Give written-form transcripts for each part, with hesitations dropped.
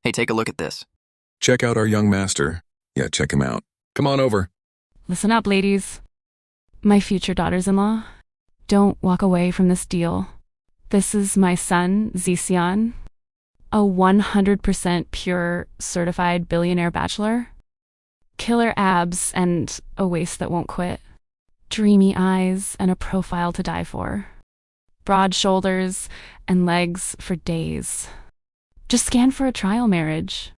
Hey, take a look at this. Check out our young master. Yeah, check him out. Come on over. Listen up, ladies. My future daughters-in-law, don't walk away from this deal. This is my son, Jiutian, a 100% pure certified billionaire bachelor. Killer abs and a waist that won't quit. Dreamy eyes and a profile to die for. Broad shoulders and legs for days. Just scan for a trial marriage.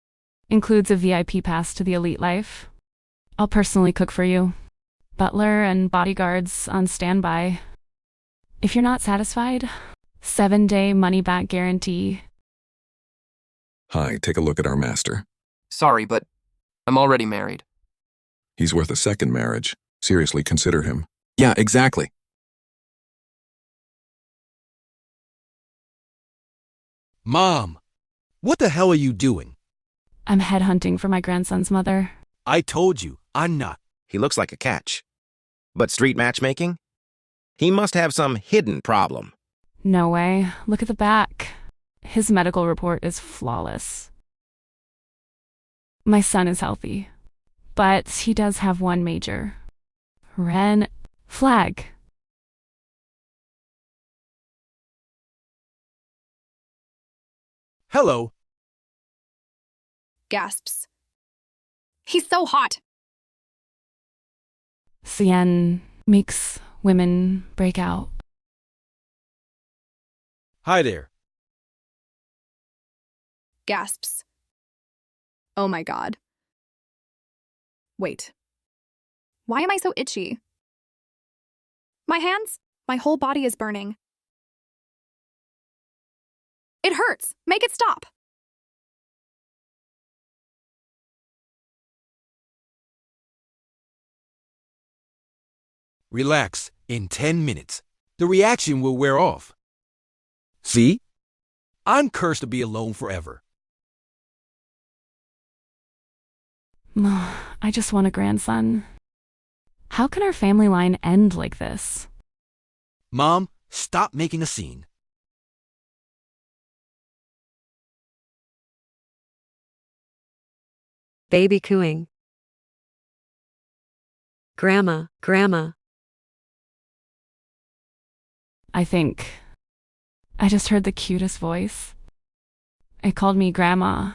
Includes a VIP pass to the elite life. I'll personally cook for you. Butler and bodyguards on standby. If you're not satisfied, 7-day money-back guarantee. Hi, take a look at our master. Sorry, but I'm already married. He's worth a second marriage. Seriously, consider him. Yeah, exactly. Mom, what the hell are you doing? I'm headhunting for my grandson's mother. I told you, I'm not. He looks like a catch. But street matchmaking? He must have some hidden problem. No way. Look at the back. His medical report is flawless. My son is healthy, but he does have one major. Red flag. Hello. Gasps. He's so hot. Cien makes women break out. Hi there. Gasps. Oh my god. Wait. Why am I so itchy? My hands? My whole body is burning. It hurts. Make it stop. Relax. In 10 minutes, the reaction will wear off. See? I'm cursed to be alone forever. I just want a grandson. How can our family line end like this? Mom, stop making a scene. Baby cooing. Grandma, grandma. I think I just heard the cutest voice. It called me Grandma.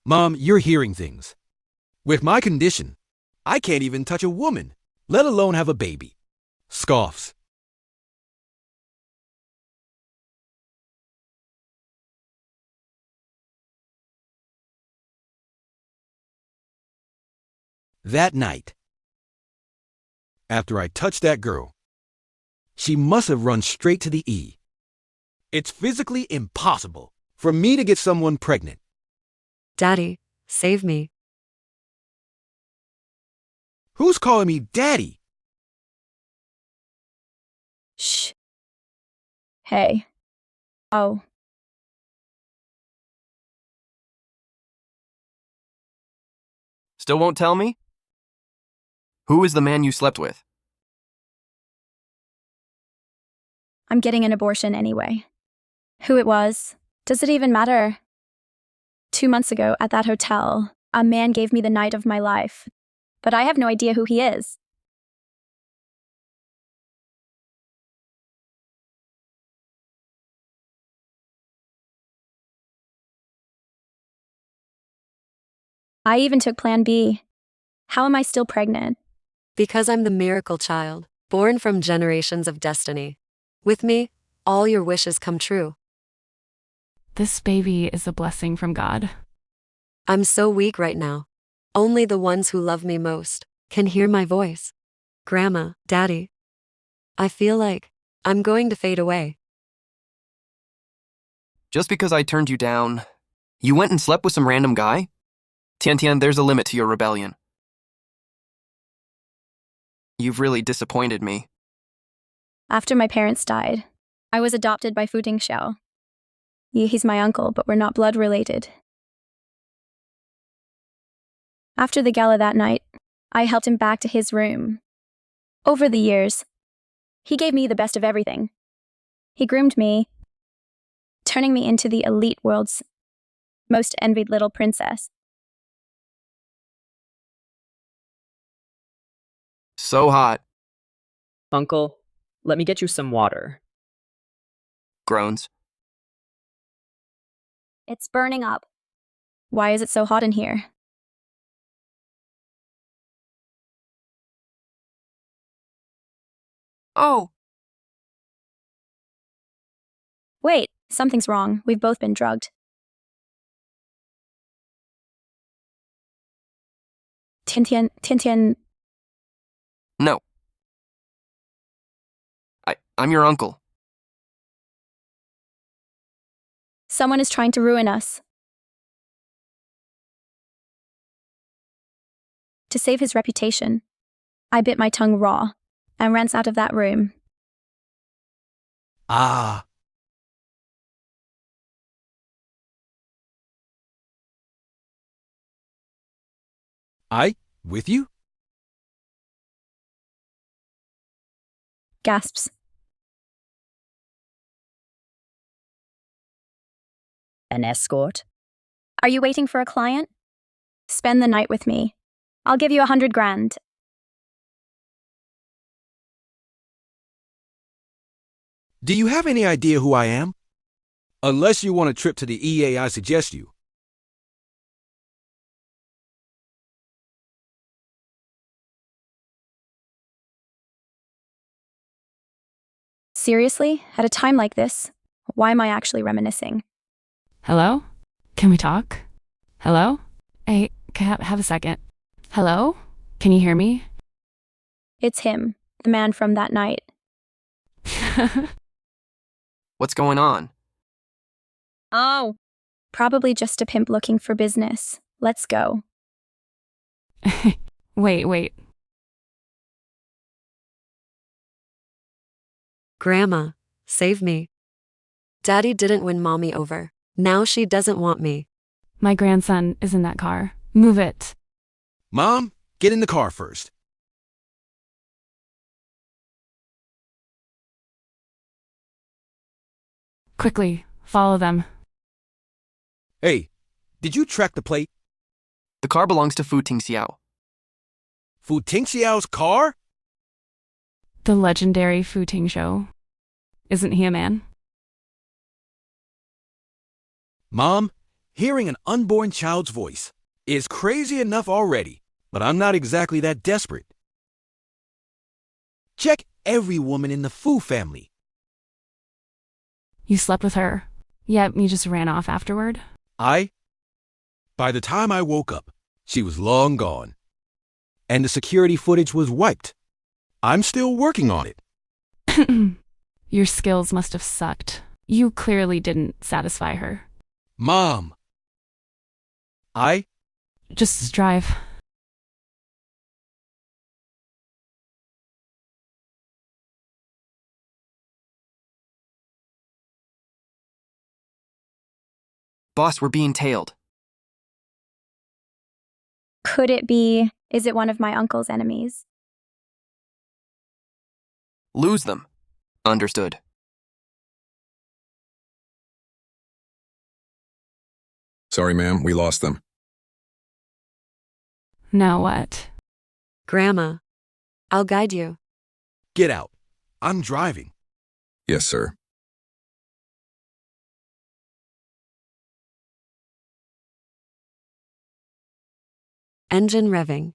Mom, you're hearing things. With my condition, I can't even touch a woman, let alone have a baby. Scoffs. That night, after I touched that girl, she must have run straight to the E. It's physically impossible for me to get someone pregnant. Daddy, save me. Who's calling me daddy? Shh. Hey. Oh. Still won't tell me? Who is the man you slept with? I'm getting an abortion anyway. Who it was? Does it even matter? 2 months ago at that hotel, a man gave me the night of my life, but I have no idea who he is. I even took Plan B. How am I still pregnant? Because I'm the miracle child, born from generations of destiny. With me, all your wishes come true. This baby is a blessing from God. I'm so weak right now. Only the ones who love me most can hear my voice. Grandma, Daddy. I feel like I'm going to fade away. Just because I turned you down, you went and slept with some random guy? Tian, there's a limit to your rebellion. You've really disappointed me. After my parents died, I was adopted by Fu Dingxiao. He's my uncle, but we're not blood related. After the gala that night, I helped him back to his room. Over the years, he gave me the best of everything. He groomed me, turning me into the elite world's Most envied little princess. So hot. Uncle, let me get you some water. Groans. It's burning up. Why is it so hot in here? Oh, Wait, something's wrong. We've both been drugged. Tian. no. I'm your uncle. Someone is trying to ruin us. To save his reputation, I bit my tongue raw and ran out of that room. Ah. I with you? Gasps. An escort? Are you waiting for a client? Spend the night with me. I'll give you 100 grand. Do you have any idea who I am? Unless you want a trip to the EA, I suggest you. Seriously? At a time like this? Why am I actually reminiscing? Hello? Can we talk? Hello? Hey, have a second. Hello? Can you hear me? It's him, the man from that night. What's going on? Oh. Probably just a pimp looking for business. Let's go. Wait. Grandma, save me. Daddy didn't win Mommy over. Now she doesn't want me. My grandson is in that car. Move it. Mom, get in the car first. Quickly, follow them. Hey, did you track the plate? The car belongs to Fu Tingxiao. Fu Tingxiao's car? The legendary Fu Ting Show. Isn't he a man? Mom, hearing an unborn child's voice is crazy enough already, but I'm not exactly that desperate. Check every woman in the Fu family. You slept with her, yet you just ran off afterward? By the time I woke up, she was long gone. And the security footage was wiped. I'm still working on it. Your skills must have sucked. You clearly didn't satisfy her. Mom! Just drive. Boss, we're being tailed. Could it be? Is it one of my uncle's enemies? Lose them. Understood. Sorry, ma'am, we lost them. Now what? Grandma, I'll guide you. Get out. I'm driving. Yes, sir. Engine revving.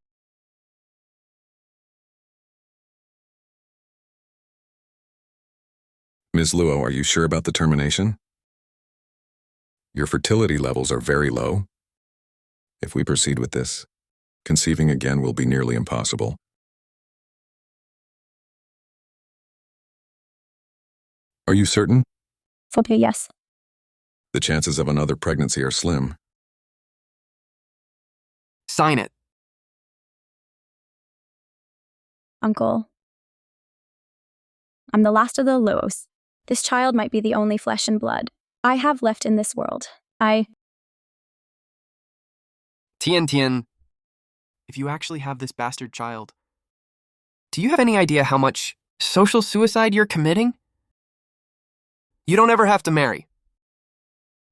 Ms. Luo, are you sure about the termination? Your fertility levels are very low. If we proceed with this, conceiving again will be nearly impossible. Are you certain? Yes. The chances of another pregnancy are slim. Sign it. Uncle. I'm the last of the Luos. This child might be the only flesh and blood I have left in this world. Tian, if you actually have this bastard child, do you have any idea how much social suicide you're committing? You don't ever have to marry.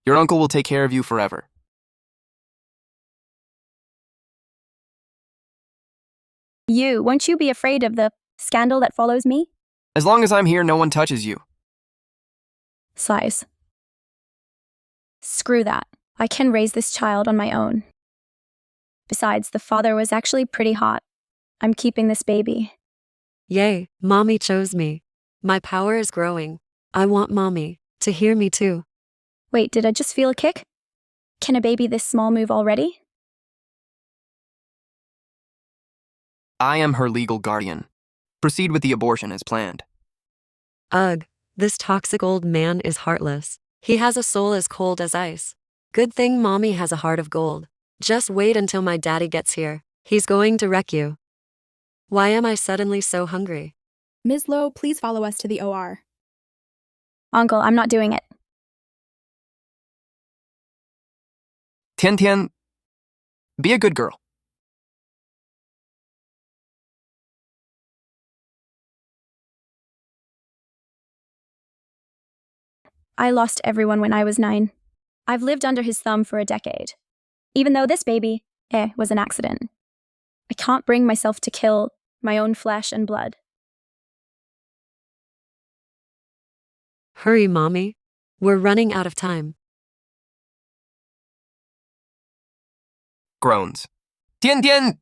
Your uncle will take care of you forever. Won't you be afraid of the scandal that follows me? As long as I'm here, no one touches you. Sighs. Screw that. I can raise this child on my own. Besides, the father was actually pretty hot. I'm keeping this baby. Yay, mommy chose me. My power is growing. I want mommy to hear me too. Wait, did I just feel a kick? Can a baby this small move already? I am her legal guardian. Proceed with the abortion as planned. Ugh, this toxic old man is heartless. He has a soul as cold as ice. Good thing mommy has a heart of gold. Just wait until my daddy gets here. He's going to wreck you. Why am I suddenly so hungry? Ms. Lowe, please follow us to the OR. Uncle, I'm not doing it. Tian Tian, be a good girl. I lost everyone when I was 9. I've lived under his thumb for a decade. Even though this baby, was an accident. I can't bring myself to kill my own flesh and blood. Hurry, mommy. We're running out of time. Groans. Tian Tian!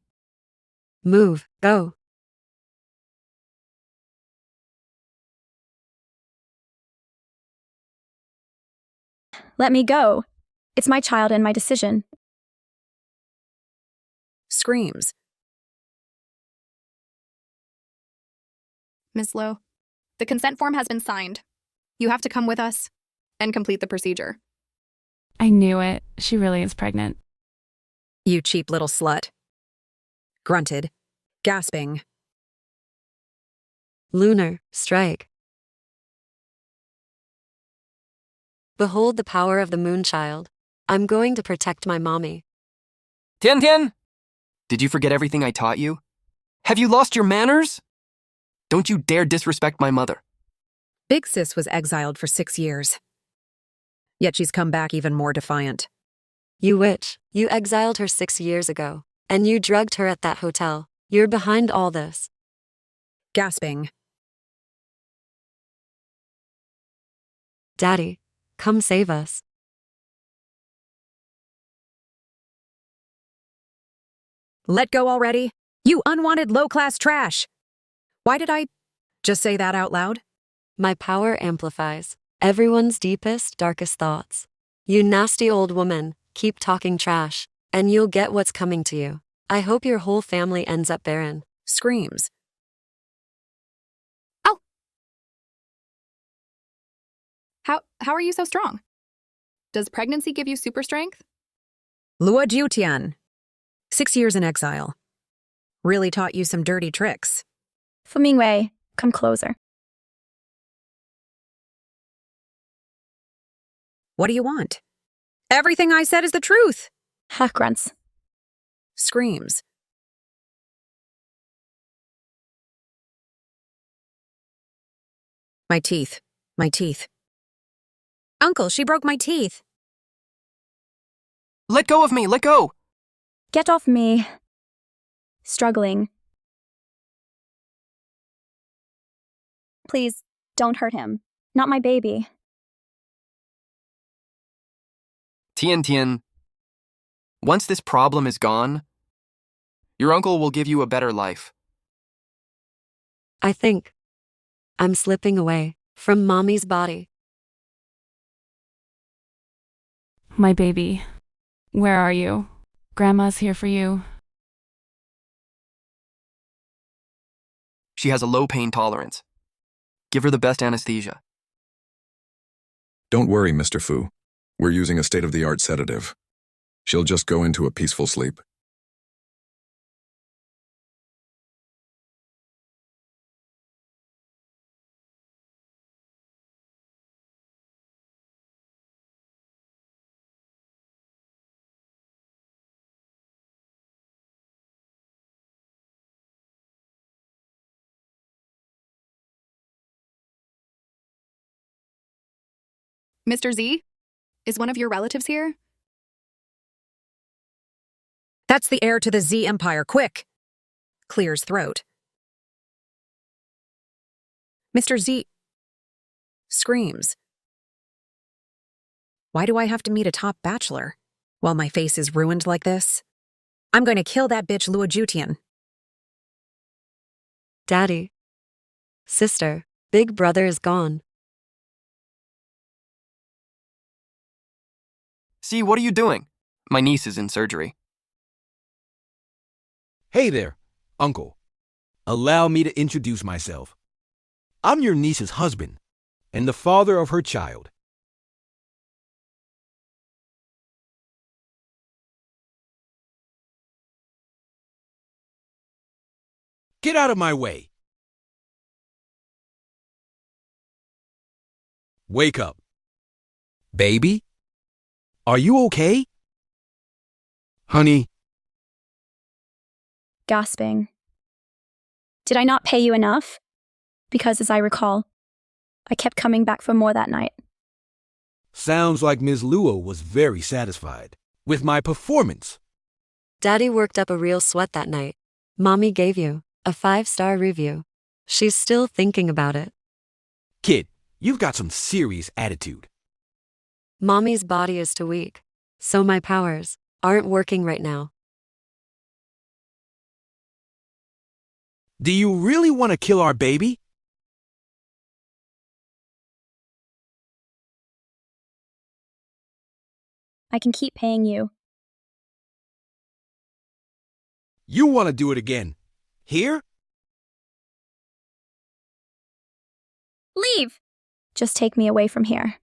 Move, go. Let me go. It's my child and my decision. Screams. Ms. Lowe, the consent form has been signed. You have to come with us and complete the procedure. I knew it. She really is pregnant. You cheap little slut. Grunted, gasping. Lunar, strike. Behold the power of the moonchild. I'm going to protect my mommy. Tian Tian! Did you forget everything I taught you? Have you lost your manners? Don't you dare disrespect my mother. Big Sis was exiled for 6 years. Yet she's come back even more defiant. You witch, you exiled her 6 years ago, and you drugged her at that hotel. You're behind all this. Gasping. Daddy, come save us. Let go already, you unwanted low-class trash. Why did I just say that out loud? My power amplifies everyone's deepest, darkest thoughts. You nasty old woman, keep talking trash, and you'll get what's coming to you. I hope your whole family ends up barren. Screams. Ow! How are you so strong? Does pregnancy give you super strength? Lua Jiutian. 6 years in exile. Really taught you some dirty tricks. Fu Mingwei, come closer. What do you want? Everything I said is the truth. Ha, grunts. Screams. My teeth. My teeth. Uncle, she broke my teeth. Let go of me, let go! Get off me. Struggling. Please, don't hurt him. Not my baby. Tian Tian, once this problem is gone, your uncle will give you a better life. I think I'm slipping away from mommy's body. My baby, where are you? Grandma's here for you. She has a low pain tolerance. Give her the best anesthesia. Don't worry, Mr. Fu. We're using a state-of-the-art sedative. She'll just go into a peaceful sleep. Mr. Z? Is one of your relatives here? That's the heir to the Z Empire, quick! clears throat. Mr. Z screams. Why do I have to meet a top bachelor while my face is ruined like this? I'm going to kill that bitch Jiutian. Daddy. Sister. Big brother is gone. See, what are you doing? My niece is in surgery. Hey there, Uncle. Allow me to introduce myself. I'm your niece's husband and the father of her child. Get out of my way. Wake up. Baby? Are you okay? Honey? Gasping. Did I not pay you enough? Because, as I recall, I kept coming back for more that night. Sounds like Ms. Luo was very satisfied with my performance. Daddy worked up a real sweat that night. Mommy gave you a 5-star review. She's still thinking about it. Kid, you've got some serious attitude. Mommy's body is too weak, so my powers aren't working right now. Do you really want to kill our baby? I can keep paying you. You want to do it again? Here? Leave! Just take me away from here.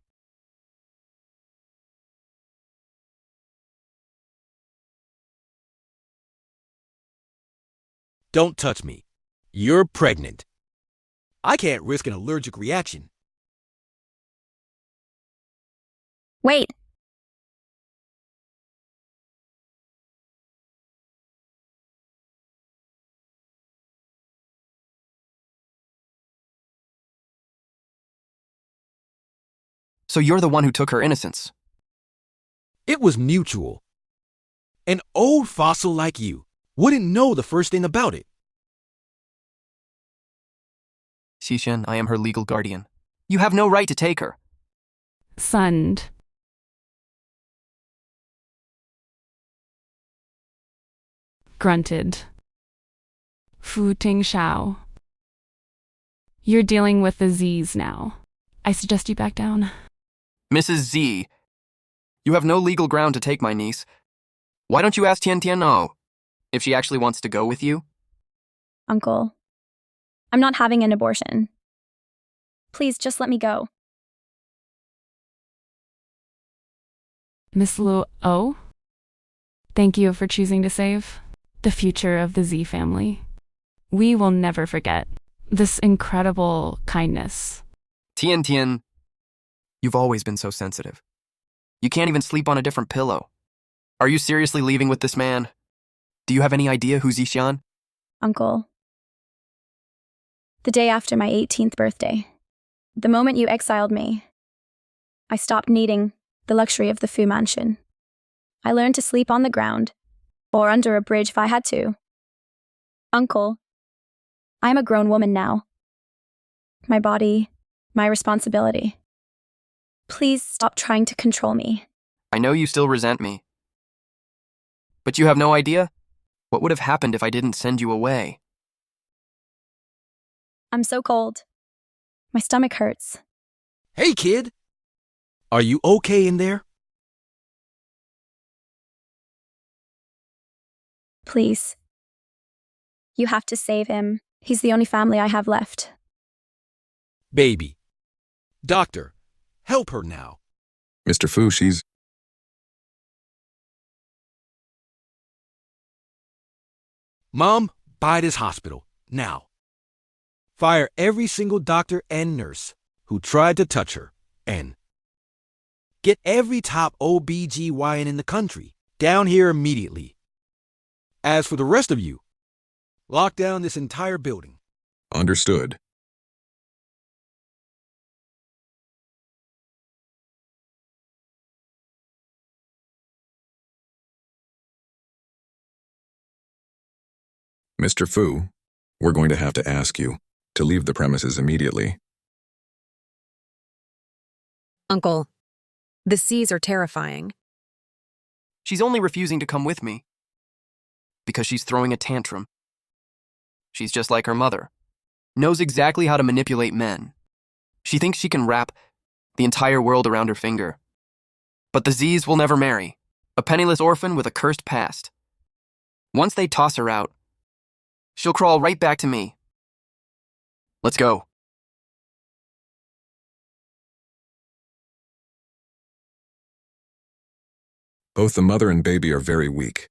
Don't touch me. You're pregnant. I can't risk an allergic reaction. Wait! So you're the one who took her innocence. It was mutual. An old fossil like you wouldn't know the first thing about it. Jiutian, I am her legal guardian. You have no right to take her. Sunned. Grunted. Fu Ting Shao. You're dealing with the Z's now. I suggest you back down. Mrs. Z, you have no legal ground to take my niece. Why don't you ask Tian Tian O if she actually wants to go with you? Uncle, I'm not having an abortion. Please, just let me go. Miss Luo, thank you for choosing to save the future of the Z family. We will never forget this incredible kindness. Tian Tian, you've always been so sensitive. You can't even sleep on a different pillow. Are you seriously leaving with this man? Do you have any idea who's Jiutian? Uncle, the day after my 18th birthday, the moment you exiled me, I stopped needing the luxury of the Fu mansion. I learned to sleep on the ground, or under a bridge if I had to. Uncle, I am a grown woman now. My body, my responsibility. Please stop trying to control me. I know you still resent me. But you have no idea what would have happened if I didn't send you away. I'm so cold. My stomach hurts. Hey, kid! Are you okay in there? Please. You have to save him. He's the only family I have left. Baby. Doctor, help her now. Mr. Fu, she's... Mom, buy this hospital, now. Fire every single doctor and nurse who tried to touch her, and get every top OBGYN in the country down here immediately. As for the rest of you, lock down this entire building. Understood. Mr. Fu, we're going to have to ask you to leave the premises immediately. Uncle, the seas are terrifying. She's only refusing to come with me because she's throwing a tantrum. She's just like her mother, knows exactly how to manipulate men. She thinks she can wrap the entire world around her finger. But the Z's will never marry, a penniless orphan with a cursed past. Once they toss her out, she'll crawl right back to me. Let's go. Both the mother and baby are very weak.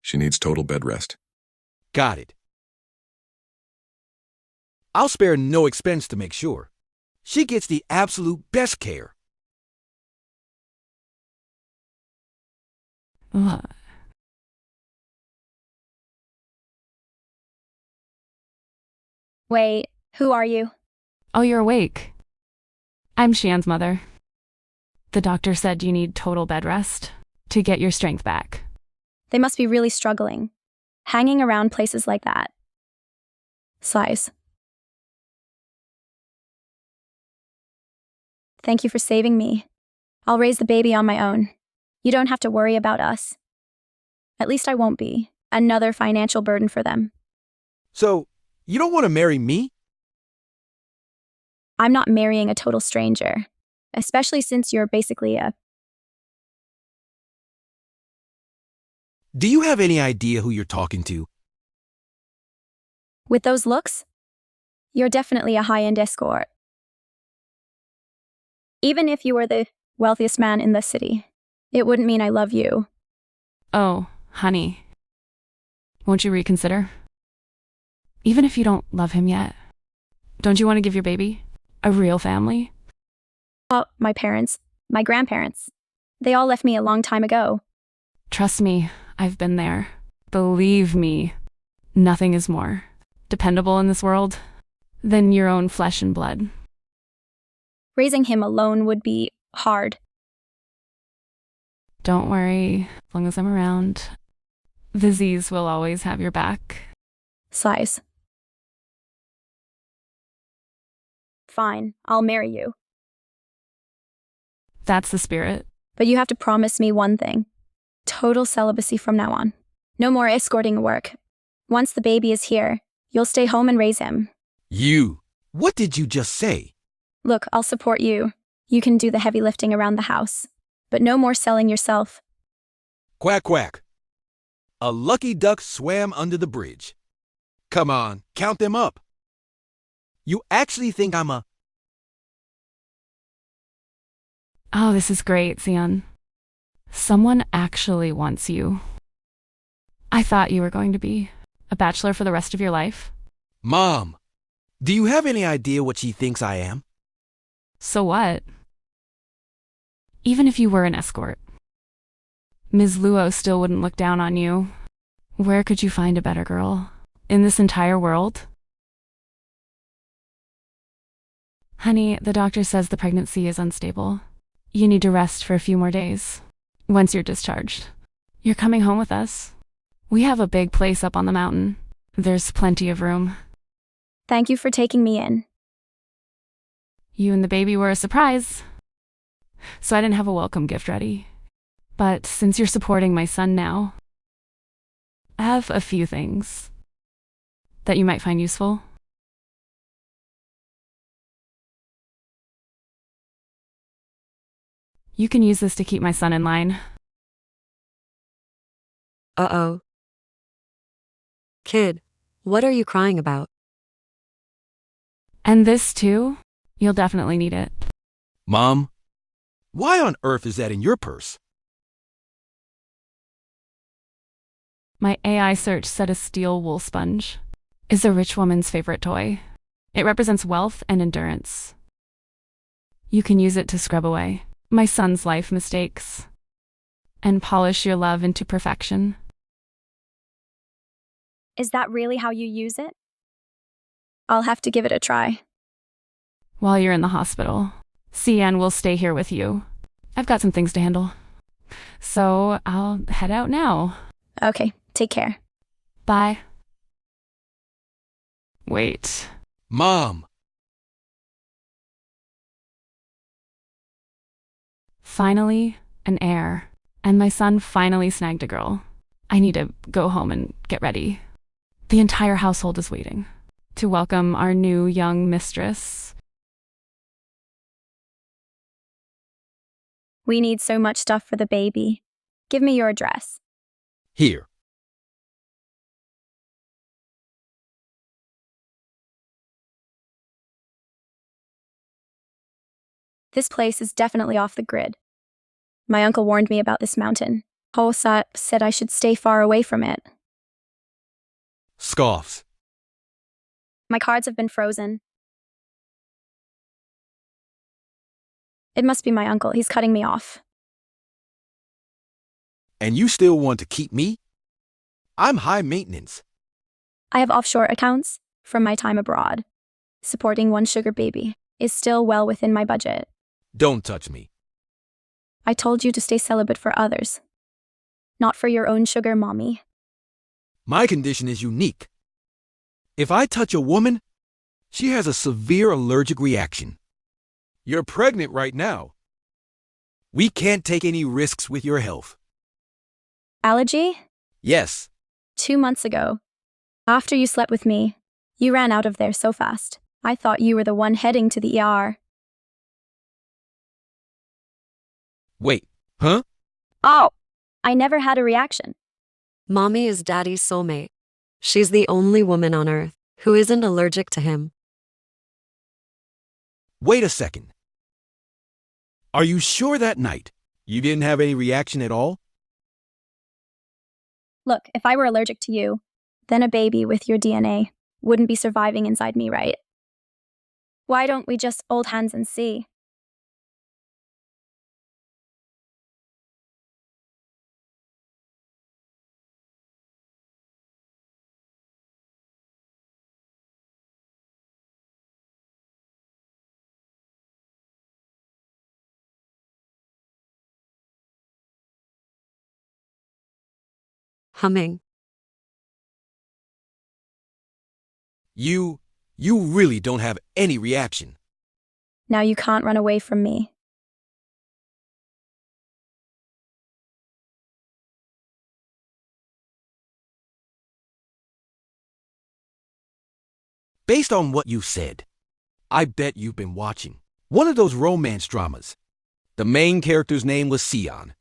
She needs total bed rest. Got it. I'll spare no expense to make sure. She gets the absolute best care. Ugh. Wait, who are you? Oh, you're awake. I'm Xian's mother. The doctor said you need total bed rest to get your strength back. They must be really struggling, hanging around places like that. Sighs. Thank you for saving me. I'll raise the baby on my own. You don't have to worry about us. At least I won't be another financial burden for them. So, you don't want to marry me? I'm not marrying a total stranger, especially since you're basically a... Do you have any idea who you're talking to? With those looks, you're definitely a high-end escort. Even if you were the wealthiest man in the city, it wouldn't mean I love you. Oh, honey. Won't you reconsider? Even if you don't love him yet, don't you want to give your baby a real family? My parents, my grandparents, they all left me a long time ago. Trust me, I've been there. Believe me, nothing is more dependable in this world than your own flesh and blood. Raising him alone would be hard. Don't worry, as long as I'm around, the Z's will always have your back. Sighs. Fine, I'll marry you. That's the spirit. But you have to promise me one thing. Total celibacy from now on. No more escorting work. Once the baby is here, you'll stay home and raise him. You? What did you just say? Look, I'll support you. You can do the heavy lifting around the house. But no more selling yourself. Quack, quack. A lucky duck swam under the bridge. Come on, count them up. You actually think I'm a... Oh, this is great, Xian. Someone actually wants you. I thought you were going to be a bachelor for the rest of your life. Mom, do you have any idea what she thinks I am? So what? Even if you were an escort, Ms. Luo still wouldn't look down on you. Where could you find a better girl in this entire world? Honey, the doctor says the pregnancy is unstable. You need to rest for a few more days. Once you're discharged, you're coming home with us. We have a big place up on the mountain. There's plenty of room. Thank you for taking me in. You and the baby were a surprise, so I didn't have a welcome gift ready. But since you're supporting my son now, I have a few things that you might find useful. You can use this to keep my son in line. Uh-oh. Kid, what are you crying about? And this too? You'll definitely need it. Mom, why on earth is that in your purse? My AI search said a steel wool sponge is a rich woman's favorite toy. It represents wealth and endurance. You can use it to scrub away my son's life mistakes and polish your love into perfection. Is that really how you use it? I'll have to give it a try. While you're in the hospital, Cian will stay here with you. I've got some things to handle. So I'll head out now. Okay, take care. Bye. Wait. Mom! Finally, an heir. And my son finally snagged a girl. I need to go home and get ready. The entire household is waiting to welcome our new young mistress. We need so much stuff for the baby. Give me your address. Here. This place is definitely off the grid. My uncle warned me about this mountain. Hosa said I should stay far away from it. Scoffs. My cards have been frozen. It must be my uncle. He's cutting me off. And you still want to keep me? I'm high maintenance. I have offshore accounts from my time abroad. Supporting one sugar baby is still well within my budget. Don't touch me. I told you to stay celibate for others, not for your own sugar mommy. My condition is unique. If I touch a woman, she has a severe allergic reaction. You're pregnant right now. We can't take any risks with your health. Allergy? Yes. 2 months ago, after you slept with me, you ran out of there so fast. I thought you were the one heading to the ER. Wait, huh? Oh! I never had a reaction. Mommy is Daddy's soulmate. She's the only woman on earth who isn't allergic to him. Wait a second. Are you sure that night you didn't have any reaction at all? Look, if I were allergic to you, then a baby with your DNA wouldn't be surviving inside me, right? Why don't we just hold hands and see? Humming. You really don't have any reaction. Now you can't run away from me. Based on what you said, I bet you've been watching one of those romance dramas. The main character's name was Sion.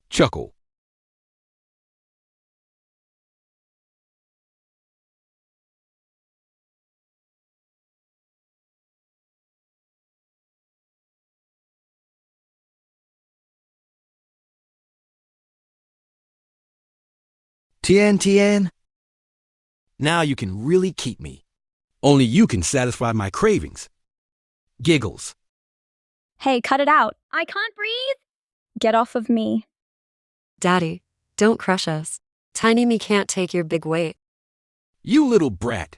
Chuckle. Tien. Now you can really keep me. Only you can satisfy my cravings. Giggles. Hey, cut it out. I can't breathe. Get off of me. Daddy, don't crush us. Tiny me can't take your big weight. You little brat.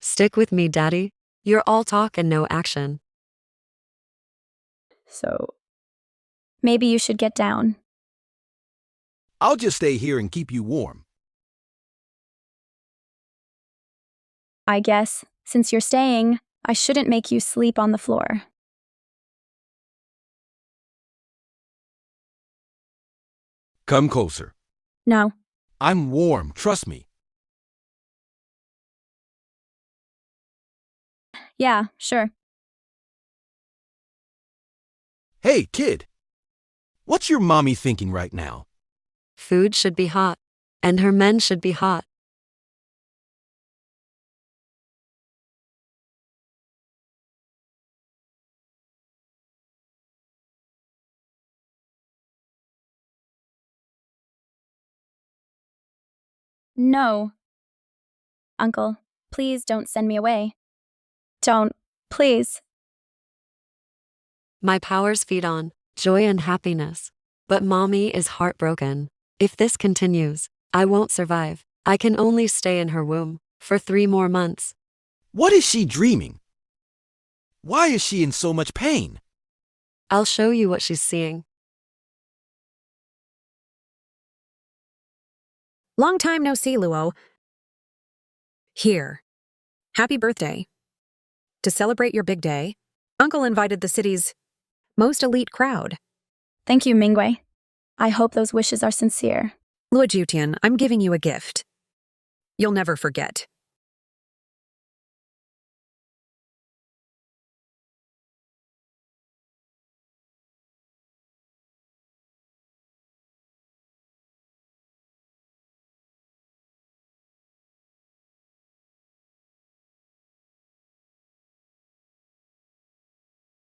Stick with me, Daddy. You're all talk and no action. So, maybe you should get down. I'll just stay here and keep you warm. I guess, since you're staying, I shouldn't make you sleep on the floor. Come closer. No. I'm warm, trust me. Yeah, sure. Hey, kid. What's your mommy thinking right now? Food should be hot, and her men should be hot. No. Uncle, please don't send me away. Don't, please. My powers feed on joy and happiness. But Mommy is heartbroken. If this continues, I won't survive. I can only stay in her womb for 3 more months. What is she dreaming? Why is she in so much pain? I'll show you what she's seeing. Long time no see, Luo. Here. Happy birthday. To celebrate your big day, Uncle invited the city's most elite crowd. Thank you, Mingwei. I hope those wishes are sincere. Luo Jiutian, I'm giving you a gift. You'll never forget.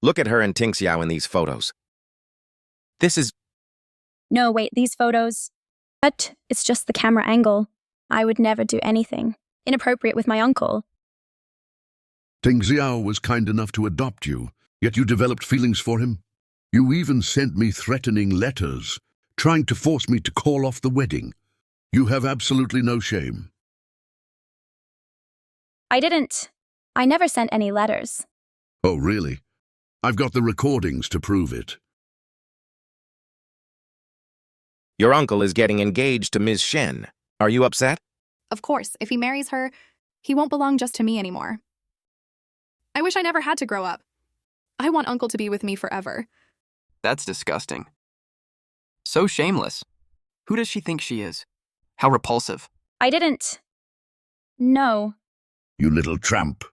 Look at her and Tingxiao in these photos. This is. No, wait, these photos. But it's just the camera angle. I would never do anything inappropriate with my uncle. Ting Xiao was kind enough to adopt you, yet you developed feelings for him. You even sent me threatening letters, trying to force me to call off the wedding. You have absolutely no shame. I didn't. I never sent any letters. Oh, really? I've got the recordings to prove it. Your uncle is getting engaged to Ms. Shen. Are you upset? Of course, if he marries her, he won't belong just to me anymore. I wish I never had to grow up. I want Uncle to be with me forever. That's disgusting. So shameless. Who does she think she is? How repulsive. I didn't. No. You little tramp.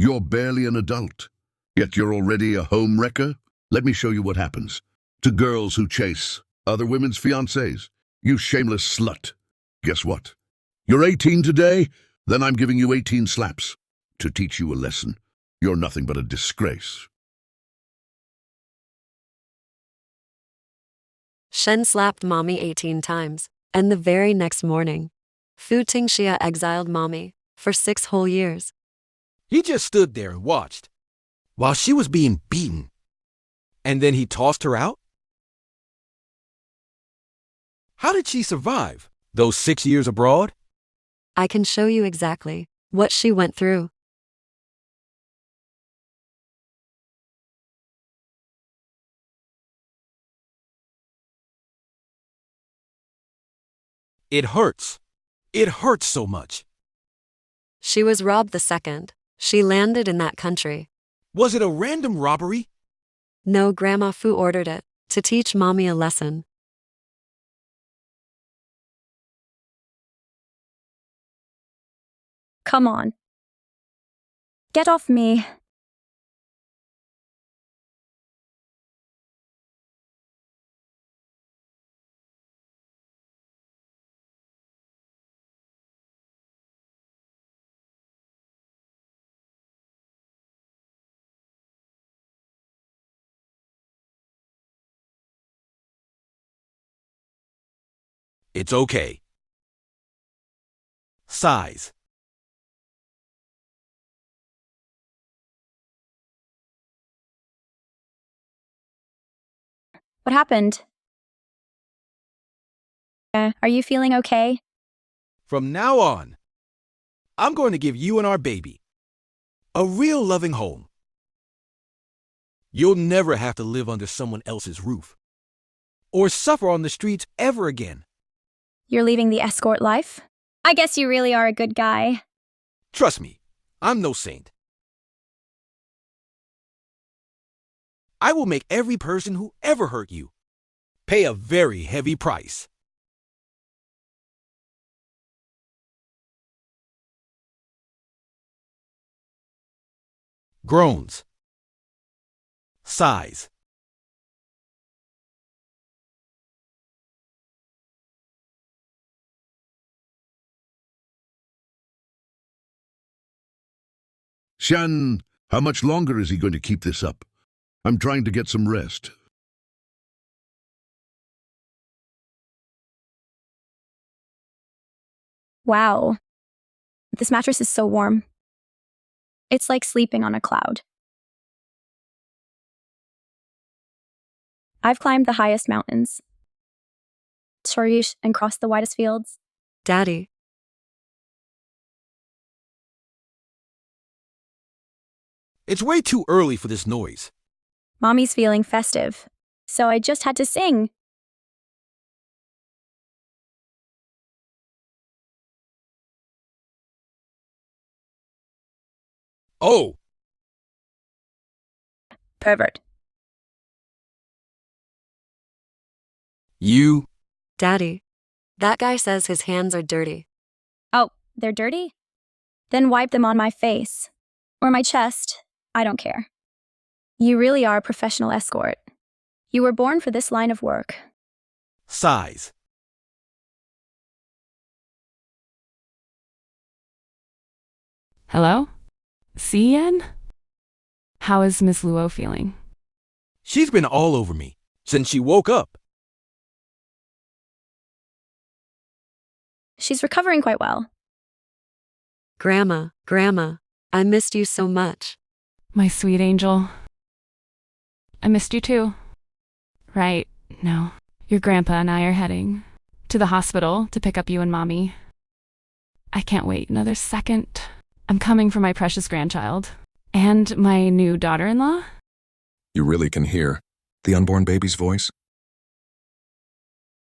You're barely an adult, yet you're already a home wrecker? Let me show you what happens. To girls who chase other women's fiancés. You shameless slut. Guess what? You're 18 today? Then I'm giving you 18 slaps to teach you a lesson. You're nothing but a disgrace. Shen slapped Mommy 18 times, and the very next morning, Fu Tingxia exiled Mommy for 6 whole years. He just stood there and watched while she was being beaten. And then he tossed her out? How did she survive those 6 years abroad? I can show you exactly what she went through. It hurts. It hurts so much. She was robbed the second she landed in that country. Was it a random robbery? No, Grandma Fu ordered it to teach Mommy a lesson. Come on. Get off me. It's okay. Size. What happened? Are you feeling okay? From now on, I'm going to give you and our baby a real loving home. You'll never have to live under someone else's roof or suffer on the streets ever again. You're leaving the escort life? I guess you really are a good guy. Trust me, I'm no saint. I will make every person who ever hurt you pay a very heavy price. Groans. Sighs. Shan, how much longer is he going to keep this up? I'm trying to get some rest. Wow. This mattress is so warm. It's like sleeping on a cloud. I've climbed the highest mountains, Shorish, and crossed the widest fields. Daddy. It's way too early for this noise. Mommy's feeling festive, so I just had to sing. Oh, Pervert. you. Daddy, that guy says his hands are dirty. Oh, they're dirty? Then wipe them on my face. Or my chest. I don't care. You really are a professional escort. You were born for this line of work. Size. Hello? C-Yen? How is Miss Luo feeling? She's been all over me since she woke up. She's recovering quite well. Grandma, I missed you so much. My sweet angel. I missed you too. Right, no. Your grandpa and I are heading to the hospital to pick up you and Mommy. I can't wait another second. I'm coming for my precious grandchild. And my new daughter-in-law? You really can hear the unborn baby's voice?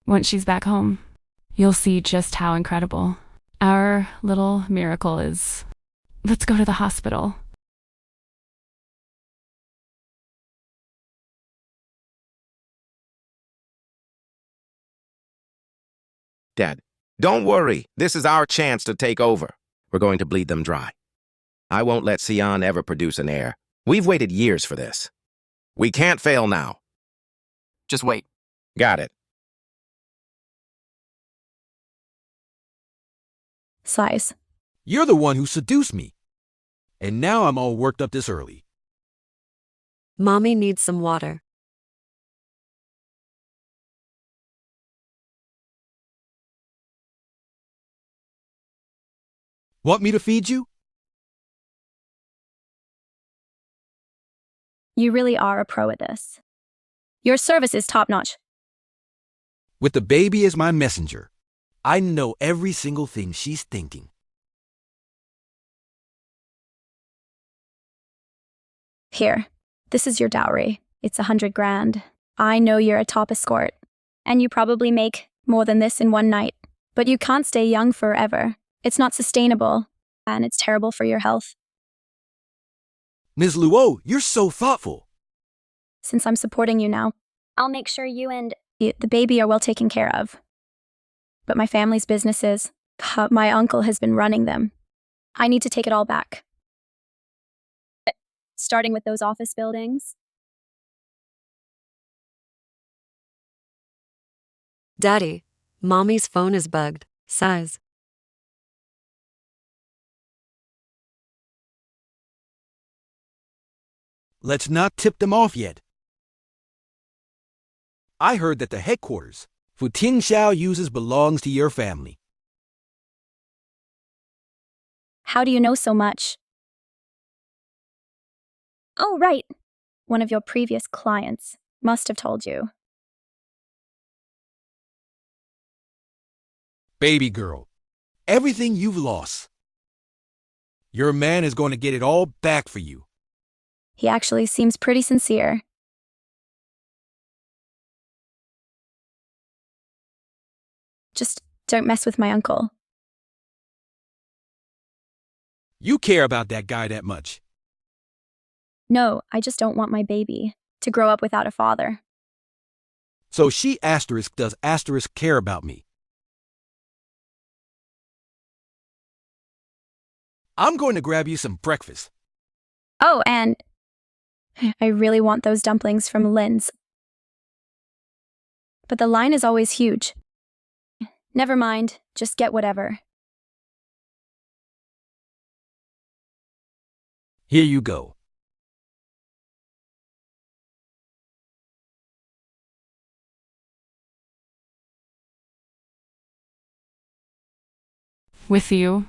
Once she's back home, you'll see just how incredible our little miracle is. Let's go to the hospital. Dad, don't worry. This is our chance to take over. We're going to bleed them dry. I won't let Sion ever produce an heir. We've waited years for this. We can't fail now. Just wait. Got it. Size. You're the one who seduced me. And now I'm all worked up this early. Mommy needs some water. Want me to feed you? You really are a pro at this. Your service is top-notch. With the baby as my messenger, I know every single thing she's thinking. Here, this is your dowry. It's 100 grand. I know you're a top escort, and you probably make more than this in one night. But you can't stay young forever. It's not sustainable, and it's terrible for your health. Ms. Luo, you're so thoughtful. Since I'm supporting you now, I'll make sure you and the baby are well taken care of. But my family's businesses, my uncle has been running them. I need to take it all back. Starting with those office buildings. Daddy, Mommy's phone is bugged. Size. Let's not tip them off yet. I heard that the headquarters for Tingxiao uses belongs to your family. How do you know so much? Oh, right. One of your previous clients must have told you. Baby girl, everything you've lost. Your man is going to get it all back for you. He actually seems pretty sincere. Just don't mess with my uncle. You care about that guy that much. No, I just don't want my baby to grow up without a father. So she asterisk does asterisk care about me. I'm going to grab you some breakfast. Oh, and I really want those dumplings from Lynn's. But the line is always huge. Never mind, just get whatever. Here you go. With you.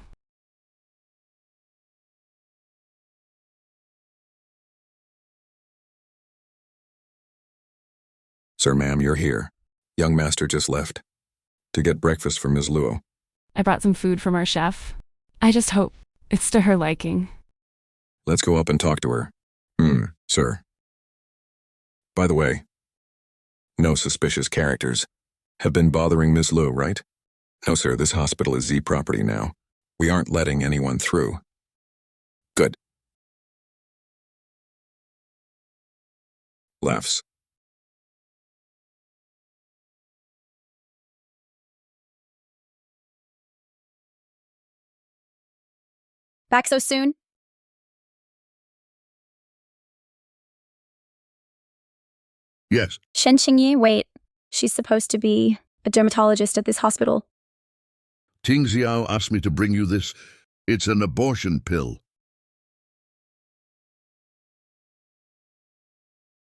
Sir, ma'am, you're here. Young master just left. To get breakfast for Ms. Luo. I brought some food from our chef. I just hope it's to her liking. Let's go up and talk to her. Sir. By the way, no suspicious characters have been bothering Ms. Luo, right? No, sir, this hospital is Z property now. We aren't letting anyone through. Good. Laughs. Back so soon? Yes. Shen Qingyi, wait. She's supposed to be a dermatologist at this hospital. Ting Xiao asked me to bring you this. It's an abortion pill.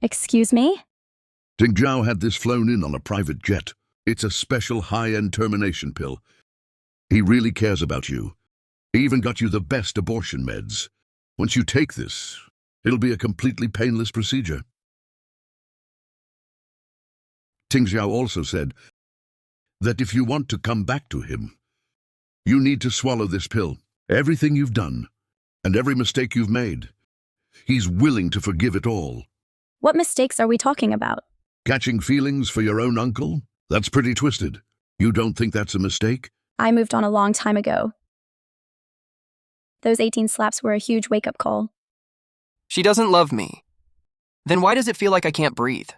Excuse me? Ting Xiao had this flown in on a private jet. It's a special high-end termination pill. He really cares about you. He even got you the best abortion meds. Once you take this, it'll be a completely painless procedure. Ting Xiao also said that if you want to come back to him, you need to swallow this pill. Everything you've done, and every mistake you've made, he's willing to forgive it all. What mistakes are we talking about? Catching feelings for your own uncle? That's pretty twisted. You don't think that's a mistake? I moved on a long time ago. Those 18 slaps were a huge wake-up call. She doesn't love me. Then why does it feel like I can't breathe?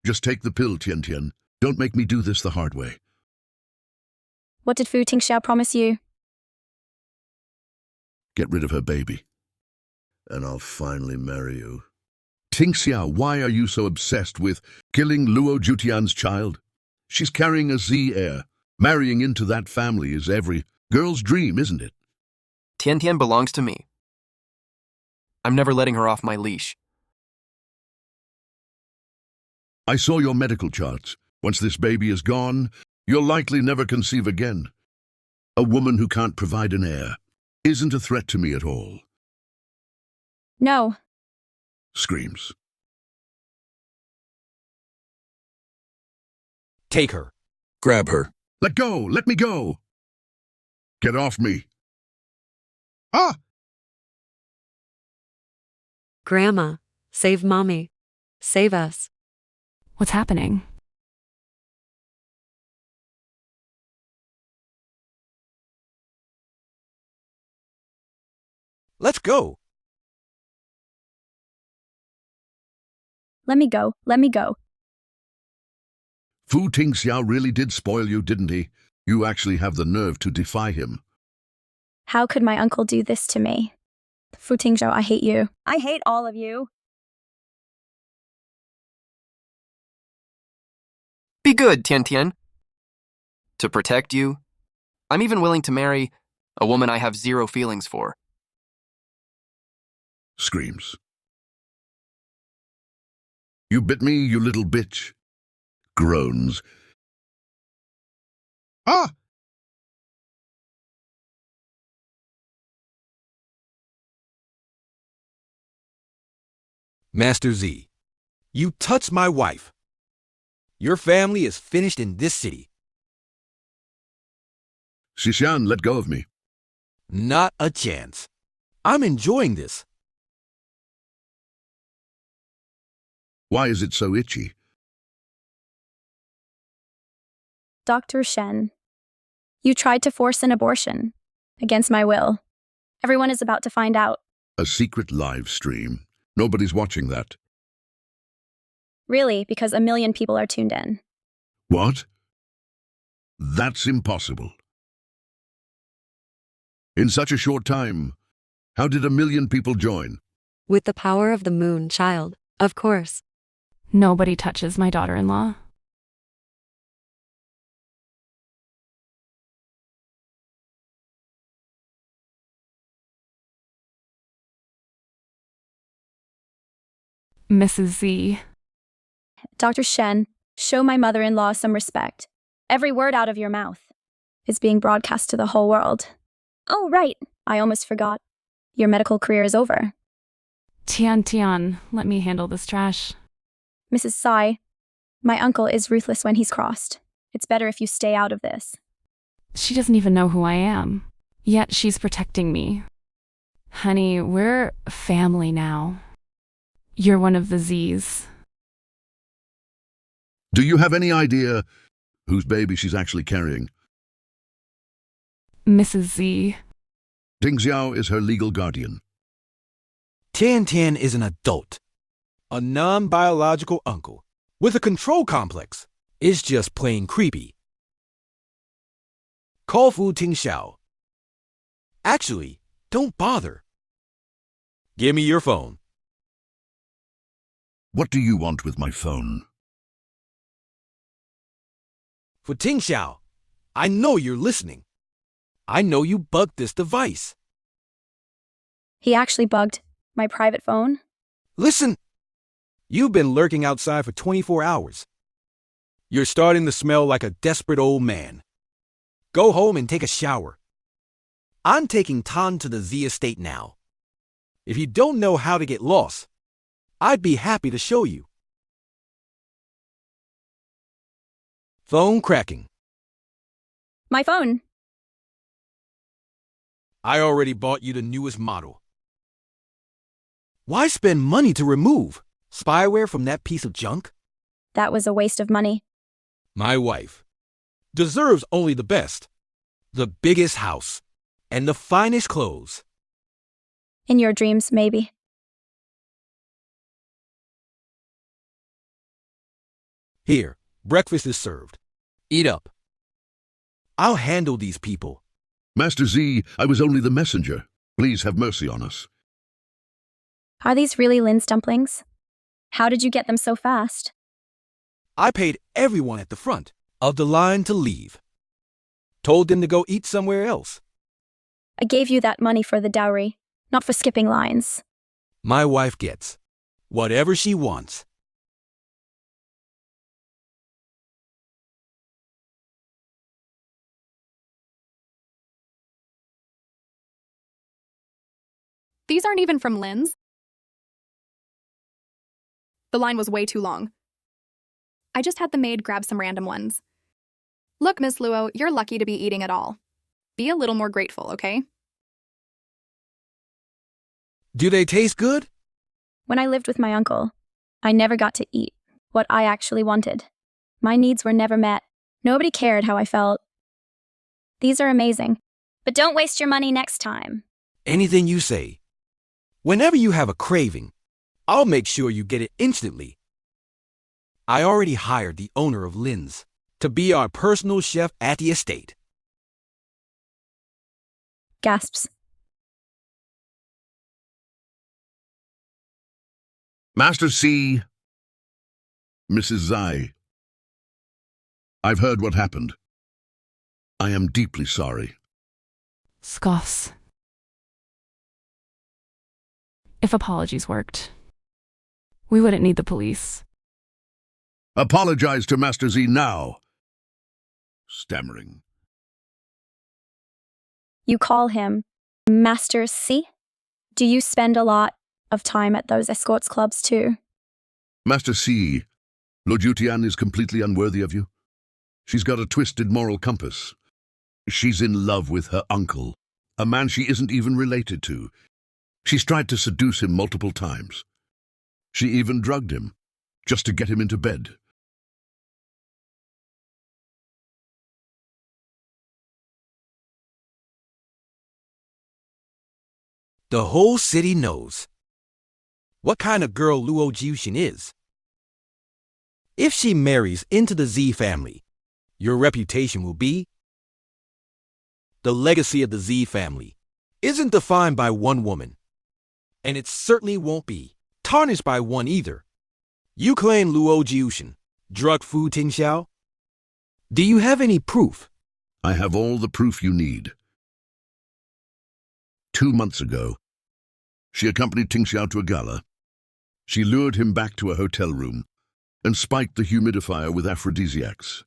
Just take the pill, Tian Tian. Don't make me do this the hard way. What did Fu Tingxiao promise you? Get rid of her baby, and I'll finally marry you. Ting Xiao, why are you so obsessed with killing Luo Jiutian's child? She's carrying a Z heir. Marrying into that family is every girl's dream, isn't it? Tian Tian belongs to me. I'm never letting her off my leash. I saw your medical charts. Once this baby is gone, you'll likely never conceive again. A woman who can't provide an heir isn't a threat to me at all. No. Screams. Take her. Grab her. Let go! Let me go! Get off me! Ah! Grandma, save Mommy. Save us. What's happening? Let's go. Let me go. Let me go. Fu Tingxiao really did spoil you, didn't he? You actually have the nerve to defy him. How could my uncle do this to me? Fu Tingxiao, I hate you. I hate all of you. Be good, Tian Tian. To protect you, I'm even willing to marry a woman I have zero feelings for. Screams. You bit me, you little bitch. Groans. Ah! Master Z, you touched my wife. Your family is finished in this city. Xishan, let go of me. Not a chance. I'm enjoying this. Why is it so itchy? Dr. Shen, you tried to force an abortion. Against my will. Everyone is about to find out. A secret live stream. Nobody's watching that. Really, because 1 million people are tuned in. What? That's impossible. In such a short time, how did 1 million people join? With the power of the moon, child. Of course. Nobody touches my daughter-in-law. Mrs. Z. Dr. Shen, show my mother-in-law some respect. Every word out of your mouth is being broadcast to the whole world. Oh, right. I almost forgot. Your medical career is over. Tian Tian, let me handle this trash. Mrs. Sai, my uncle is ruthless when he's crossed. It's better if you stay out of this. She doesn't even know who I am. Yet she's protecting me. Honey, we're family now. You're one of the Z's. Do you have any idea whose baby she's actually carrying? Mrs. Z. Ting Xiao is her legal guardian. Tian Tian is an adult. A non-biological uncle with a control complex is just plain creepy. Call Fu Ting Xiao. Actually, don't bother. Give me your phone. What do you want with my phone? For Ting Xiao, I know you're listening. I know you bugged this device. He actually bugged my private phone? Listen, you've been lurking outside for 24 hours. You're starting to smell like a desperate old man. Go home and take a shower. I'm taking Tan to the Z estate now. If you don't know how to get lost, I'd be happy to show you. Phone cracking. My phone. I already bought you the newest model. Why spend money to remove spyware from that piece of junk? That was a waste of money. My wife deserves only the best, the biggest house, and the finest clothes. In your dreams, maybe. Here, breakfast is served. Eat up. I'll handle these people. Master Z, I was only the messenger. Please have mercy on us. Are these really Lynn's dumplings? How did you get them so fast? I paid everyone at the front of the line to leave. Told them to go eat somewhere else. I gave you that money for the dowry, not for skipping lines. My wife gets whatever she wants. These aren't even from Lynn's. The line was way too long. I just had the maid grab some random ones. Look, Miss Luo, you're lucky to be eating at all. Be a little more grateful, okay? Do they taste good? When I lived with my uncle, I never got to eat what I actually wanted. My needs were never met. Nobody cared how I felt. These are amazing, but don't waste your money next time. Anything you say. Whenever you have a craving, I'll make sure you get it instantly. I already hired the owner of Lynn's to be our personal chef at the estate. Gasps. Master C, Mrs. Zai, I've heard what happened. I am deeply sorry. Scoffs. If apologies worked, we wouldn't need the police. Apologize to Master Z now. Stammering. You call him Master C? Do you spend a lot of time at those escorts clubs too? Master C, Jiutian is completely unworthy of you. She's got a twisted moral compass. She's in love with her uncle, a man she isn't even related to. She's tried to seduce him multiple times. She even drugged him, just to get him into bed. The whole city knows what kind of girl Luo Jiutian is. If she marries into the Z family, your reputation will be... The legacy of the Z family isn't defined by one woman, and it certainly won't be tarnished by one either. You claim Luo Jiutian drugged Fu Tingxiao. Do you have any proof? I have all the proof you need. 2 months ago, she accompanied Tingxiao to a gala. She lured him back to a hotel room and spiked the humidifier with aphrodisiacs.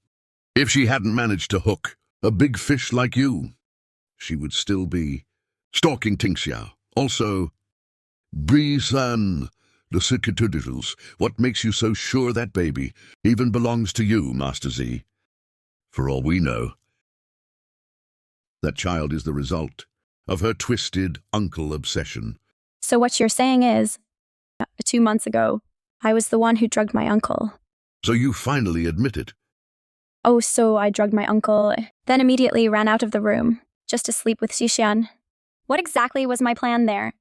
If she hadn't managed to hook a big fish like you, she would still be stalking Tingxiao. Also, Bri-san, the Sikitudidals, what makes you so sure that baby even belongs to you, Master Z? For all we know, that child is the result of her twisted uncle obsession. So what you're saying is, 2 months ago, I was the one who drugged my uncle. So you finally admit it. Oh, so I drugged my uncle, then immediately ran out of the room, just to sleep with Jiutian. What exactly was my plan there?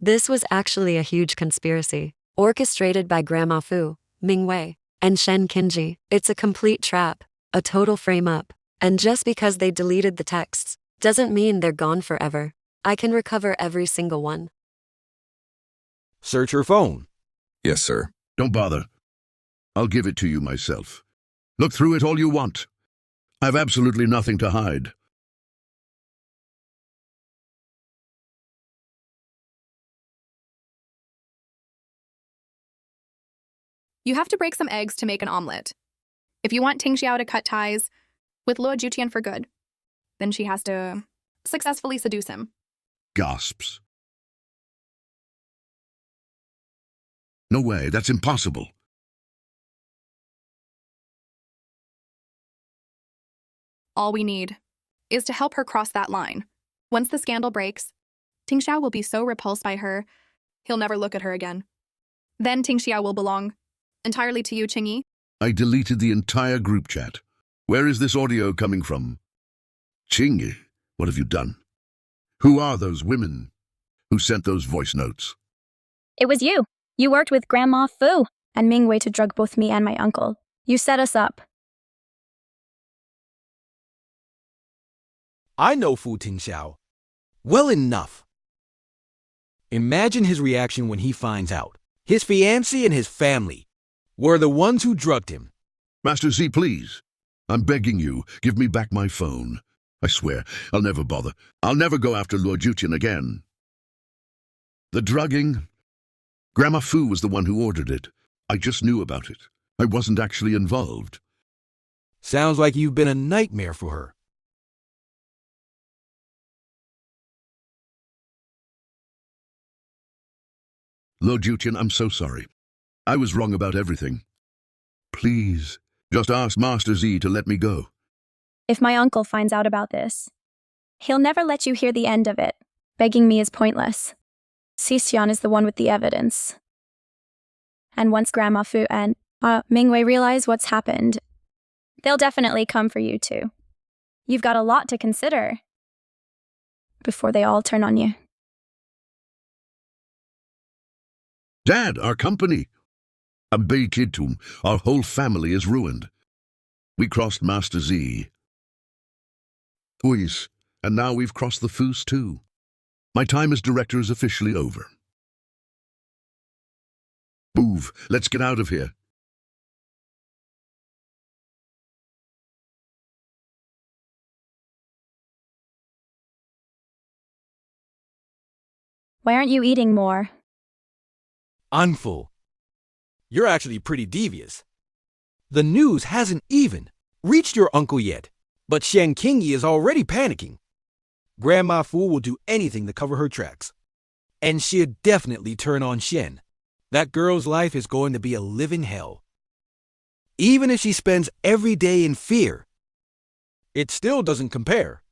This was actually a huge conspiracy, orchestrated by Grandma Fu, Ming Wei, and Shen Qingji. It's a complete trap, a total frame-up. And just because they deleted the texts, doesn't mean they're gone forever. I can recover every single one. Search her phone. Yes, sir. Don't bother. I'll give it to you myself. Look through it all you want. I've absolutely nothing to hide. You have to break some eggs to make an omelet. If you want Ting Xiao to cut ties with Luo Jiutian for good, then she has to successfully seduce him. Gasps. No way, that's impossible. All we need is to help her cross that line. Once the scandal breaks, Ting Xiao will be so repulsed by her, he'll never look at her again. Then Ting Xiao will belong entirely to you, Qingyi. I deleted the entire group chat. Where is this audio coming from? Qingyi, what have you done? Who are those women who sent those voice notes? It was you. You worked with Grandma Fu and Ming Wei to drug both me and my uncle. You set us up. I know Fu Tingxiao well enough. Imagine his reaction when he finds out. His fiancée and his family were the ones who drugged him. Master Z, please. I'm begging you, give me back my phone. I swear, I'll never bother. I'll never go after Lord Jiutian again. The drugging? Grandma Fu was the one who ordered it. I just knew about it. I wasn't actually involved. Sounds like you've been a nightmare for her. Lord Jiutian, I'm so sorry. I was wrong about everything. Please, just ask Master Z to let me go. If my uncle finds out about this, he'll never let you hear the end of it. Begging me is pointless. Jiutian is the one with the evidence. And once Grandma Fu and Ming Wei realize what's happened, they'll definitely come for you too. You've got a lot to consider before they all turn on you. Dad, our company. Kitum, our whole family is ruined. We crossed Master Z. Uis, and now we've crossed the Fus too. My time as director is officially over. Move, let's get out of here. Why aren't you eating more? I'm full. You're actually pretty devious. The news hasn't even reached your uncle yet, but Shen Qingyi is already panicking. Grandma Fu will do anything to cover her tracks. And she'll definitely turn on Shen. That girl's life is going to be a living hell. Even if she spends every day in fear, it still doesn't compare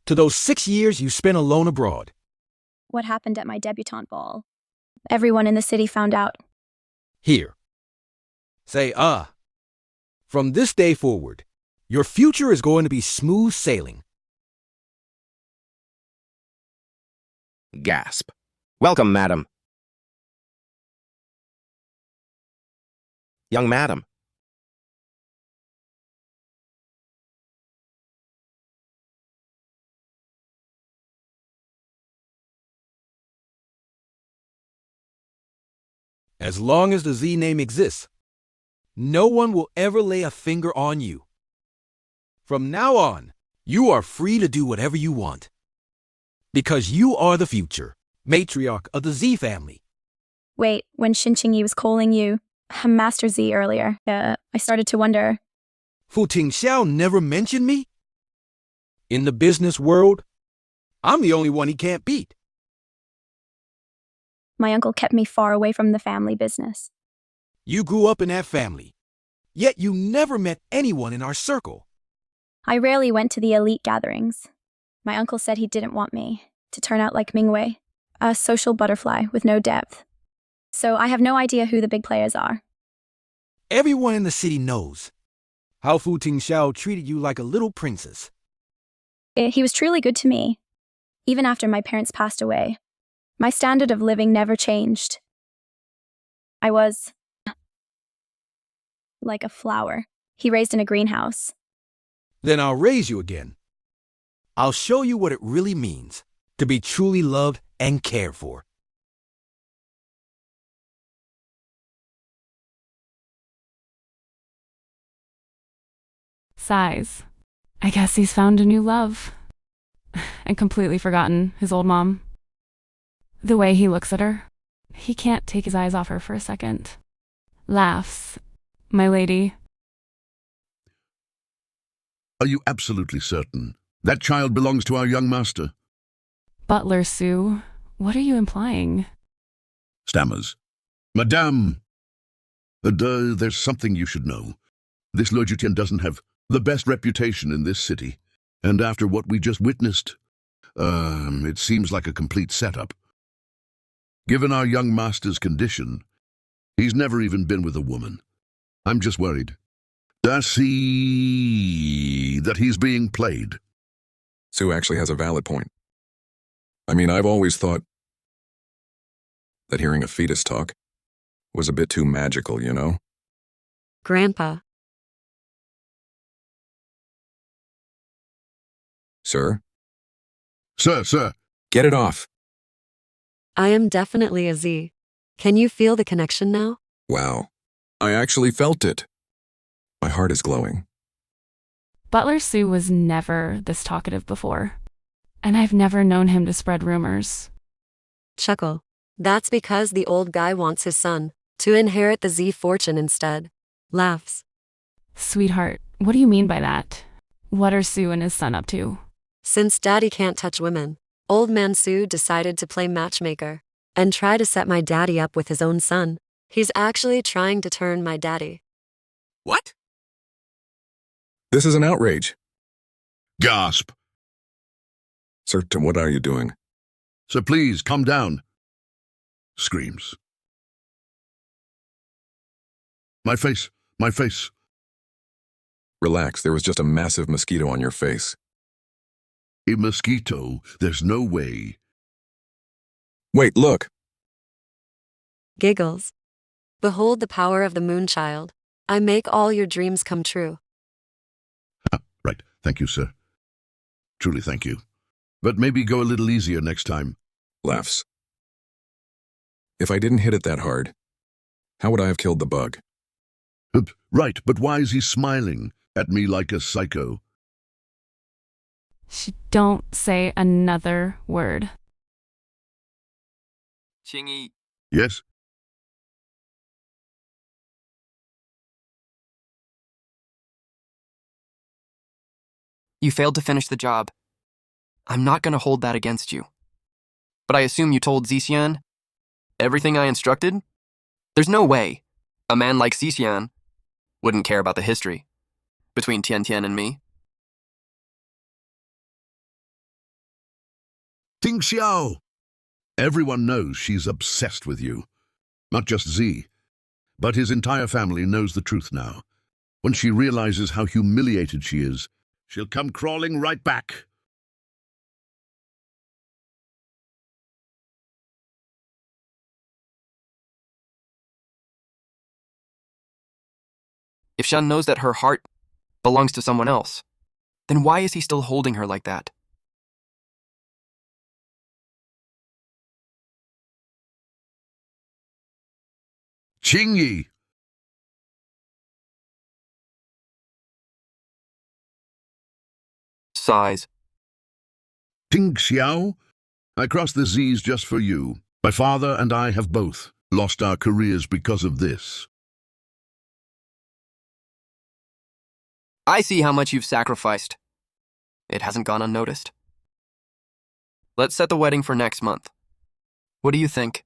to those 6 years you spent alone abroad. What happened at my debutante ball? Everyone in the city found out. Here. Say, From this day forward, your future is going to be smooth sailing. Gasp. Welcome, madam. Young madam. As long as the Z name exists, no one will ever lay a finger on you. From now on, you are free to do whatever you want. Because you are the future, matriarch of the Z family. Wait, when Qingyi was calling you Master Z earlier, I started to wonder. Fu Tingxiao never mentioned me? In the business world, I'm the only one he can't beat. My uncle kept me far away from the family business. You grew up in that family, yet you never met anyone in our circle. I rarely went to the elite gatherings. My uncle said he didn't want me to turn out like Ming Wei, a social butterfly with no depth. So I have no idea who the big players are. Everyone in the city knows how Fu Tingxiao treated you like a little princess. He was truly good to me. Even after my parents passed away, my standard of living never changed. I was like a flower he raised in a greenhouse. Then I'll raise you again. I'll show you what it really means to be truly loved and cared for. Sighs. I guess he's found a new love. And completely forgotten his old mom. The way he looks at her, he can't take his eyes off her for a second. Laughs. My lady. Are you absolutely certain? That child belongs to our young master. Butler Sue, what are you implying? Stammers. Madame! There's something you should know. This Jiutian doesn't have the best reputation in this city. And after what we just witnessed, it seems like a complete setup. Given our young master's condition, he's never even been with a woman. I'm just worried. I see that he's being played. Sue actually has a valid point. I mean, I've always thought that hearing a fetus talk was a bit too magical, you know? Grandpa. Sir? Sir. Get it off. I am definitely a Z. Can you feel the connection now? Wow. I actually felt it. My heart is glowing. Butler Sue was never this talkative before. And I've never known him to spread rumors. Chuckle. That's because the old guy wants his son to inherit the Z fortune instead. Laughs. Sweetheart, what do you mean by that? What are Sue and his son up to? Since daddy can't touch women, old man Sue decided to play matchmaker and try to set my daddy up with his own son. He's actually trying to turn my daddy. What? This is an outrage. Gasp. Sir, what are you doing? Sir, please, calm down. Screams. My face. Relax, there was just a massive mosquito on your face. A mosquito? There's no way. Wait, look. Giggles. Behold the power of the moonchild. I make all your dreams come true. Right. Thank you, sir. Truly thank you. But maybe go a little easier next time. Laughs. If I didn't hit it that hard, how would I have killed the bug? Right, but why is he smiling at me like a psycho? Don't say another word. Chingy. Yes? You failed to finish the job. I'm not going to hold that against you. But I assume you told Jiutian everything I instructed? There's no way a man like Jiutian wouldn't care about the history between Tian and me. Ting Xiao! Everyone knows she's obsessed with you. Not just Z, but his entire family knows the truth now. When she realizes how humiliated she is, she'll come crawling right back. If Shan knows that her heart belongs to someone else, then why is he still holding her like that? Qingyi! Sighs. Ting Xiao, I crossed the Z's just for you. My father and I have both lost our careers because of this. I see how much you've sacrificed. It hasn't gone unnoticed. Let's set the wedding for next month. What do you think?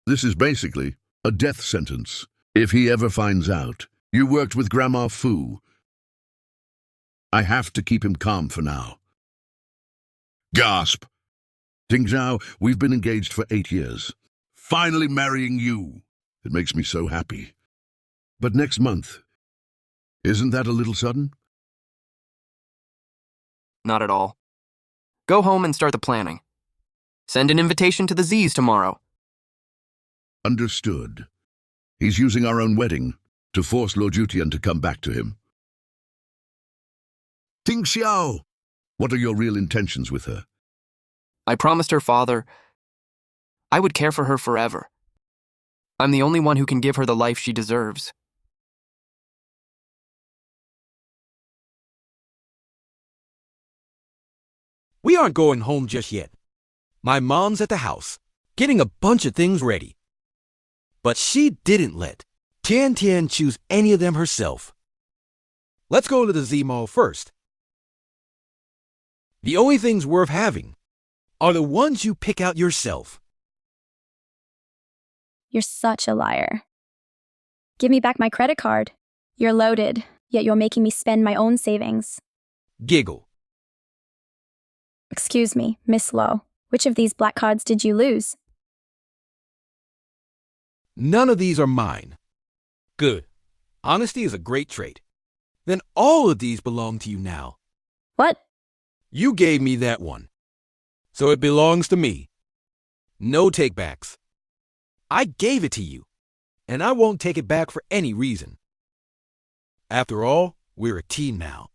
This is basically a death sentence. If he ever finds out you worked with Grandma Fu, I have to keep him calm for now. Gasp! Ting Zhao, we've been engaged for 8 years. Finally marrying you. It makes me so happy. But next month, isn't that a little sudden? Not at all. Go home and start the planning. Send an invitation to the Z's tomorrow. Understood. He's using our own wedding to force Lord Jiutian to come back to him. Ting Xiao, what are your real intentions with her? I promised her father I would care for her forever. I'm the only one who can give her the life she deserves. We aren't going home just yet. My mom's at the house, getting a bunch of things ready. But she didn't let Tian Tian choose any of them herself. Let's go to the Z Mall first. The only things worth having are the ones you pick out yourself. You're such a liar. Give me back my credit card. You're loaded, yet you're making me spend my own savings. Giggle. Excuse me, Miss Lowe. Which of these black cards did you lose? None of these are mine. Good. Honesty is a great trait. Then all of these belong to you now. What? You gave me that one. So it belongs to me. No takebacks. I gave it to you, and I won't take it back for any reason. After all, we're a team now.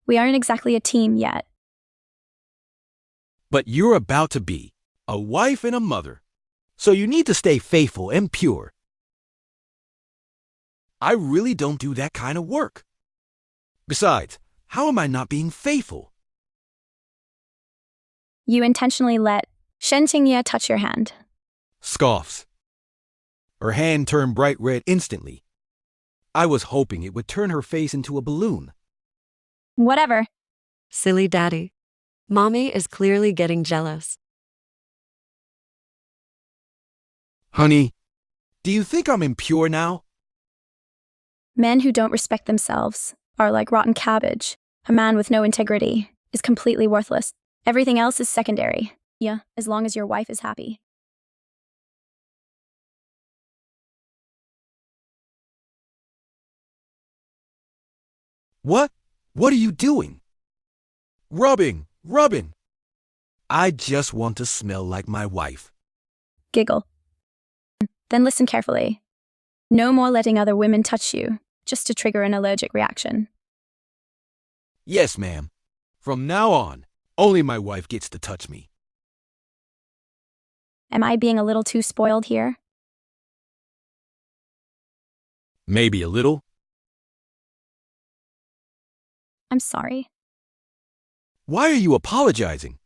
We aren't exactly a team yet. But you're about to be a wife and a mother, so you need to stay faithful and pure. I really don't do that kind of work. Besides, how am I not being faithful? You intentionally let Shen Qingye touch your hand. Scoffs. Her hand turned bright red instantly. I was hoping it would turn her face into a balloon. Whatever. Silly daddy. Mommy is clearly getting jealous. Honey, do you think I'm impure now? Men who don't respect themselves are like rotten cabbage. A man with no integrity is completely worthless. Everything else is secondary. Yeah, as long as your wife is happy. What? What are you doing? Rubbing. I just want to smell like my wife. Giggle. Then listen carefully. No more letting other women touch you, just to trigger an allergic reaction. Yes, ma'am. From now on, only my wife gets to touch me. Am I being a little too spoiled here? Maybe a little. I'm sorry. Why are you apologizing?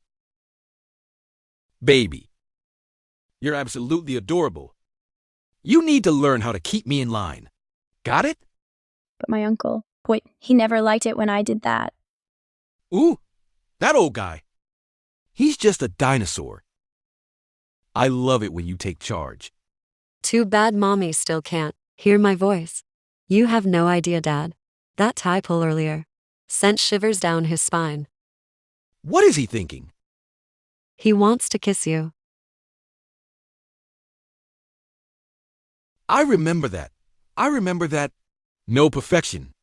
Baby, you're absolutely adorable. You need to learn how to keep me in line. Got it? But my uncle, wait, he never liked it when I did that. Ooh, that old guy. He's just a dinosaur. I love it when you take charge. Too bad Mommy still can't hear my voice. You have no idea, Dad. That tie pull earlier sent shivers down his spine. What is he thinking? He wants to kiss you. I remember that. No perfection.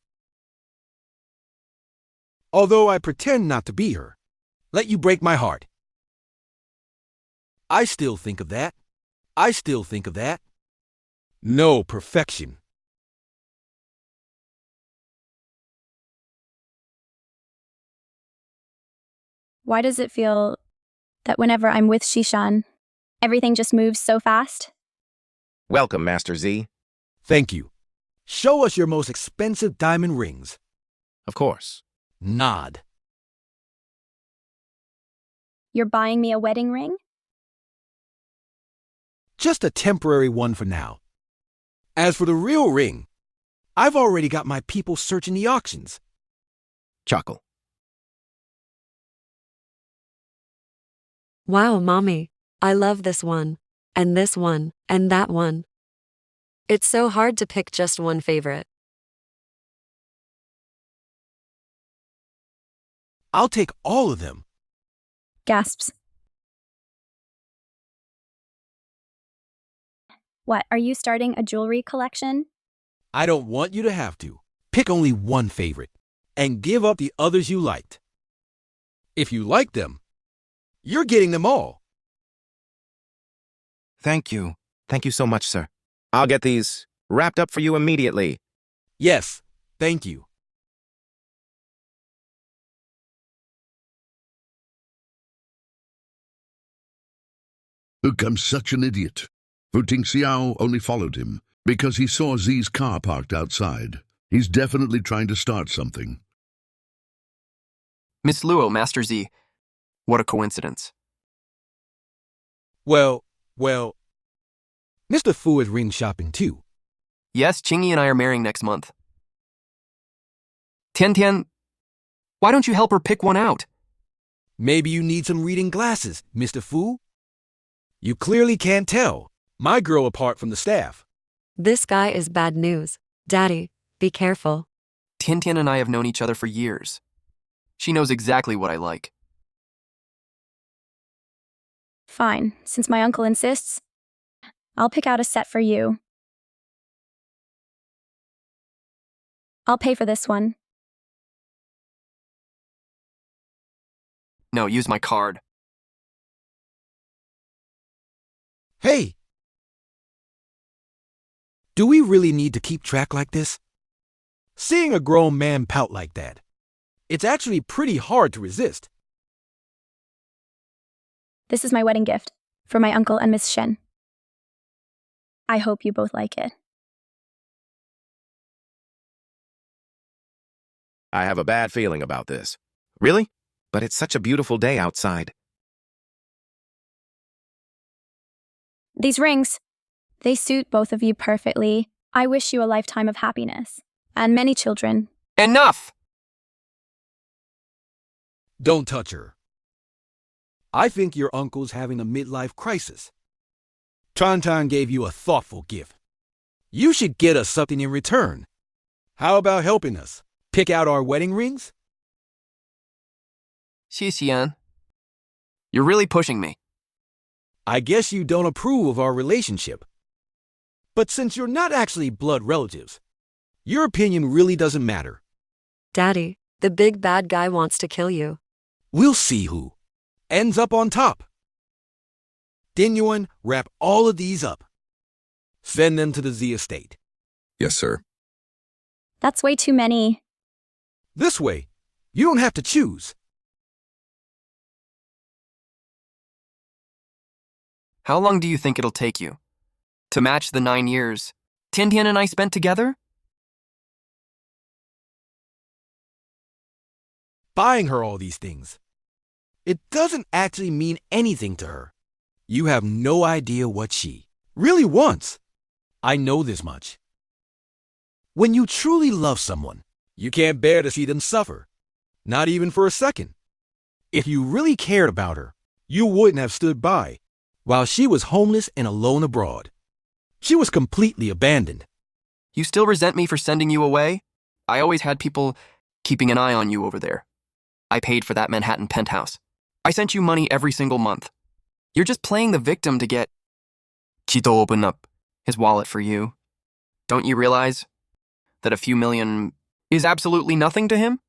Although I pretend not to be her. Let you break my heart. I still think of that. No perfection. Why does it feel that whenever I'm with Shishan, everything just moves so fast? Welcome, Master Z. Thank you. Show us your most expensive diamond rings. Of course. Nod. You're buying me a wedding ring? Just a temporary one for now. As for the real ring, I've already got my people searching the auctions. Chuckle. Wow, Mommy. I love this one, and that one. It's so hard to pick just one favorite. I'll take all of them. Gasps. What, are you starting a jewelry collection? I don't want you to have to. Pick only one favorite, and give up the others you liked. If you like them, you're getting them all. Thank you. Thank you so much, sir. I'll get these wrapped up for you immediately. Yes, thank you. Who comes such an idiot? Fu Ting Xiao only followed him because he saw Zi's car parked outside. He's definitely trying to start something. Miss Luo, Master Z. What a coincidence. Well, Mr. Fu is ring shopping too. Yes, Chingy and I are marrying next month. Tian Tian, why don't you help her pick one out? Maybe you need some reading glasses, Mr. Fu. You clearly can't tell my girl apart from the staff. This guy is bad news. Daddy, be careful. Tian Tian and I have known each other for years. She knows exactly what I like. Fine, since my uncle insists, I'll pick out a set for you. I'll pay for this one. No, use my card. Hey! Do we really need to keep track like this? Seeing a grown man pout like that, it's actually pretty hard to resist. This is my wedding gift for my uncle and Miss Shen. I hope you both like it. I have a bad feeling about this. Really? But it's such a beautiful day outside. These rings, they suit both of you perfectly. I wish you a lifetime of happiness and many children. Enough! Don't touch her. I think your uncle's having a midlife crisis. Tantan gave you a thoughtful gift. You should get us something in return. How about helping us pick out our wedding rings? Xixian, you're really pushing me. I guess you don't approve of our relationship. But since you're not actually blood relatives, your opinion really doesn't matter. Daddy, the big bad guy wants to kill you. We'll see who ends up on top. Dinyuan, wrap all of these up. Send them to the Z estate. Yes, sir. That's way too many. This way, you don't have to choose. How long do you think it'll take you to match the 9 years Tian Tian and I spent together? Buying her all these things. It doesn't actually mean anything to her. You have no idea what she really wants. I know this much. When you truly love someone, you can't bear to see them suffer. Not even for a second. If you really cared about her, you wouldn't have stood by while she was homeless and alone abroad. She was completely abandoned. You still resent me for sending you away? I always had people keeping an eye on you over there. I paid for that Manhattan penthouse. I sent you money every single month. You're just playing the victim to get Chito open up his wallet for you. Don't you realize that a few million is absolutely nothing to him?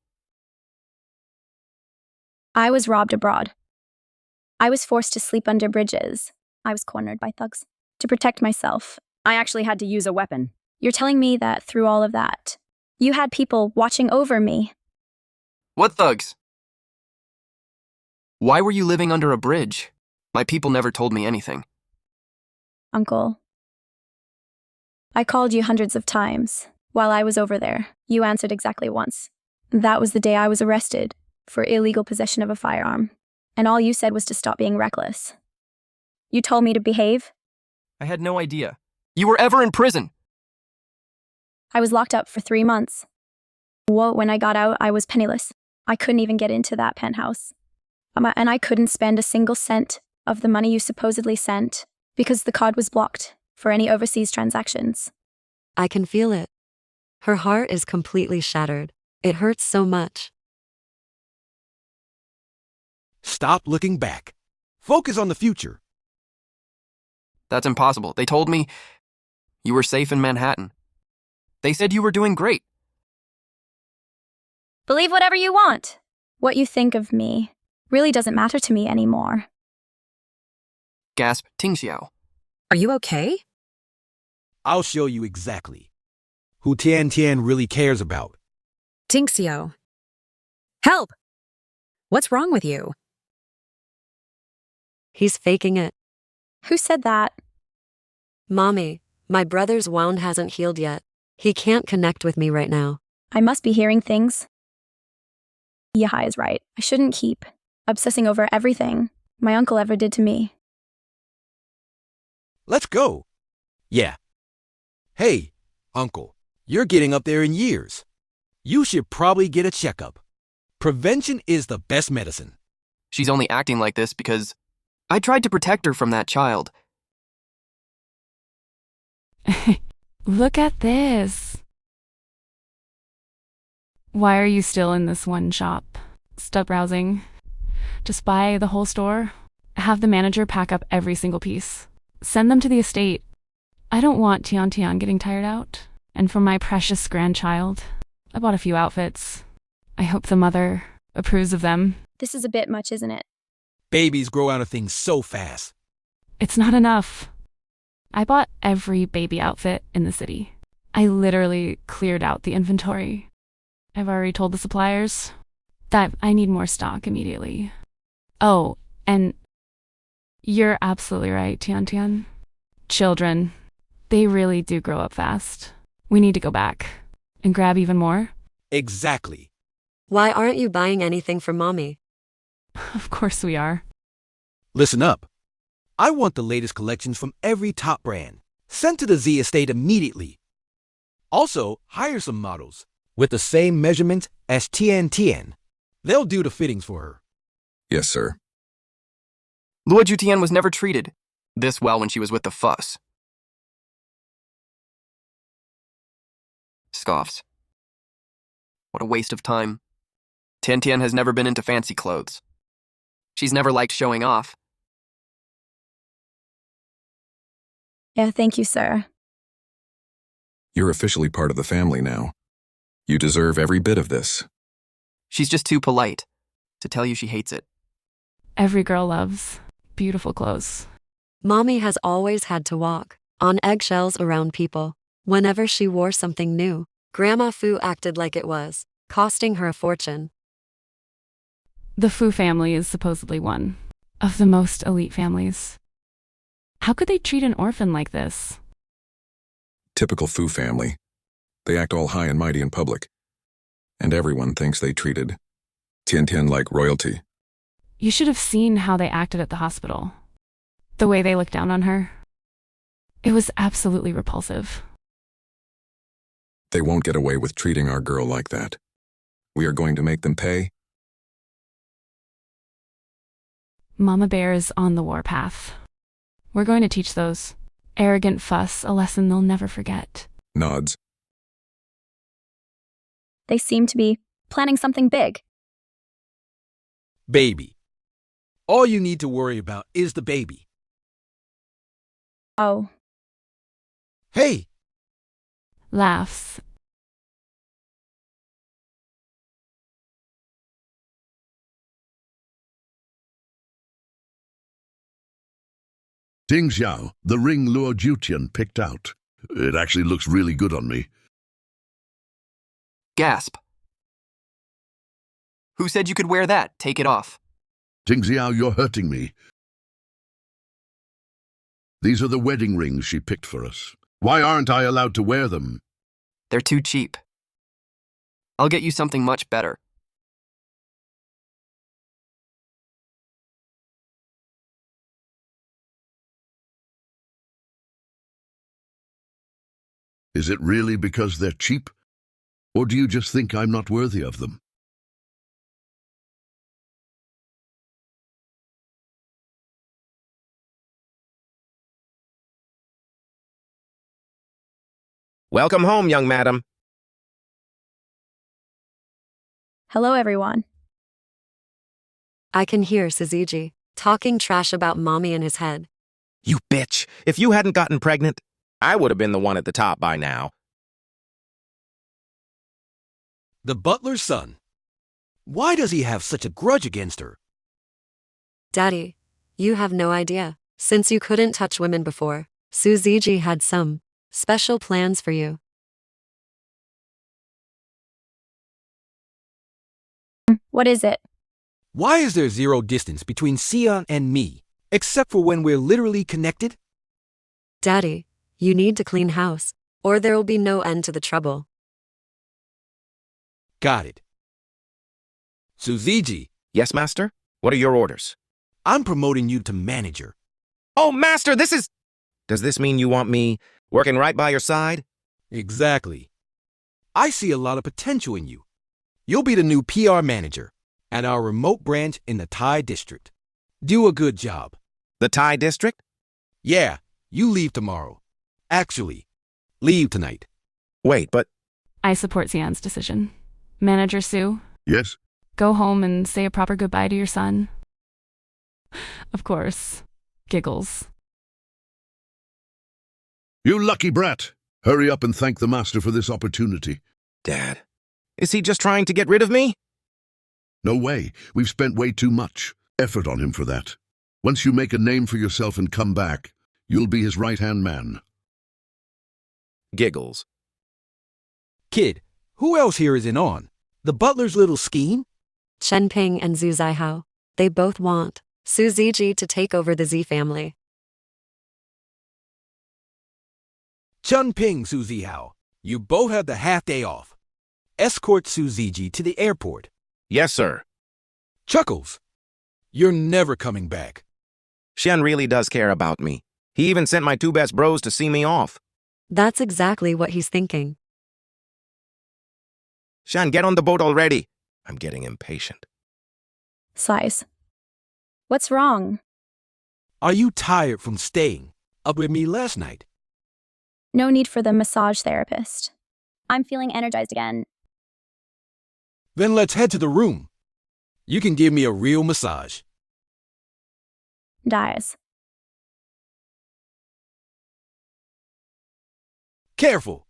I was robbed abroad. I was forced to sleep under bridges. I was cornered by thugs. To protect myself, I actually had to use a weapon. You're telling me that through all of that, you had people watching over me? What thugs? Why were you living under a bridge? My people never told me anything. Uncle, I called you hundreds of times while I was over there. You answered exactly once. That was the day I was arrested for illegal possession of a firearm. And all you said was to stop being reckless. You told me to behave? I had no idea. You were ever in prison. I was locked up for 3 months. When I got out, I was penniless. I couldn't even get into that penthouse. And I couldn't spend a single cent of the money you supposedly sent because the card was blocked for any overseas transactions. I can feel it. Her heart is completely shattered. It hurts so much. Stop looking back. Focus on the future. That's impossible. They told me you were safe in Manhattan. They said you were doing great. Believe whatever you want. What you think of me. really doesn't matter to me anymore. Gasp, Tingxiao. Are you okay? I'll show you exactly who Tian Tian really cares about. Tingxiao. Help! What's wrong with you? He's faking it. Who said that? Mommy, my brother's wound hasn't healed yet. He can't connect with me right now. I must be hearing things. Yahai is right. I shouldn't keep obsessing over everything my uncle ever did to me. Let's go. Yeah. Hey, Uncle, you're getting up there in years. You should probably get a checkup. Prevention is the best medicine. She's only acting like this because I tried to protect her from that child. Look at this. Why are you still in this one shop? Stop browsing. Just buy the whole store. Have the manager pack up every single piece. Send them to the estate. I don't want Tian Tian getting tired out. And for my precious grandchild, I bought a few outfits. I hope the mother approves of them. This is a bit much, isn't it? Babies grow out of things so fast. It's not enough. I bought every baby outfit in the city. I literally cleared out the inventory. I've already told the suppliers that I need more stock immediately. Oh, and you're absolutely right, Tian Tian. Children, they really do grow up fast. We need to go back and grab even more. Exactly. Why aren't you buying anything for Mommy? Of course we are. Listen up. I want the latest collections from every top brand, sent to the Z estate immediately. Also, hire some models with the same measurements as Tian Tian. They'll do the fittings for her. Yes, sir. Luo Jiutian was never treated this well when she was with the fuss. Scoffs. What a waste of time. Tian Tian has never been into fancy clothes. She's never liked showing off. Yeah, thank you, sir. You're officially part of the family now. You deserve every bit of this. She's just too polite to tell you she hates it. Every girl loves beautiful clothes. Mommy has always had to walk on eggshells around people. Whenever she wore something new, Grandma Fu acted like it was, costing her a fortune. The Fu family is supposedly one of the most elite families. How could they treat an orphan like this? Typical Fu family. They act all high and mighty in public. And everyone thinks they treated Tian Tian like royalty. You should have seen how they acted at the hospital. The way they looked down on her. It was absolutely repulsive. They won't get away with treating our girl like that. We are going to make them pay. Mama Bear is on the warpath. We're going to teach those arrogant fuss a lesson they'll never forget. Nods. They seem to be planning something big. Baby. All you need to worry about is the baby. Oh, Hey, Laughs. Ding Xiao, the ring Luo Jiutian picked out. It actually looks really good on me. Gasp. Who said you could wear that? Take it off. Ding Xiao, you're hurting me. These are the wedding rings she picked for us. Why aren't I allowed to wear them? They're too cheap. I'll get you something much better. Is it really because they're cheap? Or do you just think I'm not worthy of them? Welcome home, young madam. hello, everyone. I can hear Saziji talking trash about Mommy in his head. You bitch. If you hadn't gotten pregnant, I would have been the one at the top by now. the butler's son. Why does he have such a grudge against her? Daddy, you have no idea. Since you couldn't touch women before, Suziji had some special plans for you. What is it? Why is there zero distance between Sion and me, except for when we're literally connected? Daddy, you need to clean house, or there will be no end to the trouble. Got it. Suziji, Yes, master? What are your orders? I'm promoting you to manager. Oh, master, this is... Does this mean you want me working right by your side? Exactly. I see a lot of potential in you. You'll be the new PR manager at our remote branch in the Thai district. Do a good job. The Thai district? Yeah, you leave tomorrow. Actually, leave tonight. Wait, but... I support Xian's decision. Manager Sue, Yes? go home and say a proper goodbye to your son. Of course. Giggles. You lucky brat! Hurry up and thank the master for this opportunity. Dad, is he just trying to get rid of me? No way. We've spent way too much effort on him for that. Once you make a name for yourself and come back, you'll be his right-hand man. Giggles. Kid, who else here is in on? The butler's little scheme? Shenping and Zhu Zaihao, they both want Suziji to take over the Z family. Chun Ping, Suzy Hao, you both have the half-day off. Escort Suziji to the airport. Yes, sir. Chuckles, you're never coming back. Shen really does care about me. He even sent my two best bros to see me off. That's exactly what he's thinking. Shen, get on the boat already. I'm getting impatient. Sighs. What's wrong? Are you tired from staying up with me last night? No need for the massage therapist. I'm feeling energized again. Then let's head to the room. You can give me a real massage. Dies. Careful.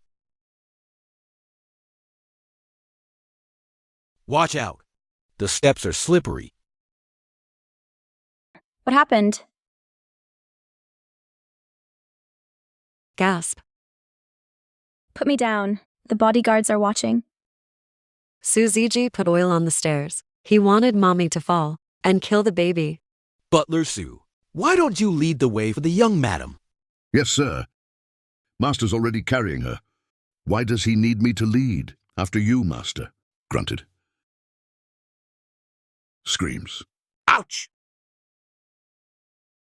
Watch out. The steps are slippery. What happened? Gasp. Put me down. The bodyguards are watching. Suziji put oil on the stairs. He wanted mommy to fall and kill the baby. Butler Sue, why don't you lead the way for the young madam? Yes, sir. Master's already carrying her. Why does he need me to lead? After you, master. Grunted. Screams. Ouch!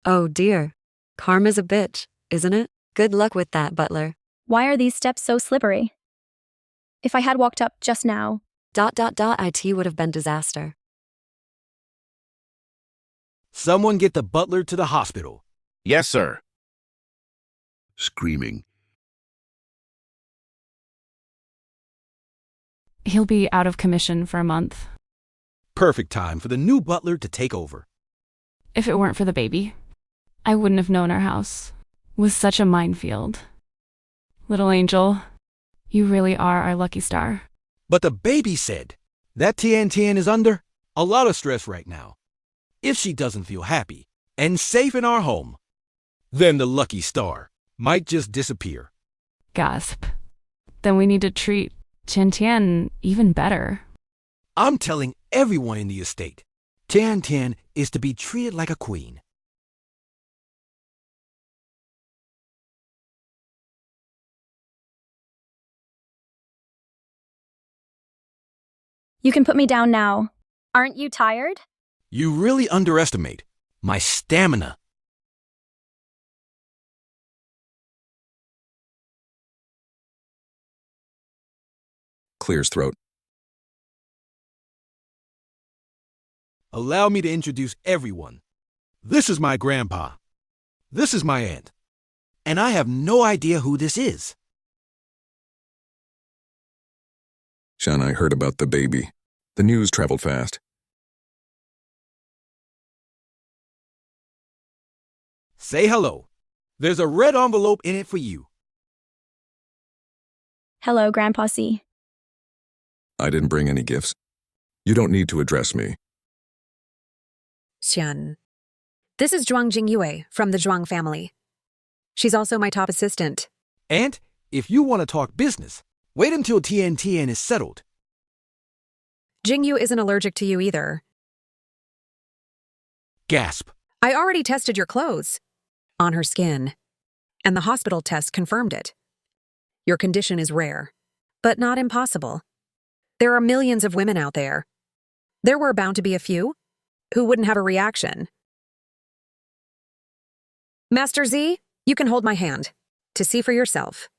Oh dear. Karma's a bitch, isn't it? Good luck with that, butler. Why are these steps so slippery? If I had walked up just now... It would have been disaster. Someone get the butler to the hospital. Yes, sir. Screaming. He'll be out of commission for a month. Perfect time for the new butler to take over. If it weren't for the baby, I wouldn't have known our house was such a minefield. Little angel, you really are our lucky star. But the baby said that Tian Tian is under a lot of stress right now. If she doesn't feel happy and safe in our home, then the lucky star might just disappear. Gasp. Then we need to treat Tian Tian even better. I'm telling everyone in the estate, Tian Tian is to be treated like a queen. You can put me down now. Aren't you tired? You really underestimate my stamina. Clears throat. Allow me to introduce everyone. This is my grandpa. This is my aunt. And I have no idea who this is. Shan, I heard about the baby. The news traveled fast. Say hello. There's a red envelope in it for you. Hello, Grandpa C. I didn't bring any gifts. You don't need to address me. Xian, This is Zhuang Jingyue from the Zhuang family. She's also my top assistant. And if you want to talk business, wait until TNTN is settled. Jingyu isn't allergic to you either. Gasp. I already tested your clothes on her skin, and the hospital test confirmed it. Your condition is rare, but not impossible. There are millions of women out there. There were bound to be a few who wouldn't have a reaction. Master Z, you can hold my hand to see for yourself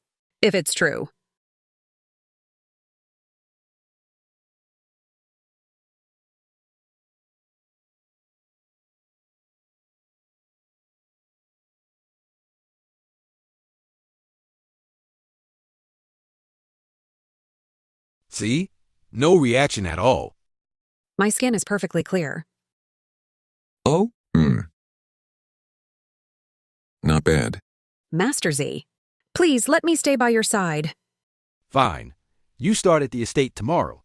if it's true. See? No reaction at all. My skin is perfectly clear. Oh? Not bad. Master Z, please let me stay by your side. Fine. You start at the estate tomorrow.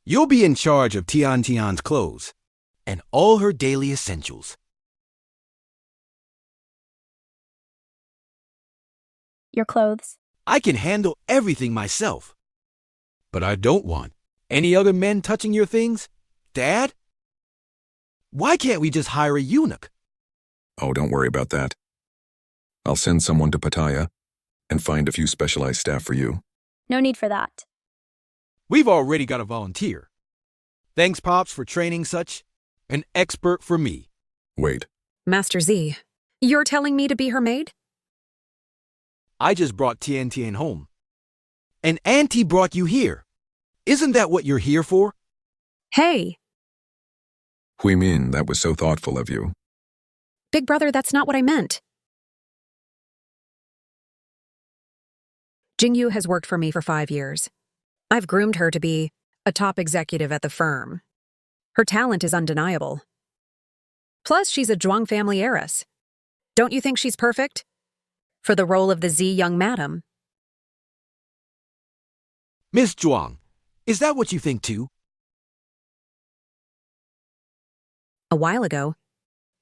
You'll be in charge of Tian's clothes and all her daily essentials. Your clothes. I can handle everything myself. But I don't want any other men touching your things, Dad? Why can't we just hire a eunuch? Oh, don't worry about that. I'll send someone to Pattaya and find a few specialized staff for you. No need for that. We've already got a volunteer. Thanks, Pops, for training such an expert for me. Wait. Master Z, you're telling me to be her maid? I just brought Tian home. And Auntie brought you here. Isn't that what you're here for? Hey! Hui Min, that was so thoughtful of you. Big brother, that's not what I meant. Jingyu has worked for me for 5 years. I've groomed her to be a top executive at the firm. Her talent is undeniable. Plus, she's a Zhuang family heiress. Don't you think she's perfect for the role of the Z young madam? Miss Zhuang, is that what you think too? A while ago,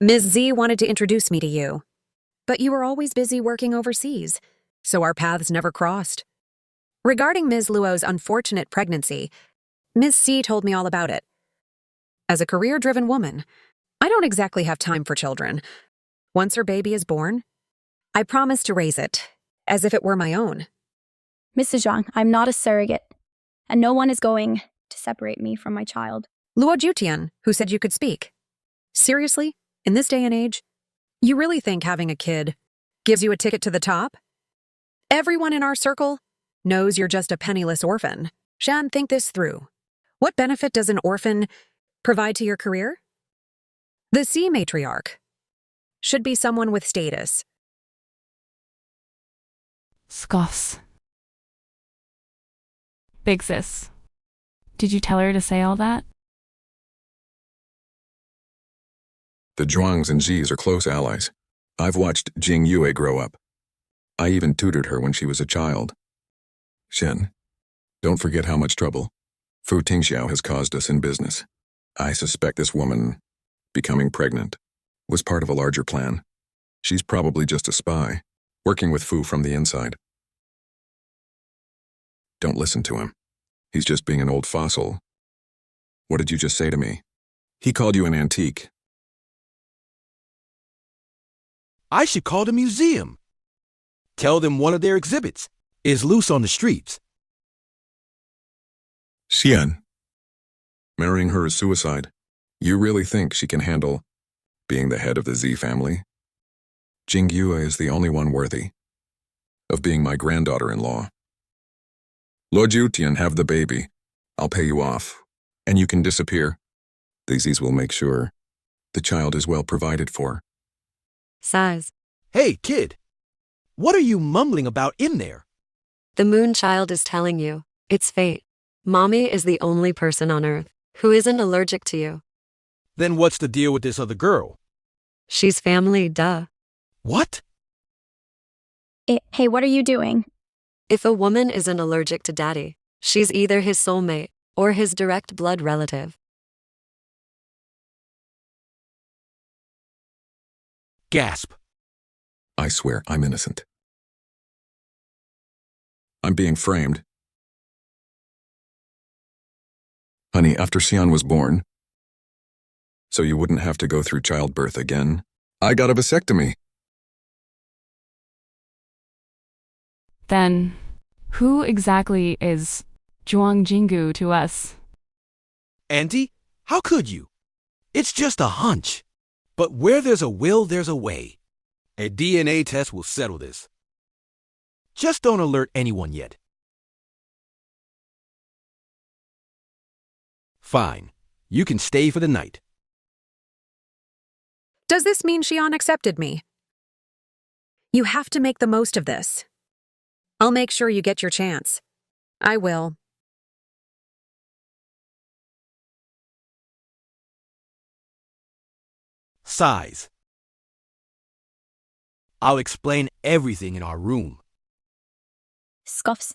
Ms. Z wanted to introduce me to you. But you were always busy working overseas, so our paths never crossed. Regarding Ms. Luo's unfortunate pregnancy, Ms. C told me all about it. As a career-driven woman, I don't exactly have time for children. Once her baby is born, I promise to raise it, as if it were my own. Mrs. Zhang, I'm not a surrogate, and no one is going to separate me from my child. Luo Jiutian, who said you could speak. Seriously? In this day and age? You really think having a kid gives you a ticket to the top? Everyone in our circle knows you're just a penniless orphan. Shan, think this through. What benefit does an orphan provide to your career? The C-Matriarch should be someone with status. Scoffs. Big sis. Did you tell her to say all that? The Zhuangs and Zis are close allies. I've watched Jing Yue grow up. I even tutored her when she was a child. Shen, don't forget how much trouble Fu Tingxiao has caused us in business. I suspect this woman, becoming pregnant, was part of a larger plan. She's probably just a spy, working with Fu from the inside. Don't listen to him. He's just being an old fossil. What did you just say to me? He called you an antique. I should call the museum. Tell them one of their exhibits is loose on the streets. Xian. Marrying her is suicide. You really think she can handle being the head of the Z family? Jing Yue is the only one worthy of being my granddaughter-in-law. Lord Jiutian, have the baby. I'll pay you off, and you can disappear. The Zs will make sure the child is well provided for. Sighs. Hey, kid. What are you mumbling about in there? The moon child is telling you. It's fate. Mommy is the only person on Earth who isn't allergic to you. Then what's the deal with this other girl? She's family, duh. What? Hey, what are you doing? If a woman isn't allergic to daddy, she's either his soulmate or his direct blood relative. Gasp. I swear I'm innocent. I'm being framed. Honey, after Xian was born, so you wouldn't have to go through childbirth again, I got a vasectomy. Then, who exactly is Zhuang Jinggu to us? Auntie, how could you? It's just a hunch. But where there's a will, there's a way. A DNA test will settle this. Just don't alert anyone yet. Fine. You can stay for the night. Does this mean Xian accepted me? You have to make the most of this. I'll make sure you get your chance. I will. Size. I'll explain everything in our room. Scoffs.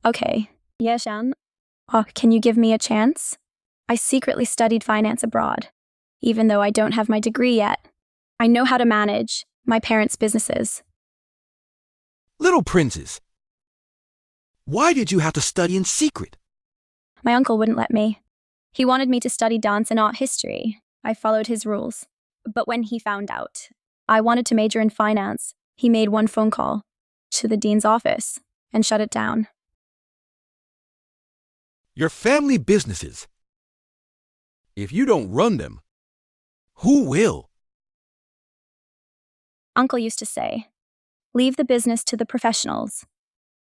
Okay. Yeah, Shan. Oh, can you give me a chance? I secretly studied finance abroad, even though I don't have my degree yet. I know how to manage my parents' businesses. Little princess, why did you have to study in secret? My uncle wouldn't let me. He wanted me to study dance and art history. I followed his rules. But when he found out I wanted to major in finance, he made one phone call to the dean's office and shut it down. Your family businesses. If you don't run them, who will? Uncle used to say, leave the business to the professionals.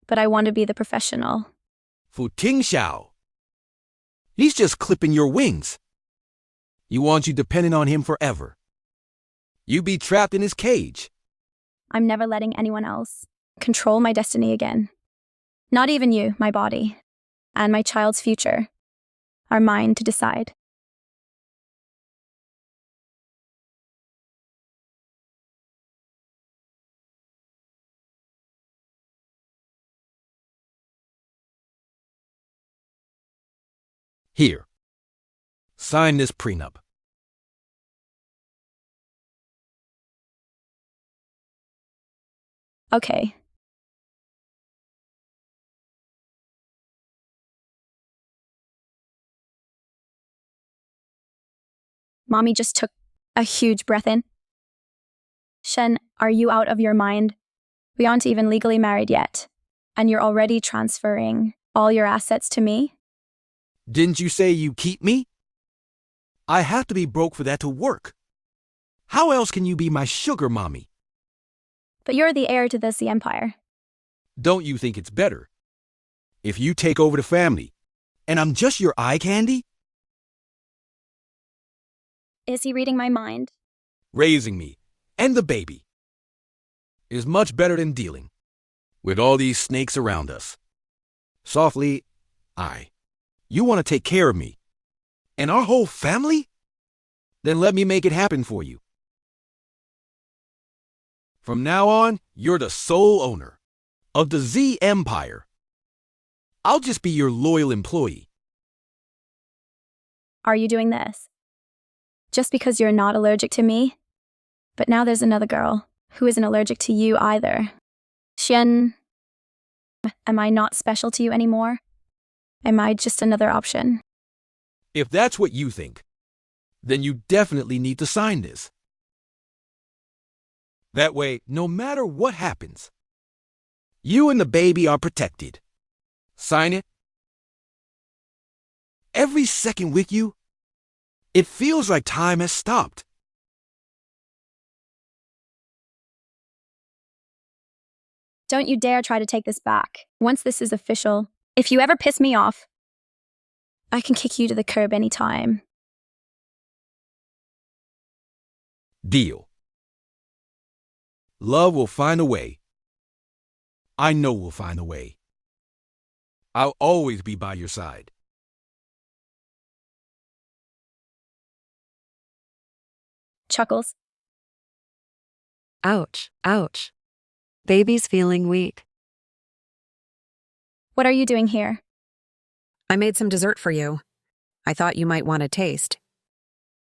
But I want to be the professional. Fu Tingxiao. He's just clipping your wings. He wants you dependent on him forever. You be trapped in his cage. I'm never letting anyone else control my destiny again. Not even you, my body, and my child's future are mine to decide. Here. Sign this prenup. Okay. Mommy just took a huge breath in. Shen, are you out of your mind? We aren't even legally married yet, and you're already transferring all your assets to me? Didn't you say you keep me? I have to be broke for that to work. How else can you be my sugar mommy? But you're the heir to the C Empire. Don't you think it's better if you take over the family and I'm just your eye candy? Is he reading my mind? Raising me and the baby is much better than dealing with all these snakes around us. Softly, you want to take care of me and our whole family? Then let me make it happen for you. From now on, you're the sole owner of the Z Empire. I'll just be your loyal employee. Are you doing this? Just because you're not allergic to me? But now there's another girl who isn't allergic to you either. Xian, am I not special to you anymore? Am I just another option? If that's what you think, then you definitely need to sign this. That way, no matter what happens, you and the baby are protected. Sign it. Every second with you, it feels like time has stopped. Don't you dare try to take this back. Once this is official, if you ever piss me off, I can kick you to the curb anytime. Deal. Love will find a way. I know we'll find a way. I'll always be by your side. Chuckles. Ouch, ouch. Baby's feeling weak. What are you doing here? I made some dessert for you. I thought you might want a taste.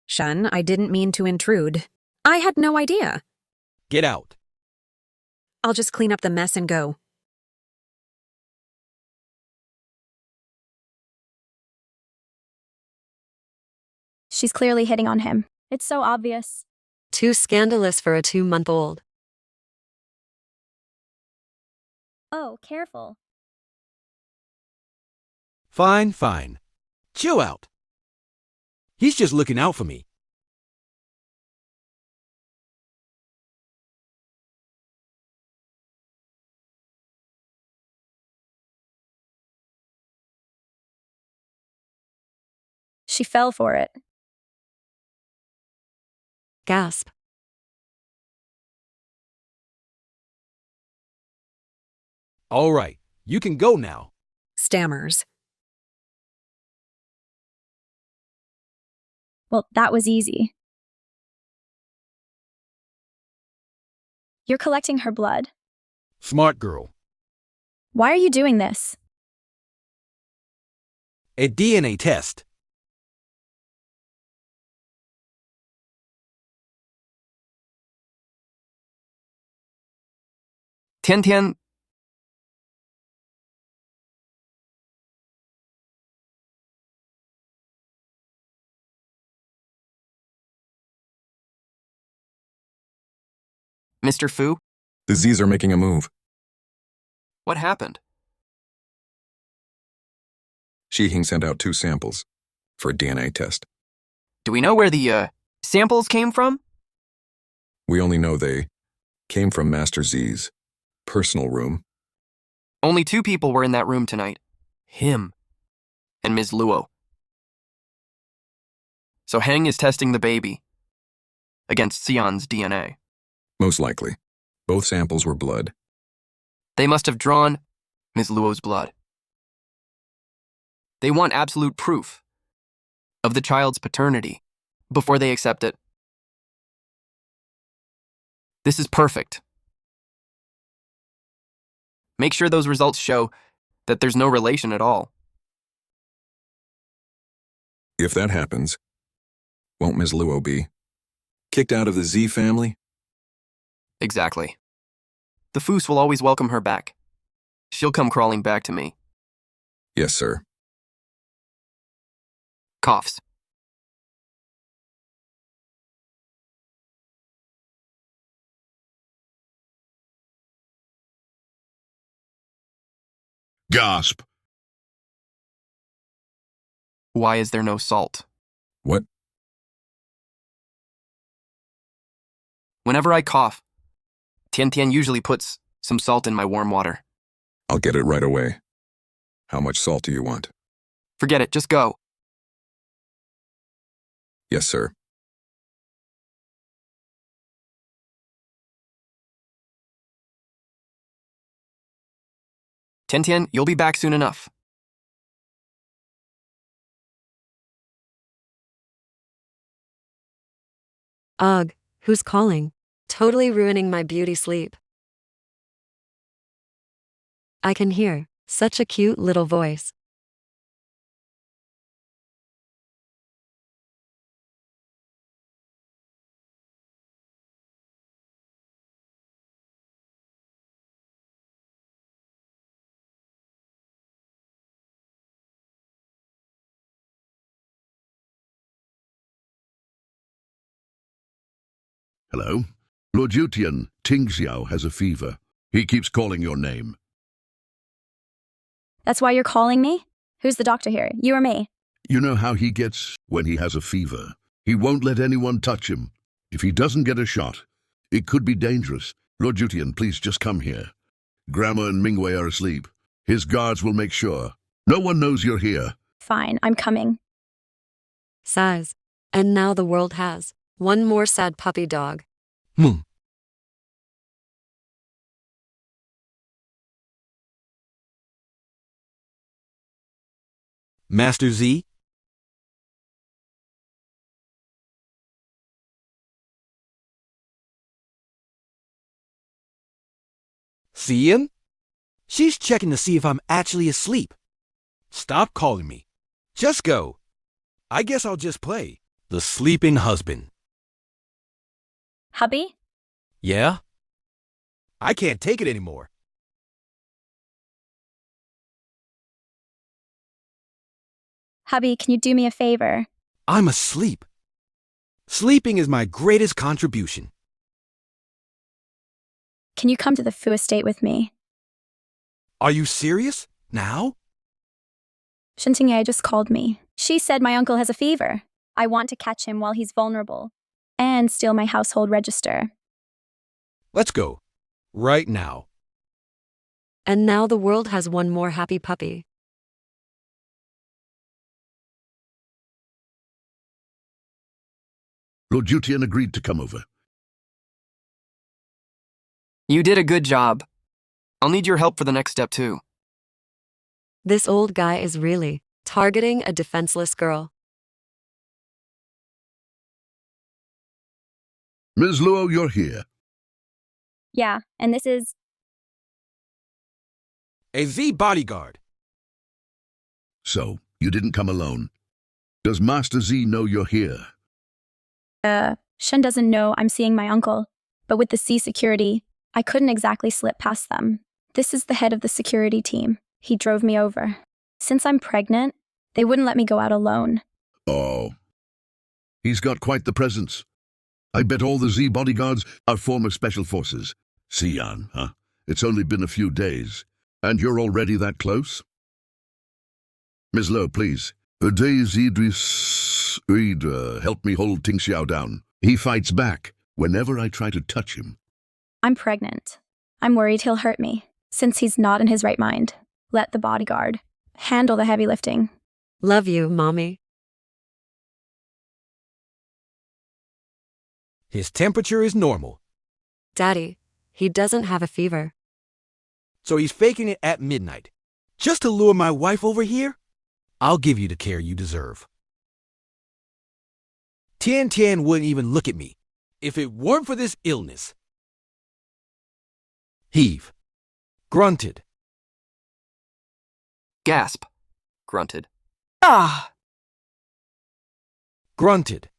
Shun, I didn't mean to intrude. I had no idea. Get out. I'll just clean up the mess and go. She's clearly hitting on him. It's so obvious. Too scandalous for a 2-month-old. Oh, careful. Fine, fine. Chill out. He's just looking out for me. She fell for it. Gasp. All right, you can go now. Stammers. Well, that was easy. You're collecting her blood. Smart girl. Why are you doing this? A DNA test. Tian. Mr. Fu, The Z's are making a move. what happened? Shihing sent out 2 samples for a DNA test. Do we know where the, samples came from? We only know they came from Master Z's personal room. Only 2 people were in that room tonight. Him and Ms. Luo. So Heng is testing the baby against Xian's DNA. Most likely. Both samples were blood. They must have drawn Ms. Luo's blood. They want absolute proof of the child's paternity before they accept it. This is perfect. Make sure those results show that there's no relation at all. If that happens, won't Ms. Luo be kicked out of the Z family? Exactly. The Foos will always welcome her back. She'll come crawling back to me. Yes, sir. Coughs. Gasp. Why is there no salt? What? Whenever I cough, Tian usually puts some salt in my warm water. I'll get it right away. How much salt do you want? Forget it, just go. Yes, sir. Tian, you'll be back soon enough. Ugh, who's calling? Totally ruining my beauty sleep. I can hear. Such a cute little voice. Hello? Lord Jiutian, Tingxiao has a fever. He keeps calling your name. That's why you're calling me? Who's the doctor here? You or me? You know how he gets when he has a fever. He won't let anyone touch him. If he doesn't get a shot, it could be dangerous. Lord Jiutian, please just come here. Grandma and Mingwei are asleep. His guards will make sure. No one knows you're here. Fine, I'm coming. Sighs. And now the world has one more sad puppy dog. Master Z? Xian? She's checking to see if I'm actually asleep. Stop calling me. Just go. I guess I'll just play the sleeping husband. Hubby? Yeah? I can't take it anymore. Hubby, can you do me a favor? I'm asleep. Sleeping is my greatest contribution. Can you come to the Fu estate with me? Are you serious? Now? Shintingye just called me. She said my uncle has a fever. I want to catch him while he's vulnerable and steal my household register. Let's go. Right now. And now the world has one more happy puppy. Lord Jiutian agreed to come over. You did a good job. I'll need your help for the next step, too. This old guy is really targeting a defenseless girl. Ms. Luo, you're here. Yeah, and this is... A Z bodyguard. So, you didn't come alone. Does Master Z know you're here? Shen doesn't know I'm seeing my uncle, but with the C security, I couldn't exactly slip past them. This is the head of the security team. He drove me over. Since I'm pregnant, they wouldn't let me go out alone. Oh. He's got quite the presence. I bet all the Z bodyguards are former special forces. Xian, huh? It's only been a few days. And you're already that close? Ms. Lo, please. Idris, help me hold Ting Xiao down. He fights back whenever I try to touch him. I'm pregnant. I'm worried he'll hurt me, since he's not in his right mind. Let the bodyguard handle the heavy lifting. Love you, Mommy. His temperature is normal, Daddy, he doesn't have a fever. so he's faking it at midnight. Just to lure my wife over here? I'll give you the care you deserve. Tian Tian wouldn't even look at me if it weren't for this illness. Heave. Grunted. Gasp. Grunted. Ah! Grunted.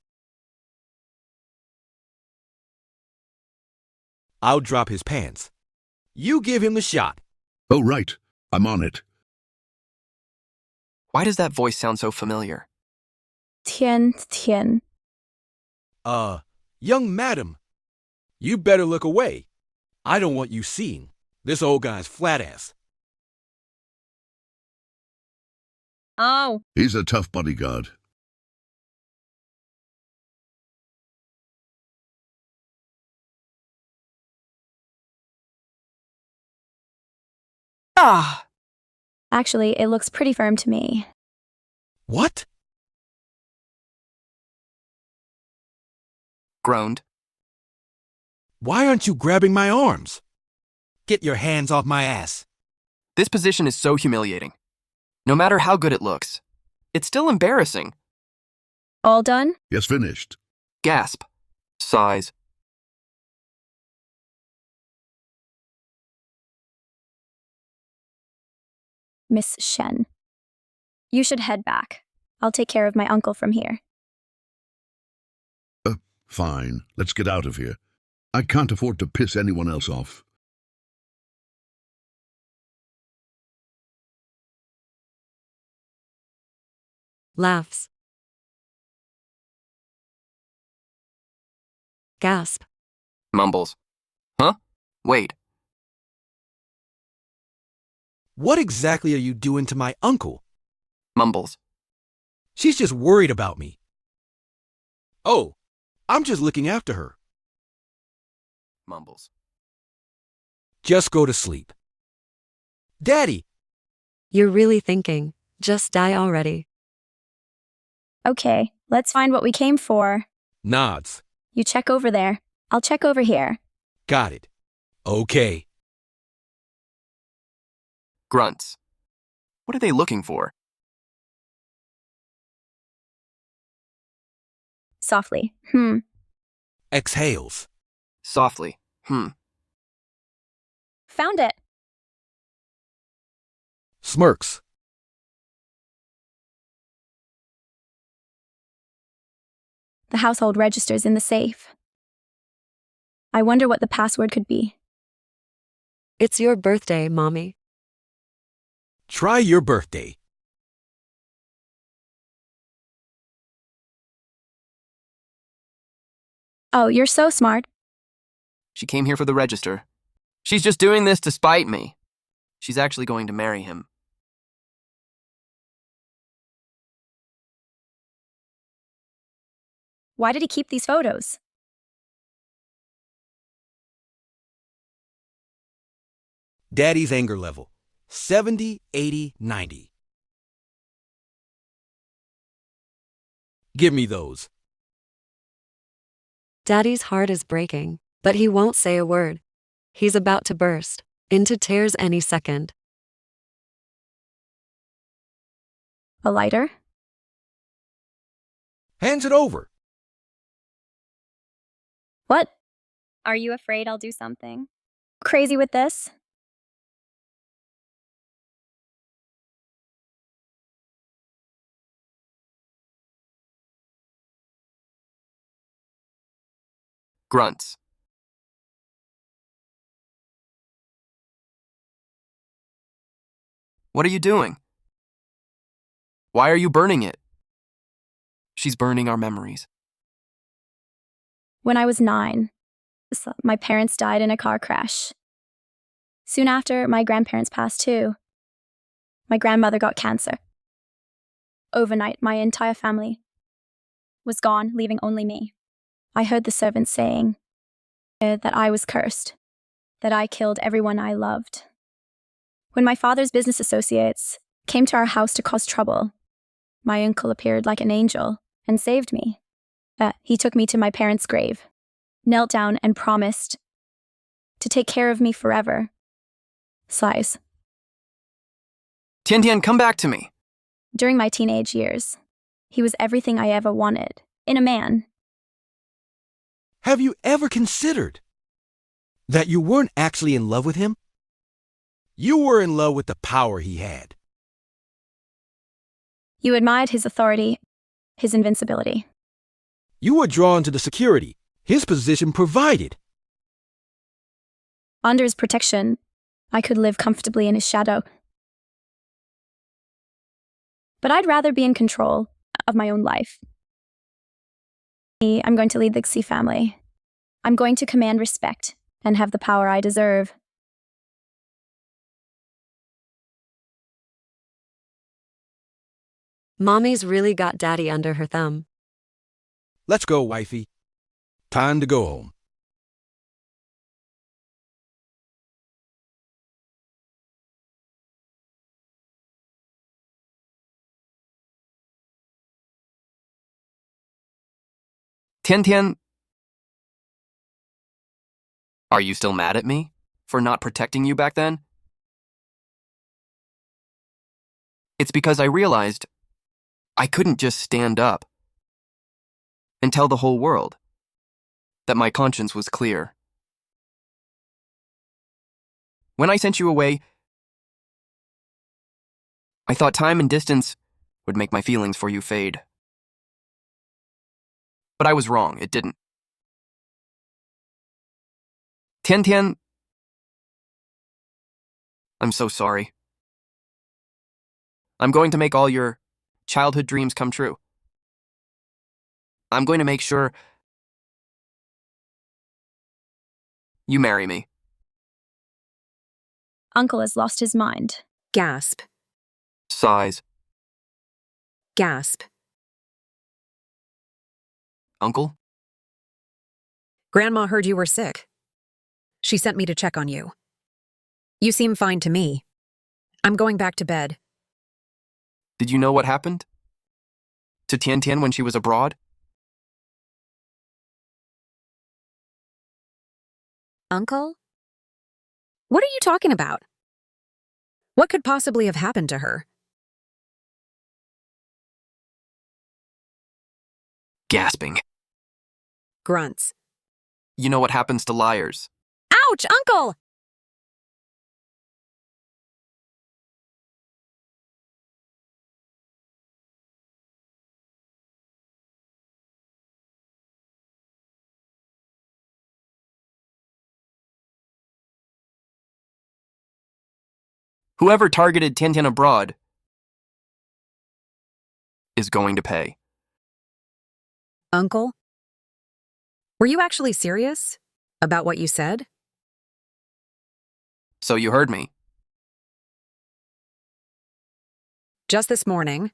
I'll drop his pants. You give him the shot. Oh, right. I'm on it. Why does that voice sound so familiar? Tian. Young madam, you better look away. I don't want you seeing this old guy's flat ass. Oh. He's a tough bodyguard. Ah! Actually, it looks pretty firm to me. What? Groaned. Why aren't you grabbing my arms? Get your hands off my ass. This position is so humiliating. No matter how good it looks, it's still embarrassing. All done? Yes, finished. Gasp. Sighs. Miss Shen. You should head back. I'll take care of my uncle from here. Fine. Let's get out of here. I can't afford to piss anyone else off. Laughs. Gasp. Mumbles. Huh? Wait. What exactly are you doing to my uncle? Mumbles. She's just worried about me. Oh, I'm just looking after her. Mumbles. Just go to sleep. Daddy! You're really thinking, just die already. Okay, let's find what we came for. Nods. You check over there. I'll check over here. Got it. Okay. Grunts. What are they looking for? Softly. Exhales. Softly. Found it. smirks. The household register's in the safe. I wonder what the password could be. It's your birthday, Mommy. Try your birthday. Oh, you're so smart. She came here for the register. She's just doing this to spite me. She's actually going to marry him. Why did he keep these photos? Daddy's anger level 70, 80, 90. Give me those. Daddy's heart is breaking, but he won't say a word. He's about to burst into tears any second. A lighter? Hands it over. What? Are you afraid I'll do something crazy with this? Grunts. What are you doing? Why are you burning it? She's burning our memories. When I was 9, my parents died in a car crash. Soon after, my grandparents passed too. My grandmother got cancer. Overnight, my entire family was gone, leaving only me. I heard the servants saying that I was cursed, that I killed everyone I loved. When my father's business associates came to our house to cause trouble, my uncle appeared like an angel and saved me. He took me to my parents' grave, knelt down and promised to take care of me forever. Sighs. Tian, come back to me. During my teenage years, he was everything I ever wanted in a man. Have you ever considered that you weren't actually in love with him? You were in love with the power he had. You admired his authority, his invincibility. You were drawn to the security his position provided. Under his protection, I could live comfortably in his shadow. But I'd rather be in control of my own life. I'm going to lead the Xi family. I'm going to command respect and have the power I deserve. Mommy's really got Daddy under her thumb. Let's go, wifey. Time to go home. Tian, are you still mad at me for not protecting you back then? It's because I realized I couldn't just stand up and tell the whole world that my conscience was clear. When I sent you away, I thought time and distance would make my feelings for you fade. But I was wrong, it didn't. Tian, I'm so sorry. I'm going to make all your childhood dreams come true. I'm going to make sure you marry me. Uncle has lost his mind. Gasp. Sighs. Gasp. Uncle? Grandma heard you were sick. She sent me to check on you. You seem fine to me. I'm going back to bed. Did you know what happened to Tian when she was abroad? Uncle? What are you talking about? What could possibly have happened to her? Gasping. Grunts. You know what happens to liars. Ouch, Uncle! Whoever targeted Tiantian abroad is going to pay. Uncle? Were you actually serious about what you said? So you heard me. Just this morning,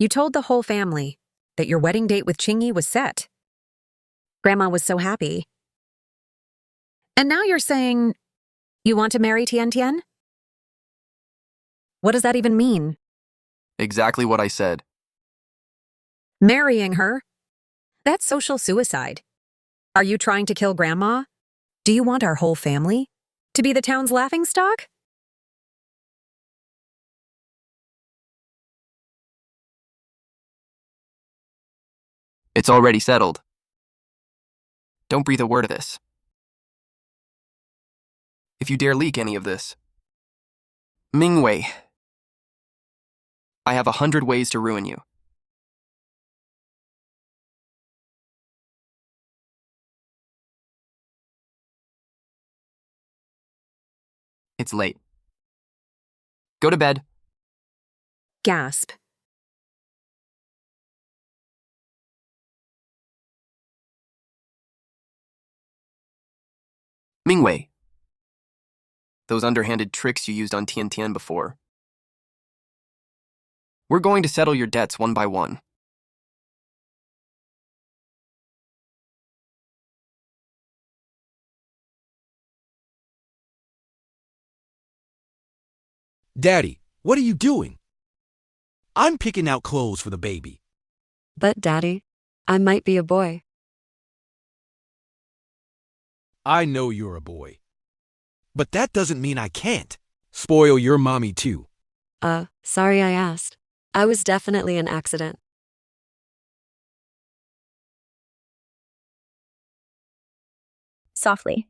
you told the whole family that your wedding date with Qingyi was set. Grandma was so happy. And now you're saying you want to marry Tiantian? What does that even mean? Exactly what I said. Marrying her? That's social suicide. Are you trying to kill Grandma? Do you want our whole family to be the town's laughingstock? It's already settled. Don't breathe a word of this. If you dare leak any of this. Mingwei, I have 100 ways to ruin you. It's late. Go to bed. Gasp. Mingwei, those underhanded tricks you used on Tiantian before. We're going to settle your debts one by one. Daddy, what are you doing? I'm picking out clothes for the baby. But, Daddy, I might be a boy. I know you're a boy. But that doesn't mean I can't spoil your mommy too. Sorry I asked. I was definitely an accident. Softly.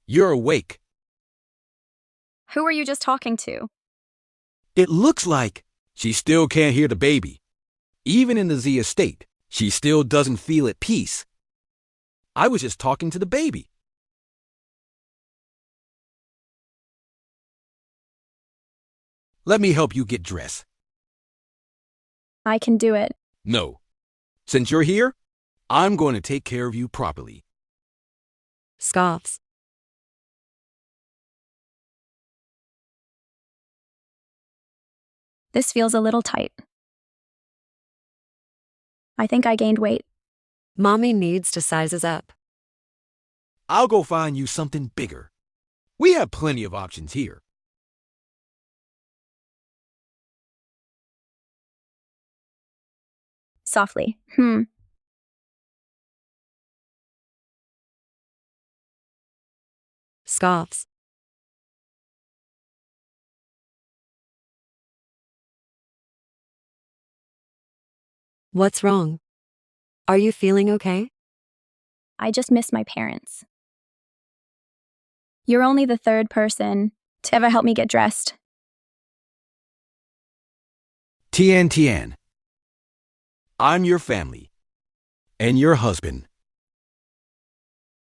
You're awake. Who were you just talking to? It looks like she still can't hear the baby. Even in the Z estate, she still doesn't feel at peace. I was just talking to the baby. Let me help you get dressed. I can do it. No. Since you're here, I'm going to take care of you properly. Scoffs. This feels a little tight. I think I gained weight. Mommy needs to sizes up. I'll go find you something bigger. We have plenty of options here. Softly. Scoffs. What's wrong? Are you feeling okay? I just miss my parents. You're only the third person to ever help me get dressed. Tian. I'm your family. And your husband.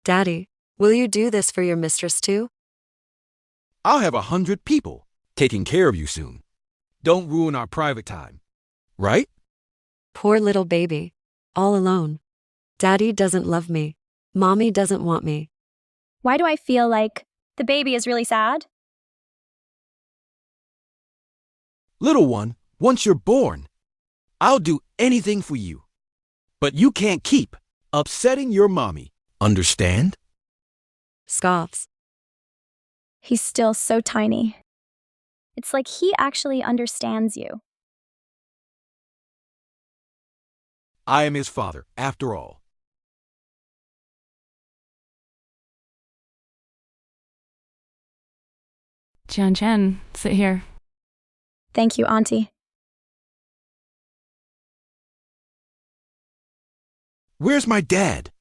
Daddy, will you do this for your mistress too? I'll have 100 people taking care of you soon. Don't ruin our private time. Right? Poor little baby. All alone. Daddy doesn't love me. Mommy doesn't want me. Why do I feel like the baby is really sad? Little one, once you're born, I'll do anything for you. But you can't keep upsetting your mommy. Understand? Scoffs. He's still so tiny. It's like he actually understands you. I am his father, after all. Jiutian, sit here. Thank you, Auntie. Where's my dad?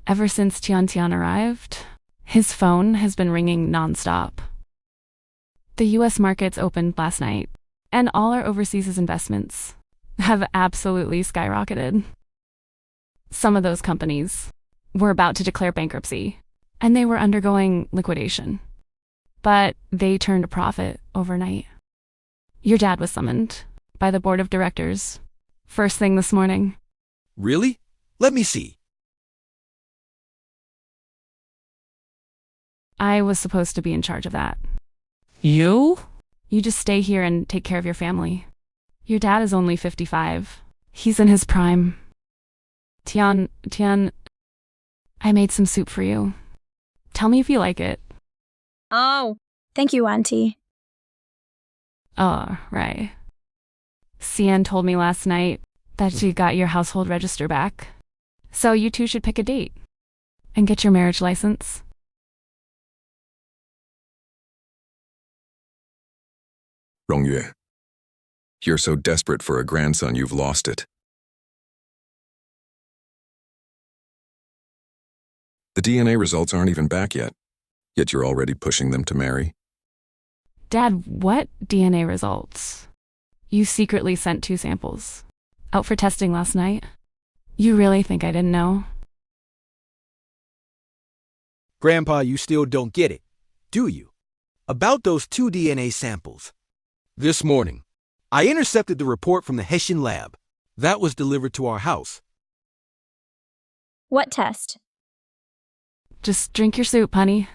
Ever since Tiantian arrived, his phone has been ringing nonstop. The US markets opened last night, and all our overseas investments have absolutely skyrocketed. Some of those companies were about to declare bankruptcy, and they were undergoing liquidation. but they turned a profit overnight. Your dad was summoned by the board of directors first thing this morning. Really? Let me see. I was supposed to be in charge of that. You? You just stay here and take care of your family. Your dad is only 55. He's in his prime. Tian, I made some soup for you. Tell me if you like it. Oh. Thank you, Auntie. Oh, right. Cian told me last night that she got your household register back. So you two should pick a date and get your marriage license. Rongyue, you're so desperate for a grandson you've lost it. The DNA results aren't even back yet you're already pushing them to marry. Dad, what DNA results? You secretly sent 2 samples out for testing last night. You really think I didn't know? Grandpa, you still don't get it, do you? About those 2 DNA samples. This morning, I intercepted the report from the Hessian lab. That was delivered to our house. What test? Just drink your soup, honey.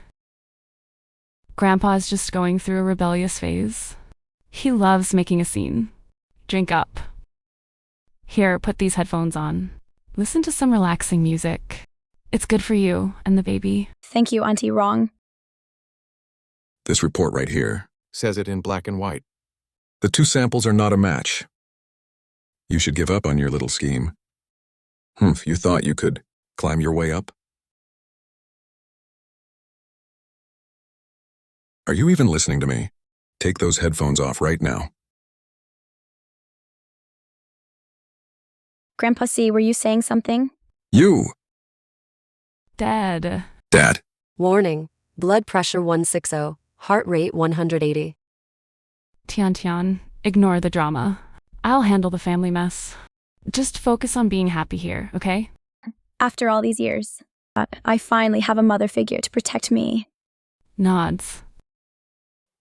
Grandpa's just going through a rebellious phase. He loves making a scene. Drink up. Here, put these headphones on. Listen to some relaxing music. It's good for you and the baby. Thank you, Auntie Wrong. This report right here says it in black and white. The 2 samples are not a match. You should give up on your little scheme. You thought you could climb your way up? Are you even listening to me? Take those headphones off right now. Grandpa C, were you saying something? You! Dad. Dad. Warning. Blood pressure 160. Heart rate 180. Tian, ignore the drama. I'll handle the family mess. Just focus on being happy here, okay? After all these years, I finally have a mother figure to protect me. Nods.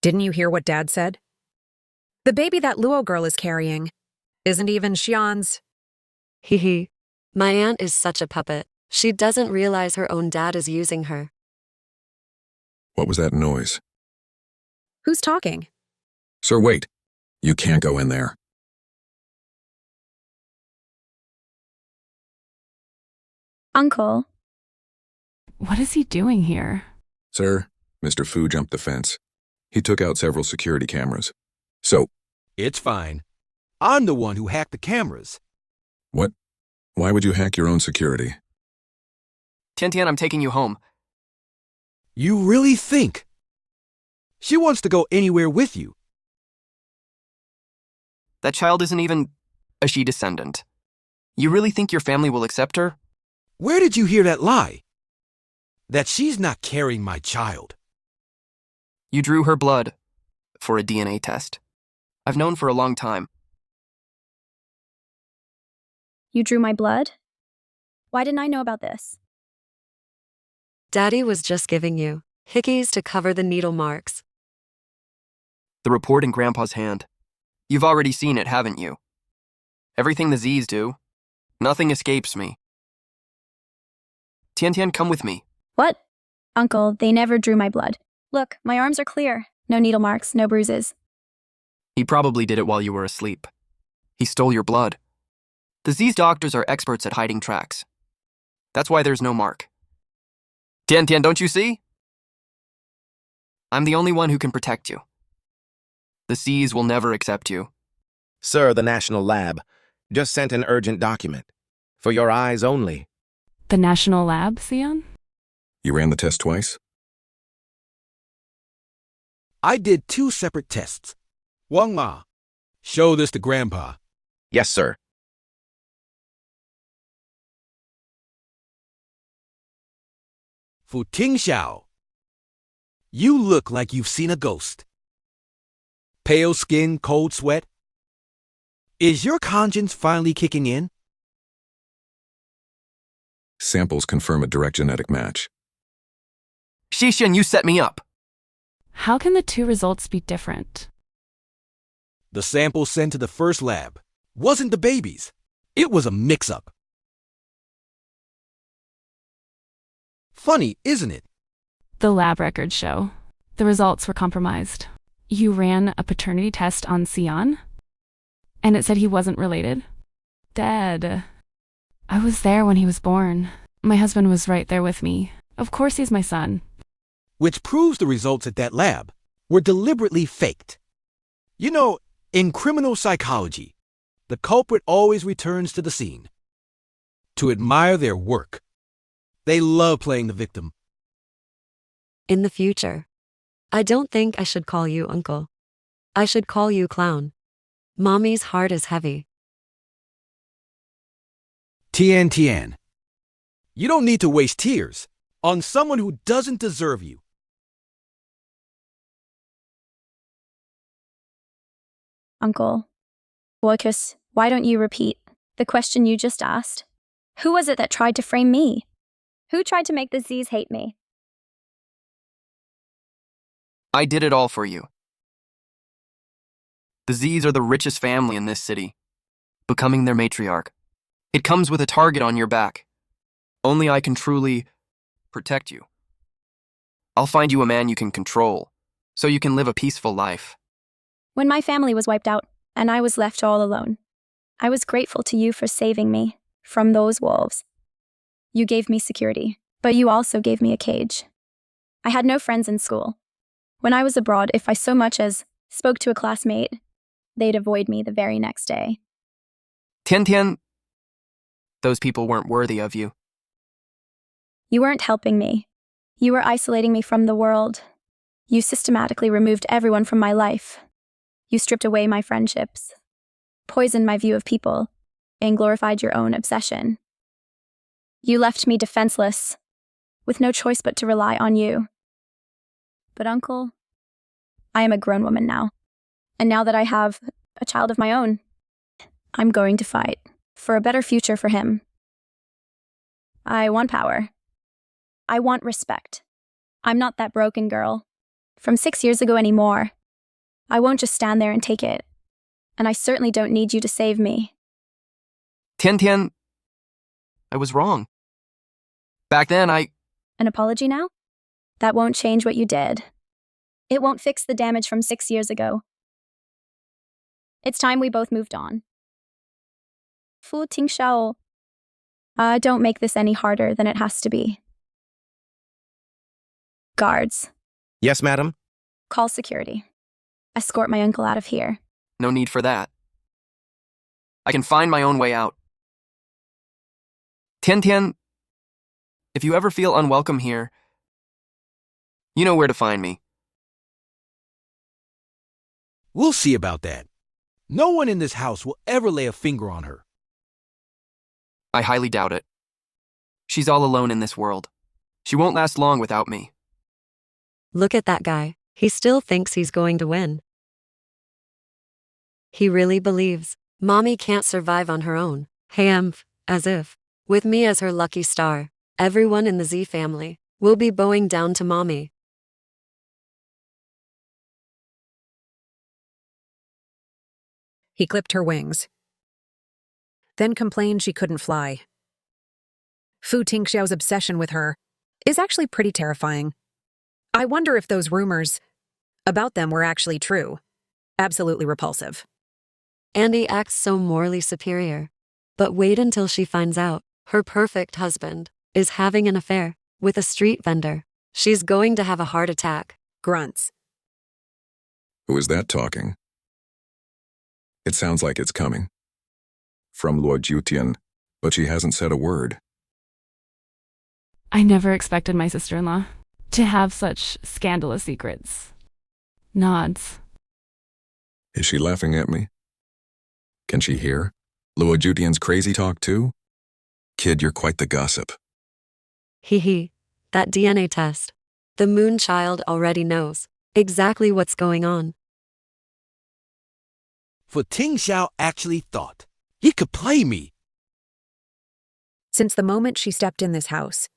Didn't you hear what Dad said? The baby that Luo girl is carrying isn't even Xian's. Hee hee. My aunt is such a puppet. She doesn't realize her own dad is using her. What was that noise? Who's talking? Sir, wait. You can't go in there. Uncle. What is he doing here? Sir, Mr. Fu jumped the fence. He took out several security cameras. So... It's fine. I'm the one who hacked the cameras. What? Why would you hack your own security? Tian, I'm taking you home. You really think? She wants to go anywhere with you. That child isn't even a she descendant. You really think your family will accept her? Where did you hear that lie? That she's not carrying my child. You drew her blood for a DNA test. I've known for a long time. You drew my blood? Why didn't I know about this? Daddy was just giving you hickeys to cover the needle marks. The report in Grandpa's hand. You've already seen it, haven't you? Everything the Z's do. Nothing escapes me. Tian, come with me. What? Uncle, they never drew my blood. Look, my arms are clear. No needle marks, no bruises. He probably did it while you were asleep. He stole your blood. The Z's doctors are experts at hiding tracks. That's why there's no mark. Tian, don't you see? I'm the only one who can protect you. The C's will never accept you. Sir, the National Lab just sent an urgent document. For your eyes only. The National Lab, Cian? You ran the test twice? I did 2 separate tests. Wang Ma, show this to Grandpa. Yes, sir. Fu Tingxiao, you look like you've seen a ghost. Pale skin, cold sweat. Is your conscience finally kicking in? Samples confirm a direct genetic match. Xishan, you set me up. How can the two results be different? The sample sent to the first lab wasn't the baby's. It was a mix-up. Funny, isn't it? The lab records show the results were compromised. You ran a paternity test on Sion, and it said he wasn't related. Dead. I was there when he was born. My husband was right there with me. Of course he's my son. Which proves the results at that lab were deliberately faked. You know, in criminal psychology, the culprit always returns to the scene to admire their work. They love playing the victim. In the future, I don't think I should call you uncle. I should call you clown. Mommy's heart is heavy. Tian, you don't need to waste tears on someone who doesn't deserve you. Uncle, Lucas, why don't you repeat the question you just asked? Who was it that tried to frame me? Who tried to make the Z's hate me? I did it all for you. The Z's are the richest family in this city, becoming their matriarch. It comes with a target on your back. Only I can truly protect you. I'll find you a man you can control, so you can live a peaceful life. When my family was wiped out and I was left all alone, I was grateful to you for saving me from those wolves. You gave me security, but you also gave me a cage. I had no friends in school. When I was abroad, if I so much as spoke to a classmate, they'd avoid me the very next day. Tian, those people weren't worthy of you. You weren't helping me. You were isolating me from the world. You systematically removed everyone from my life. You stripped away my friendships, poisoned my view of people, and glorified your own obsession. You left me defenseless, with no choice but to rely on you. But Uncle, I am a grown woman now, and now that I have a child of my own, I'm going to fight for a better future for him. I want power. I want respect. I'm not that broken girl from 6 years ago anymore. I won't just stand there and take it, and I certainly don't need you to save me. Tian, I was wrong. Back then, An apology now? That won't change what you did. It won't fix the damage from 6 years ago. It's time we both moved on. Fu Tingxiao. Don't make this any harder than it has to be. Guards, Yes, madam? call security. Escort my uncle out of here. No need for that. I can find my own way out. Tian, if you ever feel unwelcome here, you know where to find me. We'll see about that. No one in this house will ever lay a finger on her. I highly doubt it. She's all alone in this world. She won't last long without me. Look at that guy. He still thinks he's going to win. He really believes Mommy can't survive on her own. As if, with me as her lucky star, everyone in the Z family will be bowing down to Mommy. He clipped her wings, then complained she couldn't fly. Fu Tingxiao's obsession with her is actually pretty terrifying. I wonder if those rumors about them were actually true. Absolutely repulsive. Andy acts so morally superior. But wait until she finds out her perfect husband is having an affair with a street vendor. She's going to have a heart attack. Grunts. Who is that talking? It sounds like it's coming. From Lord Jiutian, but she hasn't said a word. I never expected my sister-in-law to have such scandalous secrets. Nods. Is she laughing at me? Can she hear? Lord Jiutian's crazy talk too? Kid, you're quite the gossip. Hee. That DNA test. The moon child already knows exactly what's going on. For Tingxiao actually thought he could play me. Since the moment she stepped in this house,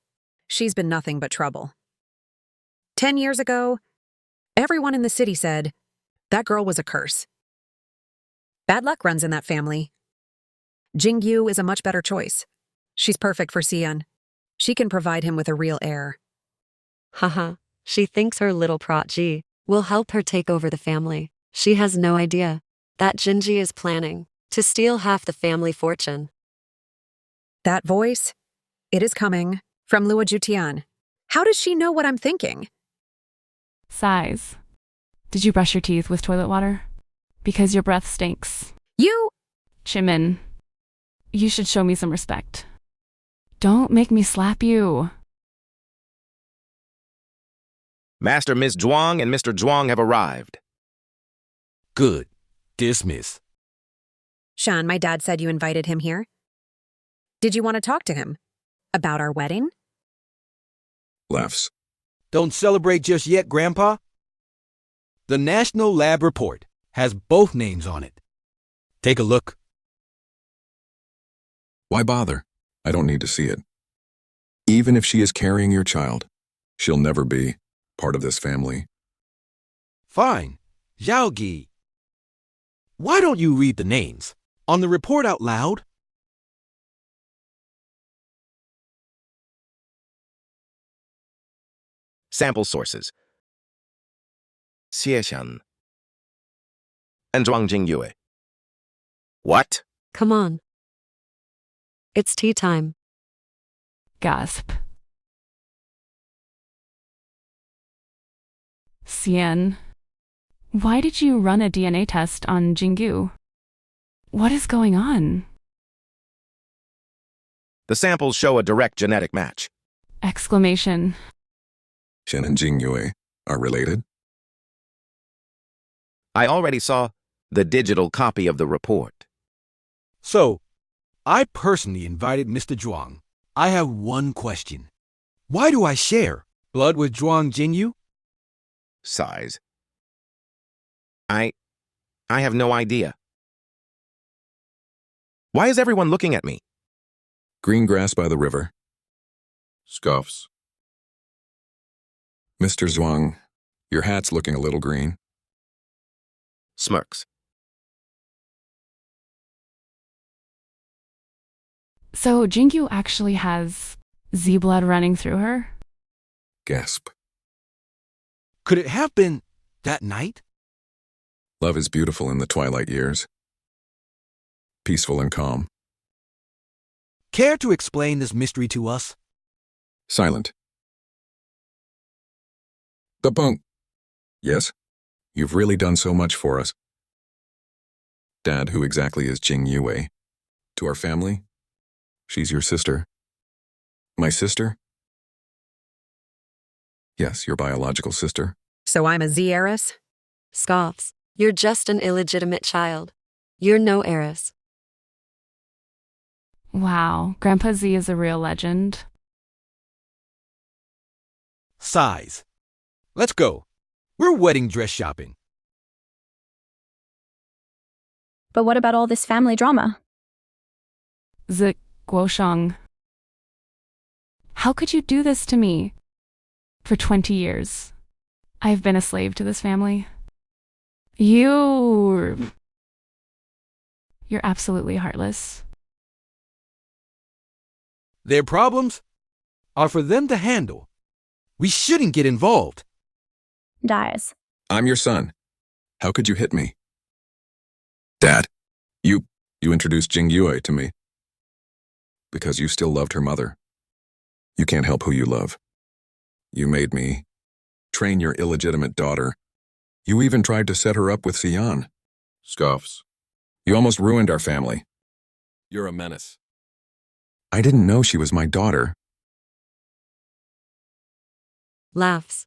she's been nothing but trouble. 10 years ago, Everyone in the city said, that girl was a curse. Bad luck runs in that family. Jingyu is a much better choice. She's perfect for Xian. She can provide him with a real heir. Haha, she thinks her little protege will help her take over the family. She has no idea that Jinji is planning to steal half the family fortune. That voice, it is coming from Lua Jiutian. How does she know what I'm thinking? Sighs. Did you brush your teeth with toilet water? Because your breath stinks. You... Jimin, you should show me some respect. Don't make me slap you. Master Miss Zhuang and Mr. Zhuang have arrived. Good. Dismiss. Shan, my dad said you invited him here. Did you want to talk to him? About our wedding? Laughs. Don't celebrate just yet, Grandpa. The National Lab Report has both names on it. Take a look. Why bother? I don't need to see it. Even if she is carrying your child, she'll never be part of this family. Fine. Zhaogi. Why don't you read the names on the report out loud? Sample sources. Xiexian and Zhuang Jingyue. What? Come on. It's tea time. Gasp. Xian, why did you run a DNA test on Jingyu? What is going on? The samples show a direct genetic match. Exclamation. Shen and Jingyue are related? I already saw the digital copy of the report. So, I personally invited Mr. Zhuang. I have one question. Why do I share blood with Zhuang Jinyu? Sighs. I have no idea. Why is everyone looking at me? Green grass by the river. Scoffs. Mr. Zhuang, your hat's looking a little green. Smirks. So Jingyu actually has Z blood running through her? Gasp. Could it have been that night? Love is beautiful in the twilight years. Peaceful and calm. Care to explain this mystery to us? Silent. The punk. Yes? You've really done so much for us. Dad, who exactly is Jingyue? To our family? She's your sister. My sister? Yes, your biological sister. So I'm a Z heiress? Scoffs. You're just an illegitimate child. You're no heiress. Wow, Grandpa Z is a real legend. Sighs. Let's go. We're wedding dress shopping. But what about all this family drama? Z Guosheng. How could you do this to me? For 20 years, I've been a slave to this family. You're absolutely heartless. Their problems are for them to handle. We shouldn't get involved. Dies. I'm your son. How could you hit me? Dad, you introduced Jingyue to me. Because you still loved her mother. You can't help who you love. You made me train your illegitimate daughter. You even tried to set her up with Xian. Scoffs. You almost ruined our family. You're a menace. I didn't know she was my daughter. Laughs.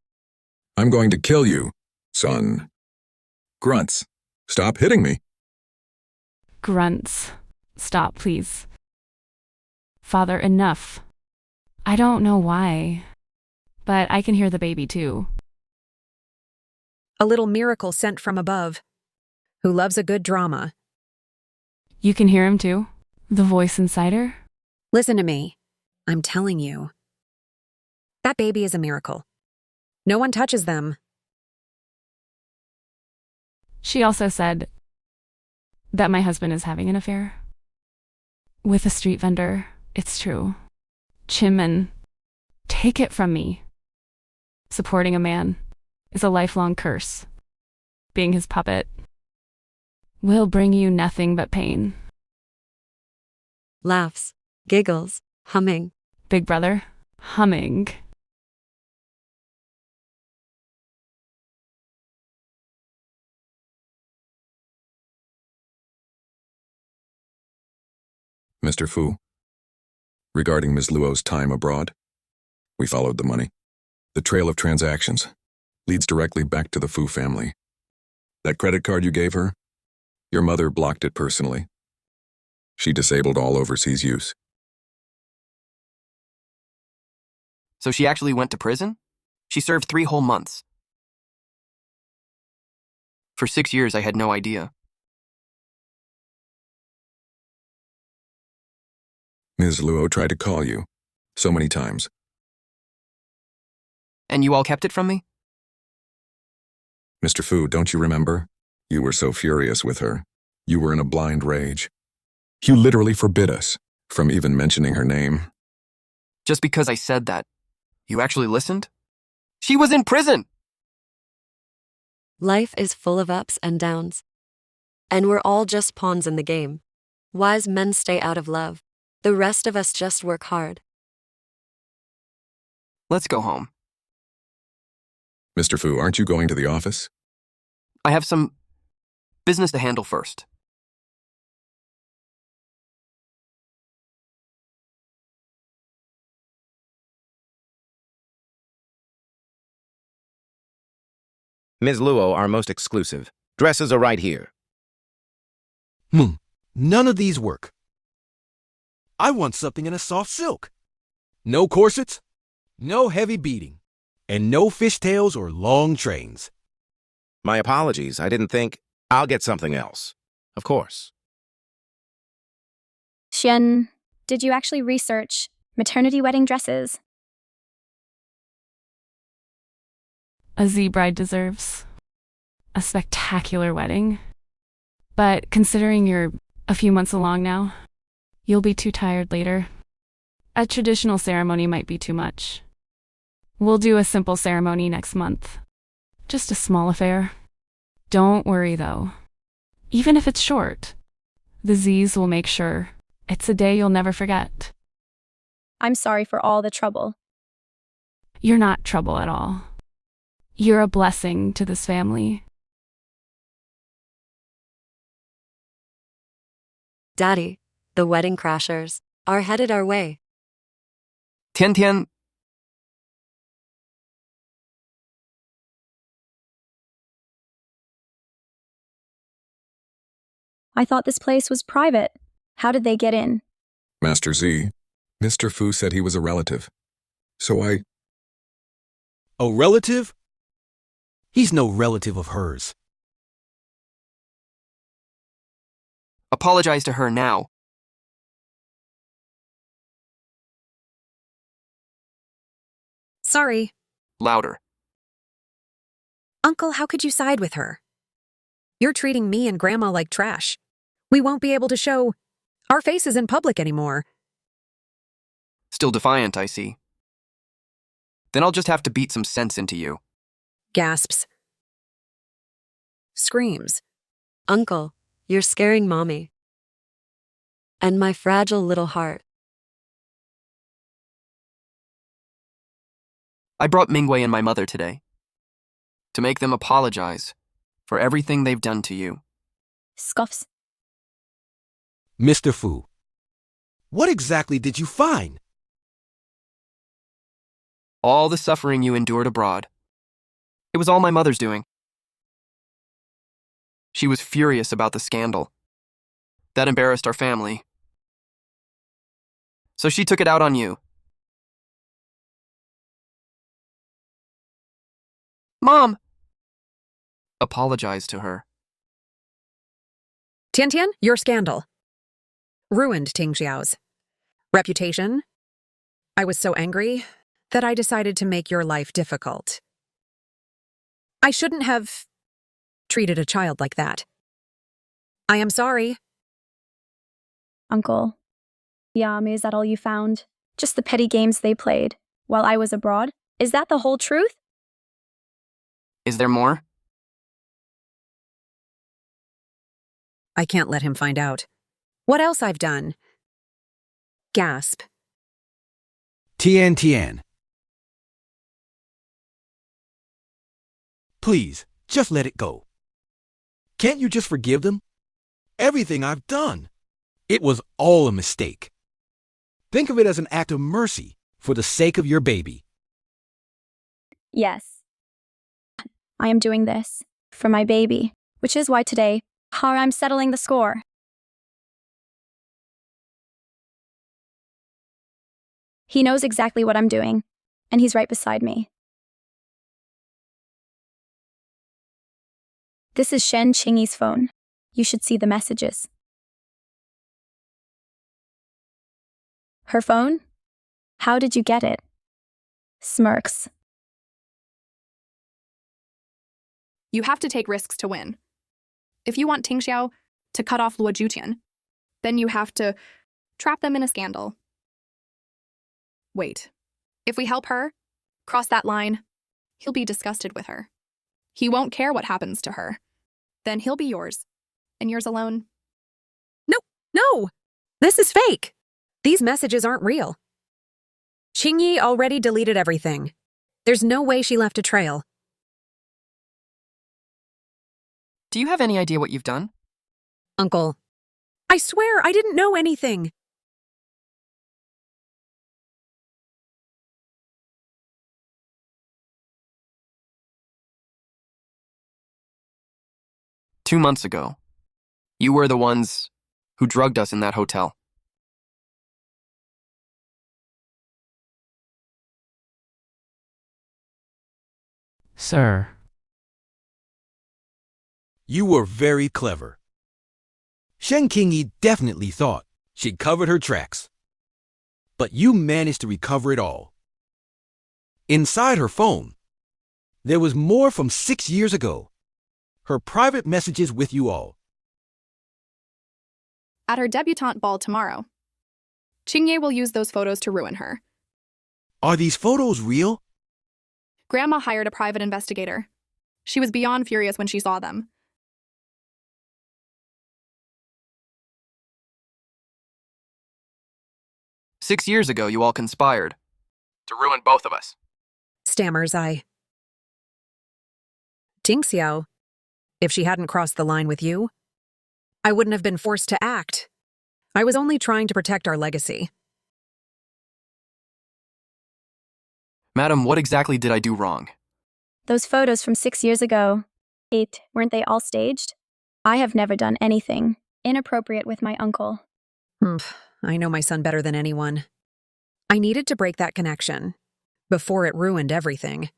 I'm going to kill you, son. Grunts. Stop hitting me. Grunts. Stop, please. Father, enough. I don't know why, but I can hear the baby too. A little miracle sent from above. Who loves a good drama. You can hear him too? The voice inside her? Listen to me. I'm telling you. That baby is a miracle. No one touches them. She also said that my husband is having an affair with a street vendor. It's true. Jimin, take it from me. Supporting a man is a lifelong curse. Being his puppet will bring you nothing but pain. Laughs, giggles, humming. Big brother, humming. Mr. Fu, regarding Ms. Luo's time abroad, we followed the money. The trail of transactions leads directly back to the Fu family. That credit card you gave her, your mother blocked it personally. She disabled all overseas use. So she actually went to prison? She served 3 whole months. For 6 years, I had no idea. Ms. Luo tried to call you so many times. And you all kept it from me? Mr. Fu, don't you remember? You were so furious with her. You were in a blind rage. You literally forbid us from even mentioning her name. Just because I said that, you actually listened? She was in prison! Life is full of ups and downs. And we're all just pawns in the game. Wise men stay out of love. The rest of us just work hard. Let's go home. Mr. Fu, aren't you going to the office? I have some business to handle first. Ms. Luo, our most exclusive. Dresses are right here. None of these work. I want something in a soft silk. No corsets, no heavy beading, and no fishtails or long trains. My apologies. I didn't think. I'll get something else. Of course. Xian, did you actually research maternity wedding dresses? A Z bride deserves a spectacular wedding. But considering you're a few months along now, you'll be too tired later. A traditional ceremony might be too much. We'll do a simple ceremony next month. Just a small affair. Don't worry, though. Even if it's short, the Z's will make sure it's a day you'll never forget. I'm sorry for all the trouble. You're not trouble at all. You're a blessing to this family. Daddy, the wedding crashers are headed our way. Tian Tian. I thought this place was private. How did they get in? Master Z, Mr. Fu said he was a relative. So A relative? He's no relative of hers. Apologize to her now. Sorry. Louder. Uncle, how could you side with her? You're treating me and Grandma like trash. We won't be able to show our faces in public anymore. Still defiant, I see. Then I'll just have to beat some sense into you. Gasps. Screams. Uncle, you're scaring Mommy. And my fragile little heart. I brought Mingwei and my mother today to make them apologize for everything they've done to you. Scoffs. Mr. Fu, what exactly did you find? All the suffering you endured abroad. It was all my mother's doing. She was furious about the scandal. That embarrassed our family. So she took it out on you. Mom! Apologize to her. Tian Tian, your scandal ruined Ting Xiao's reputation. I was so angry that I decided to make your life difficult. I shouldn't have treated a child like that. I am sorry. Uncle. Yami, is that all you found? Just the petty games they played while I was abroad? Is that the whole truth? Is there more? I can't let him find out. What else I've done? Gasp. Tian. Please, just let it go. Can't you just forgive them? Everything I've done. It was all a mistake. Think of it as an act of mercy for the sake of your baby. Yes. I am doing this for my baby, which is why today, I'm settling the score. He knows exactly what I'm doing, and he's right beside me. This is Shen Qingyi's phone. You should see the messages. Her phone? How did you get it? Smirks. You have to take risks to win. If you want Tingxiao to cut off Luo Jiutian, then you have to trap them in a scandal. Wait. If we help her cross that line, he'll be disgusted with her. He won't care what happens to her. Then he'll be yours, and yours alone. No! This is fake. These messages aren't real. Qingyi already deleted everything. There's no way she left a trail. Do you have any idea what you've done? Uncle, I swear I didn't know anything. Two months ago, you were the ones who drugged us in that hotel. Sir. You were very clever. Shen Qingyi definitely thought she'd covered her tracks. But you managed to recover it all. Inside her phone, there was more from 6 years ago. Her private messages with you all. At her debutante ball tomorrow, Qingye will use those photos to ruin her. Are these photos real? Grandma hired a private investigator. She was beyond furious when she saw them. "6 years ago, you all conspired to ruin both of us." Stammers, Tingxiao, if she hadn't crossed the line with you, I wouldn't have been forced to act. I was only trying to protect our legacy. Madam, what exactly did I do wrong? Those photos from 6 years ago, weren't they all staged? I have never done anything inappropriate with my uncle. I know my son better than anyone. I needed to break that connection before it ruined everything.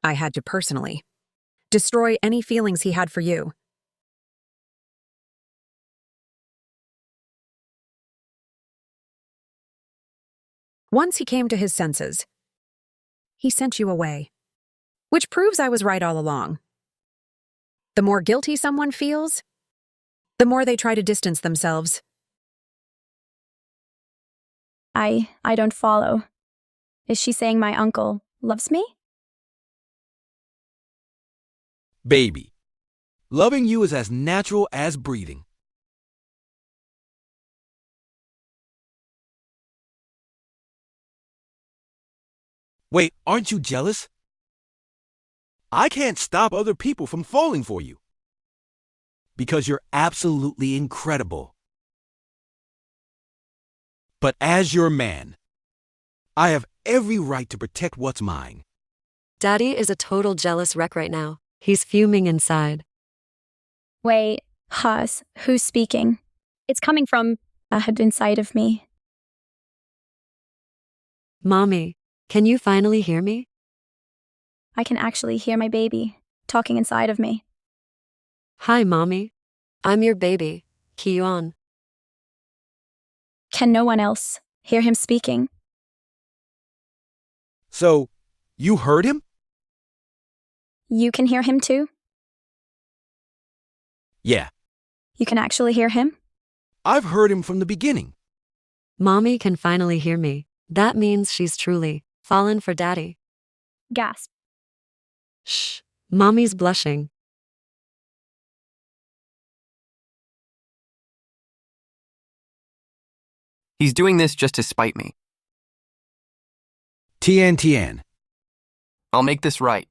I had to personally destroy any feelings he had for you. Once he came to his senses, he sent you away, which proves I was right all along. The more guilty someone feels, the more they try to distance themselves. I don't follow. Is she saying my uncle loves me? Baby, loving you is as natural as breathing. Wait, aren't you jealous? I can't stop other people from falling for you. Because you're absolutely incredible. But as your man, I have every right to protect what's mine. Daddy is a total jealous wreck right now. He's fuming inside. Wait, who's speaking? It's coming from inside of me. Mommy, can you finally hear me? I can actually hear my baby talking inside of me. Hi, Mommy. I'm your baby, Kyuan. Can no one else hear him speaking? So, you heard him? You can hear him too? Yeah, You can actually hear him? I've heard him from the beginning. Mommy can finally hear me. That means she's truly fallen for daddy. Gasp. Shh. Mommy's blushing. He's doing this just to spite me. Tien. I'll make this right.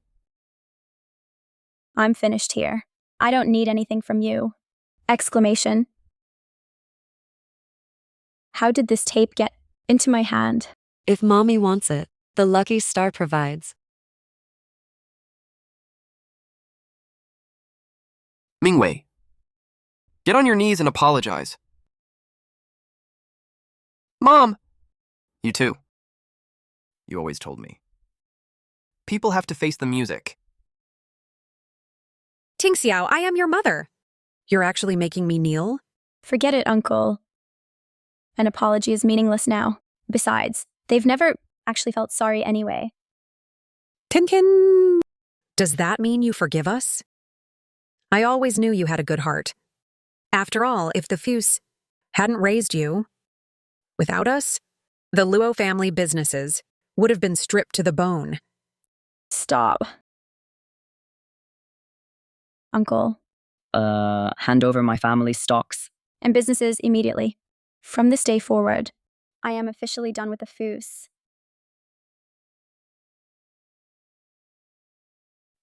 I'm finished here. I don't need anything from you. Exclamation. How did this tape get into my hand? If mommy wants it, the lucky star provides. Mingwei, get on your knees and apologize. Mom! You too. You always told me. People have to face the music. Tingxiao, I am your mother. You're actually making me kneel? Forget it, Uncle. An apology is meaningless now. Besides, they've never actually felt sorry anyway. Tinkin! Does that mean you forgive us? I always knew you had a good heart. After all, if the Fuse hadn't raised you, without us, the Luo family businesses would have been stripped to the bone. Stop. Uncle. Hand over my family's stocks. And businesses immediately. From this day forward, I am officially done with the Fuse.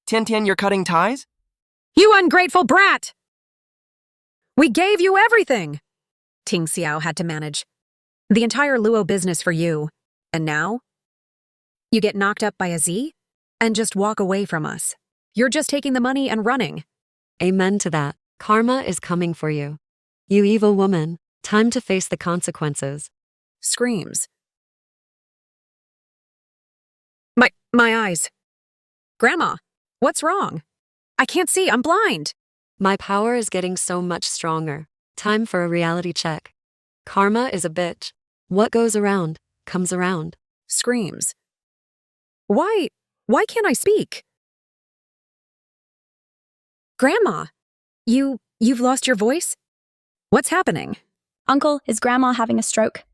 Tian, you're cutting ties? You ungrateful brat! We gave you everything! Ting Xiao had to manage the entire Luo business for you. And now? You get knocked up by a Z and just walk away from us. You're just taking the money and running. Amen to that. Karma is coming for you. You evil woman. Time to face the consequences. Screams. My eyes. Grandma, what's wrong? I can't see, I'm blind. My power is getting so much stronger. Time for a reality check. Karma is a bitch. What goes around, comes around. Screams. Why can't I speak? Grandma, you've lost your voice? What's happening? Uncle, is Grandma having a stroke?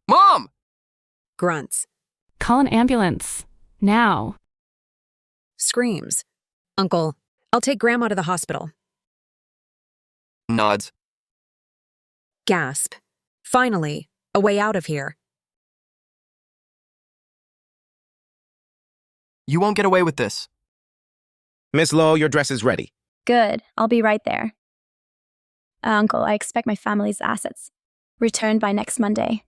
Mom! Grunts. Call an ambulance. Now. Screams. Uncle, I'll take Grandma to the hospital. Nods. Gasp. Finally, a way out of here. You won't get away with this. Miss Lo, your dress is ready. Good, I'll be right there. Uncle, I expect my family's assets returned by next Monday.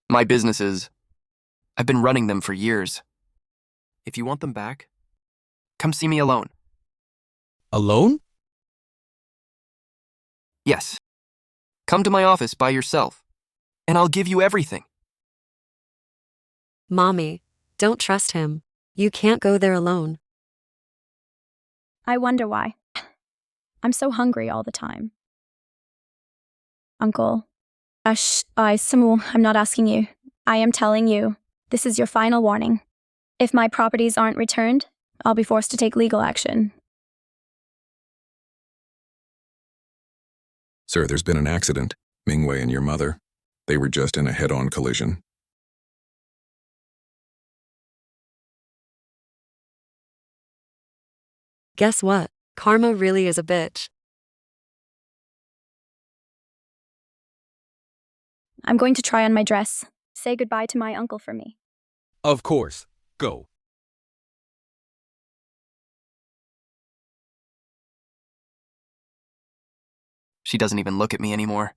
My businesses. I've been running them for years. If you want them back, come see me alone. Alone? Yes. Come to my office by yourself, and I'll give you everything. Mommy, don't trust him. You can't go there alone. I wonder why. I'm so hungry all the time. Uncle. Samu, I'm not asking you. I am telling you. This is your final warning. If my properties aren't returned, I'll be forced to take legal action. Sir, there's been an accident. Mingwei and your mother. They were just in a head-on collision. Guess what? Karma really is a bitch. I'm going to try on my dress. Say goodbye to my uncle for me. Of course. Go. She doesn't even look at me anymore.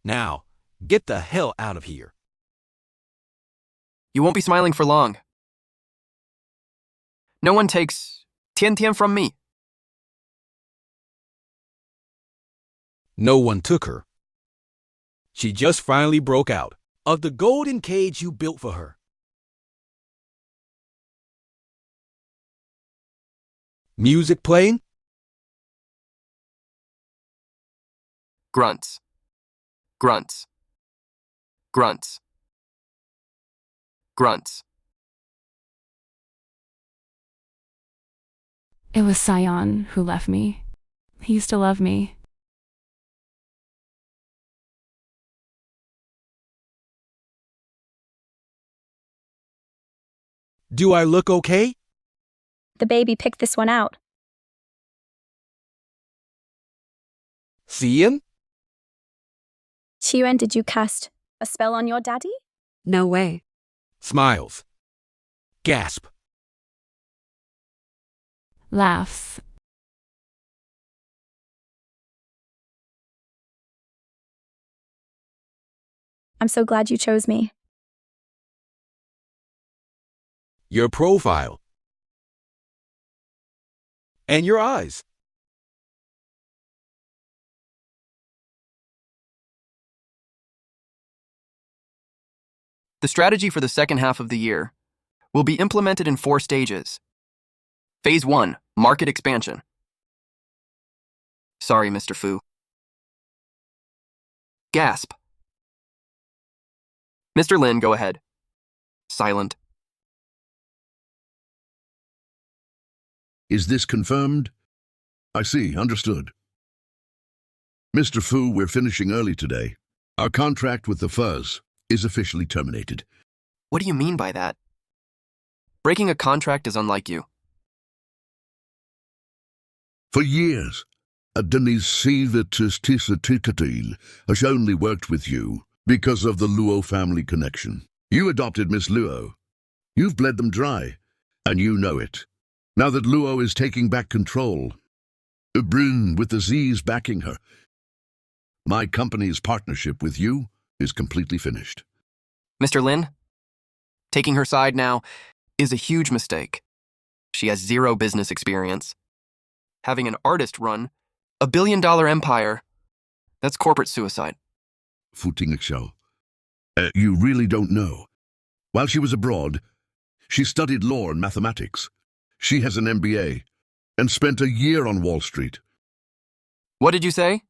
Now, get the hell out of here. You won't be smiling for long. No one takes Tian from me. No one took her. She just finally broke out of the golden cage you built for her. Music playing? Grunts. Grunts. Grunts. Grunts. It was Sion who left me. He used to love me. Do I look okay? The baby picked this one out. Seeing? Jiutian, did you cast a spell on your daddy? No way. Smiles. Gasp. Laughs. I'm so glad you chose me. Your profile. And your eyes. The strategy for the second half of the year will be implemented in 4 stages. Phase 1, market expansion. Sorry, Mr. Fu. Gasp. Mr. Lin, go ahead. Silent. Is this confirmed? I see, understood. Mr. Fu, we're finishing early today. Our contract with the Fuzz is officially terminated. What do you mean by that? Breaking a contract is unlike you. For years, Denise Sivatistisatikatil has only worked with you because of the Luo family connection. You adopted Miss Luo. You've bled them dry, and you know it. Now that Luo is taking back control, Bryn with the Z's backing her, my company's partnership with you is completely finished. Mr. Lin, taking her side now is a huge mistake. She has 0 business experience. Having an artist run a billion-dollar empire, that's corporate suicide. Fu Tingxiao, you really don't know. While she was abroad, she studied law and mathematics. She has an MBA and spent a year on Wall Street. What did you say?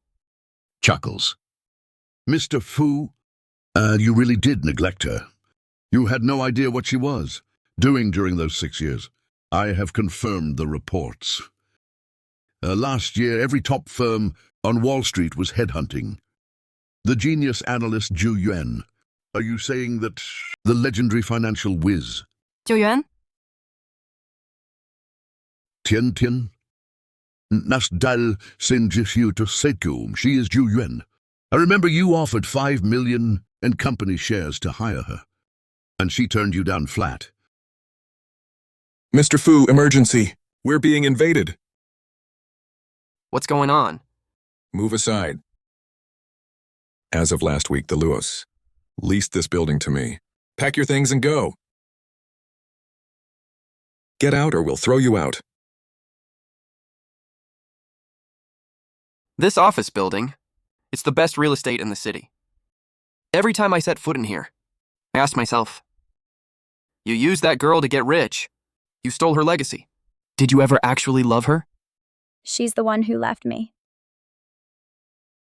Chuckles. Mr. Fu, you really did neglect her. You had no idea what she was doing during those 6 years. I have confirmed the reports. Last year, every top firm on Wall Street was headhunting. The genius analyst Jiutian. Are you saying that the legendary financial whiz Jiuyuan? Tian Nasdal Senjishu to Sekum, she is Jiuyuan. I remember you offered 5 million and company shares to hire her, and she turned you down flat. Mr. Fu, emergency. We're being invaded. What's going on? Move aside. As of last week, the Luos leased this building to me. Pack your things and go. Get out or we'll throw you out. This office building, it's the best real estate in the city. Every time I set foot in here, I asked myself, you used that girl to get rich. You stole her legacy. Did you ever actually love her? She's the one who left me.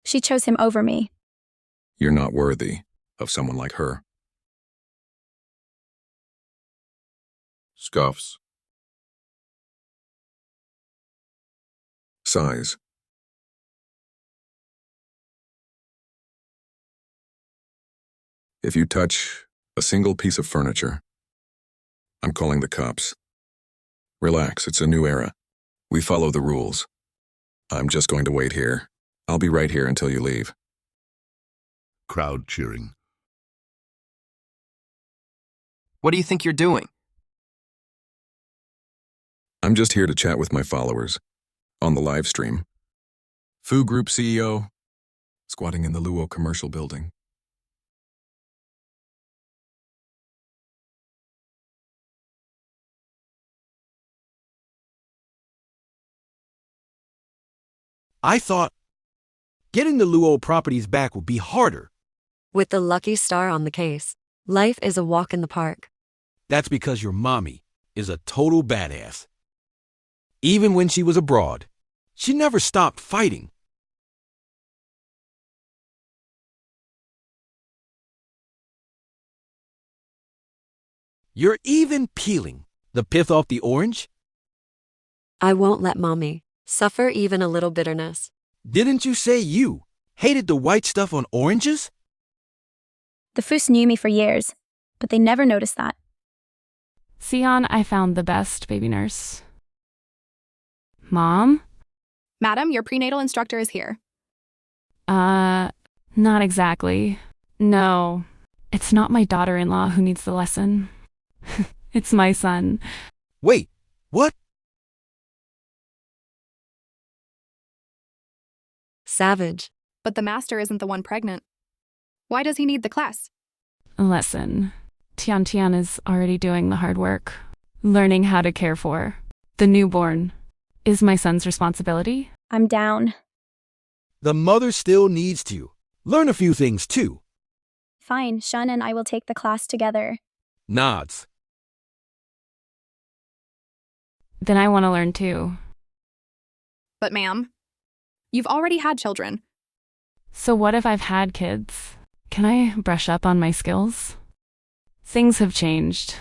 She chose him over me. You're not worthy of someone like her. Scoffs. Sighs. If you touch a single piece of furniture, I'm calling the cops. Relax, it's a new era. We follow the rules. I'm just going to wait here. I'll be right here until you leave. Crowd cheering. What do you think you're doing? I'm just here to chat with my followers. On the live stream. Fu Group CEO, squatting in the Luo commercial building. I thought getting the Luo properties back would be harder. With the lucky star on the case, life is a walk in the park. That's because your mommy is a total badass. Even when she was abroad, she never stopped fighting. You're even peeling the pith off the orange? I won't let mommy suffer even a little bitterness. Didn't you say you hated the white stuff on oranges? The Foos knew me for years, but they never noticed that. Sion, I found the best baby nurse. Mom? Madam, your prenatal instructor is here. Not exactly. No, it's not my daughter-in-law who needs the lesson. It's my son. Wait, what? Savage. But the master isn't the one pregnant. Why does he need the class? Listen, Tian Tian is already doing the hard work, learning how to care for the newborn. Is my son's responsibility? I'm down. The mother still needs to learn a few things too. Fine, Shun and I will take the class together. Nods. Then I want to learn too. But ma'am, you've already had children. So what if I've had kids? Can I brush up on my skills? Things have changed.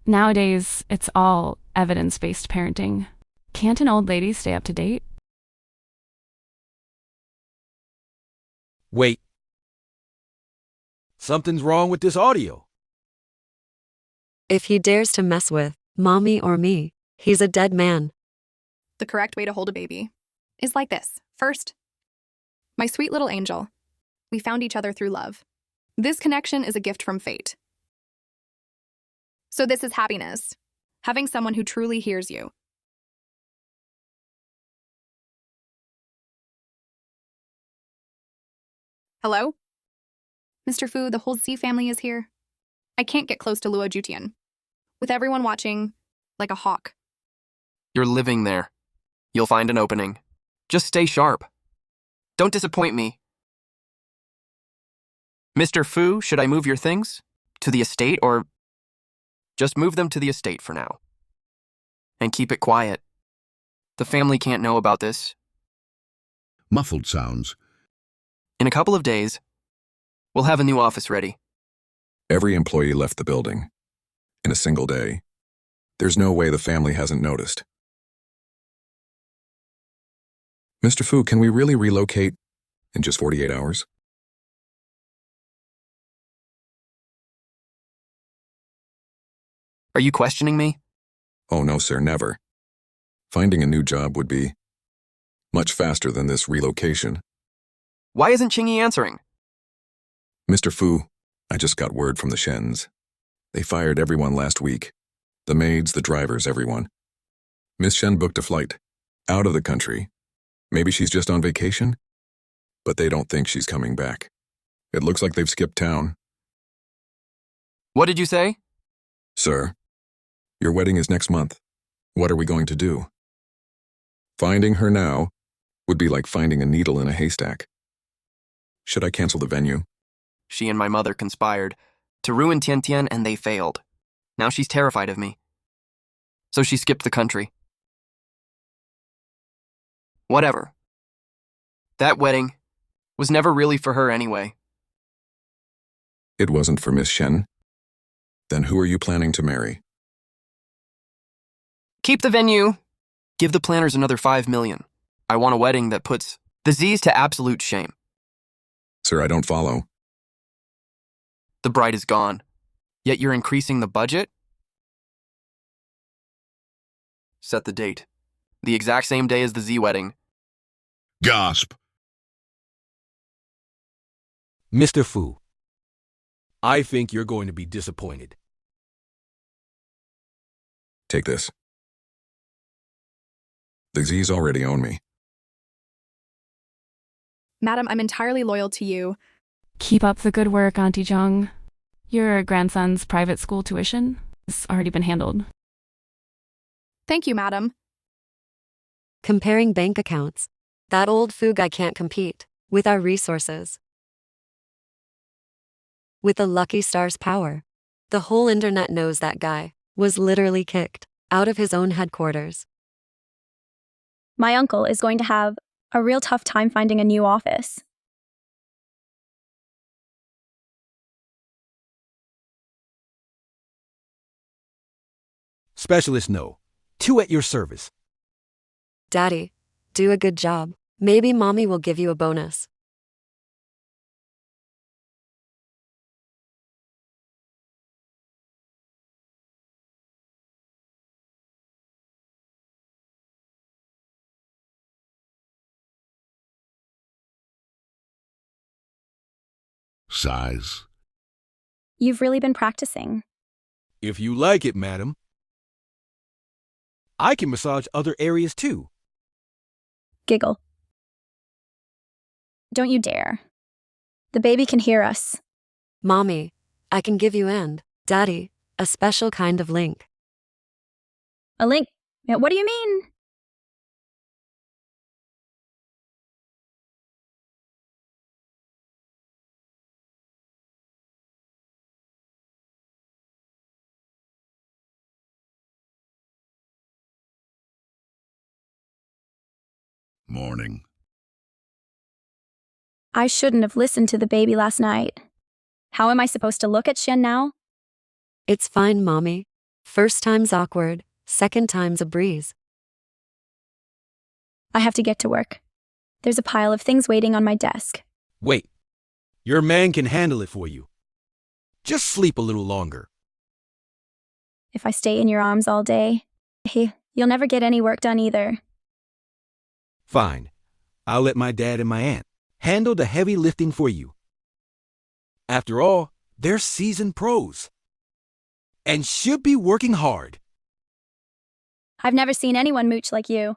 Nowadays, it's all evidence-based parenting. Can't an old lady stay up to date? Wait. Something's wrong with this audio. If he dares to mess with mommy or me, he's a dead man. The correct way to hold a baby is like this. First, my sweet little angel. We found each other through love. This connection is a gift from fate. So this is happiness. Having someone who truly hears you. Hello? Mr. Fu, the whole Z family is here. I can't get close to Luo Jiutian. With everyone watching, like a hawk. You're living there. You'll find an opening. Just stay sharp. Don't disappoint me. Mr. Fu, should I move your things? To the estate, or just move them to the estate for now? And keep it quiet. The family can't know about this. Muffled sounds. In a couple of days, we'll have a new office ready. Every employee left the building. In a single day. There's no way the family hasn't noticed. Mr. Fu, can we really relocate in just 48 hours? Are you questioning me? Oh no, sir, never. Finding a new job would be much faster than this relocation. Why isn't Chingy answering? Mr. Fu, I just got word from the Shens. They fired everyone last week. The maids, the drivers, everyone. Miss Shen booked a flight. Out of the country. Maybe she's just on vacation? But they don't think she's coming back. It looks like they've skipped town. What did you say? Sir, your wedding is next month. What are we going to do? Finding her now would be like finding a needle in a haystack. Should I cancel the venue? She and my mother conspired to ruin Tian Tian, and they failed. Now she's terrified of me. So she skipped the country. Whatever. That wedding was never really for her anyway. It wasn't for Miss Shen. Then who are you planning to marry? Keep the venue. Give the planners another 5 million. I want a wedding that puts the Z's to absolute shame. Sir, I don't follow. The bride is gone, yet you're increasing the budget? Set the date. The exact same day as the Z wedding. Gasp. Mr. Fu, I think you're going to be disappointed. Take this. The Z's already own me. Madam, I'm entirely loyal to you. Keep up the good work, Auntie Zhang. Your grandson's private school tuition has already been handled. Thank you, madam. Comparing bank accounts. That old Fu guy can't compete with our resources. With the Lucky Star's power, the whole internet knows that guy was literally kicked out of his own headquarters. My uncle is going to have a real tough time finding a new office. Specialist no. 2 at your service. Daddy, do a good job. Maybe mommy will give you a bonus. Sighs. You've really been practicing. If you like it, madam. I can massage other areas too. Giggle. Don't you dare. The baby can hear us. Mommy, I can give you and, Daddy, a special kind of link. A link? What do you mean? Morning. I shouldn't have listened to the baby last night. How am I supposed to look at Shin now? It's fine, Mommy. First time's awkward, second time's a breeze. I have to get to work. There's a pile of things waiting on my desk. Wait. Your man can handle it for you. Just sleep a little longer. If I stay in your arms all day, you'll never get any work done either. Fine. I'll let my dad and my aunt handle the heavy lifting for you. After all, they're seasoned pros. And should be working hard. I've never seen anyone mooch like you.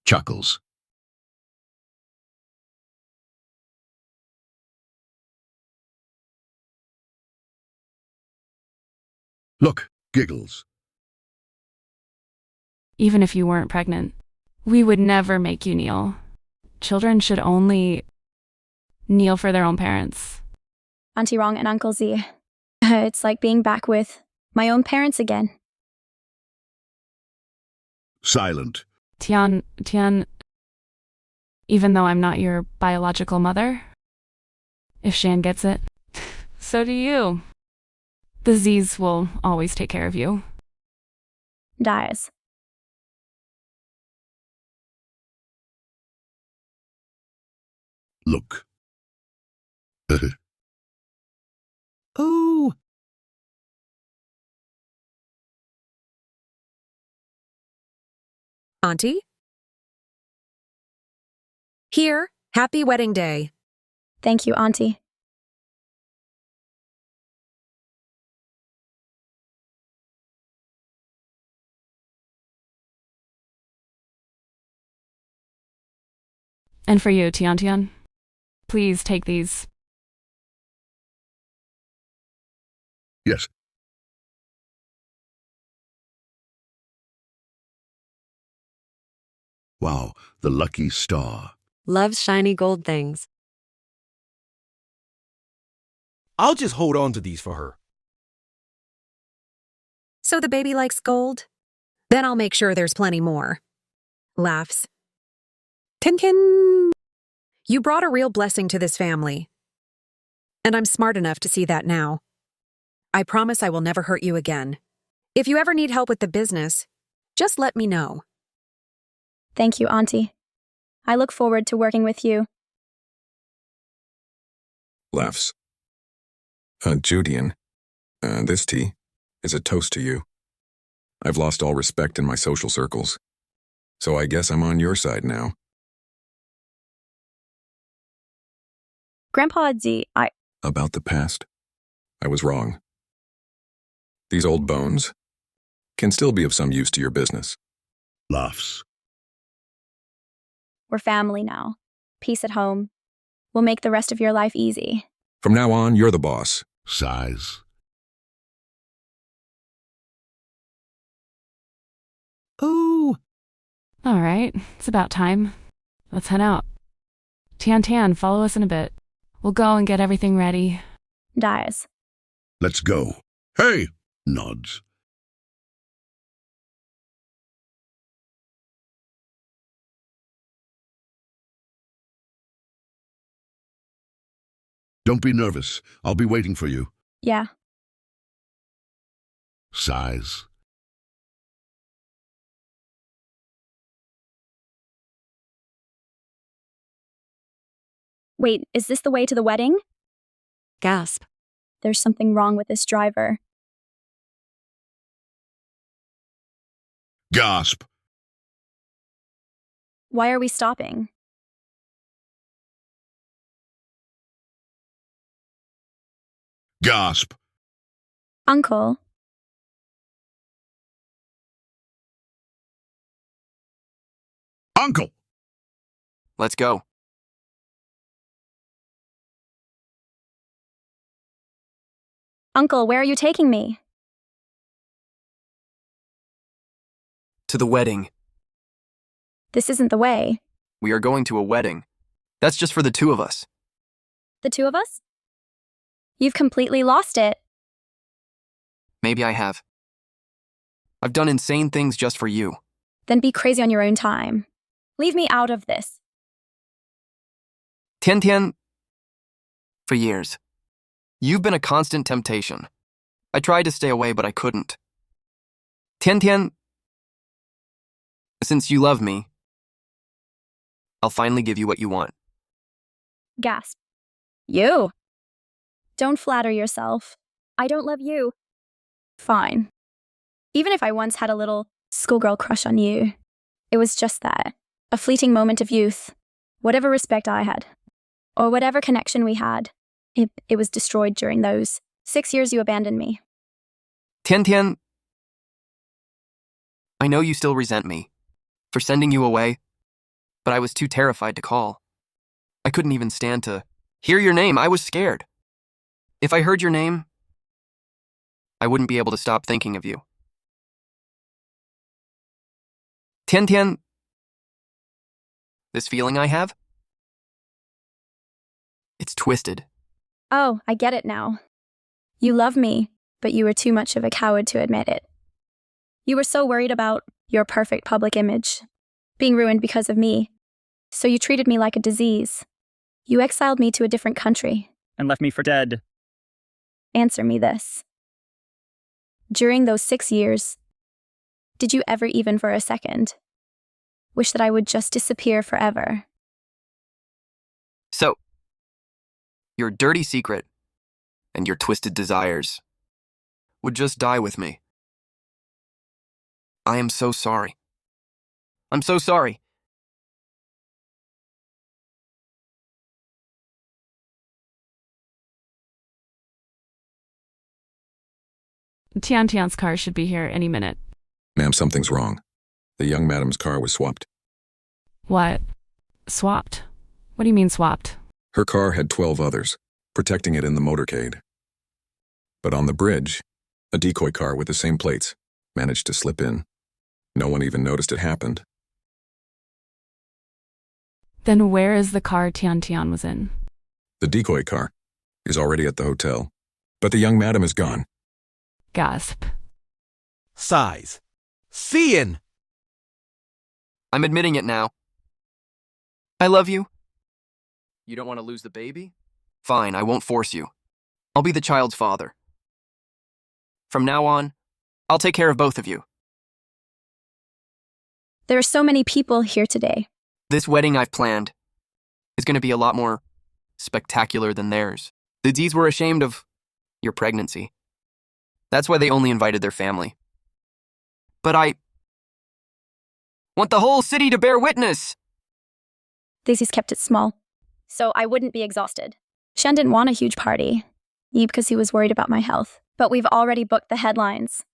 Chuckles. Look, giggles. Even if you weren't pregnant, we would never make you kneel. Children should only kneel for their own parents. Auntie Rong and Uncle Z. It's like being back with my own parents again. Silent. Tian, even though I'm not your biological mother, if Shan gets it, so do you. The Z's will always take care of you. Dies. Look. Ooh. Auntie? Here, happy wedding day. Thank you, Auntie. And for you, Tian, please take these. Yes. Wow, the lucky star. Loves shiny gold things. I'll just hold on to these for her. So the baby likes gold? Then I'll make sure there's plenty more. Laughs. Tinkin! You brought a real blessing to this family. And I'm smart enough to see that now. I promise I will never hurt you again. If you ever need help with the business, just let me know. Thank you, Auntie. I look forward to working with you. Laughs. Jiutian, this tea is a toast to you. I've lost all respect in my social circles, so I guess I'm on your side now. Grandpa Z, About the past, I was wrong. These old bones can still be of some use to your business. Laughs. We're family now. Peace at home. We'll make the rest of your life easy. From now on, you're the boss. Sighs. Ooh. All right, it's about time. Let's head out. Tian, follow us in a bit. We'll go and get everything ready. Dies. Let's go. Hey! Nods. Don't be nervous. I'll be waiting for you. Yeah. Sighs. Wait, is this the way to the wedding? Gasp. There's something wrong with this driver. Gasp. Why are we stopping? Gasp. Uncle, Uncle. Let's go. Uncle, where are you taking me? To the wedding. This isn't the way. We are going to a wedding. That's just for the two of us. The two of us? You've completely lost it. Maybe I have. I've done insane things just for you. Then be crazy on your own time. Leave me out of this. Tian Tian, for years. You've been a constant temptation. I tried to stay away, but I couldn't. Tian Tian, since you love me, I'll finally give you what you want. Gasp. You? Don't flatter yourself. I don't love you. Fine. Even if I once had a little schoolgirl crush on you, it was just that. A fleeting moment of youth. Whatever respect I had, or whatever connection we had, it was destroyed during those 6 years you abandoned me. Tian Tian, I know you still resent me for sending you away, but I was too terrified to call. I couldn't even stand to hear your name. I was scared. If I heard your name, I wouldn't be able to stop thinking of you. Tian Tian, this feeling I have, it's twisted. Oh, I get it now. You love me, but you were too much of a coward to admit it. You were so worried about your perfect public image being ruined because of me, so you treated me like a disease. You exiled me to a different country. And left me for dead. Answer me this. During those 6 years, did you ever even for a second wish that I would just disappear forever? So, your dirty secret and your twisted desires would just die with me. I am so sorry. I'm so sorry. Tian Tian's car should be here any minute. Ma'am, something's wrong. The young madam's car was swapped. What? Swapped? What do you mean swapped? Her car had 12 others, protecting it in the motorcade. But on the bridge, a decoy car with the same plates managed to slip in. No one even noticed it happened. Then where is the car Tian Tian was in? The decoy car is already at the hotel, but the young madam is gone. Gasp. Sighs. Seeing. I'm admitting it now. I love you. You don't want to lose the baby? Fine, I won't force you. I'll be the child's father. From now on, I'll take care of both of you. There are so many people here today. This wedding I've planned is going to be a lot more spectacular than theirs. The D's were ashamed of your pregnancy. That's why they only invited their family. But I want the whole city to bear witness. Daisy's kept it small, so I wouldn't be exhausted. Shen didn't want a huge party, because he was worried about my health. But we've already booked the headlines.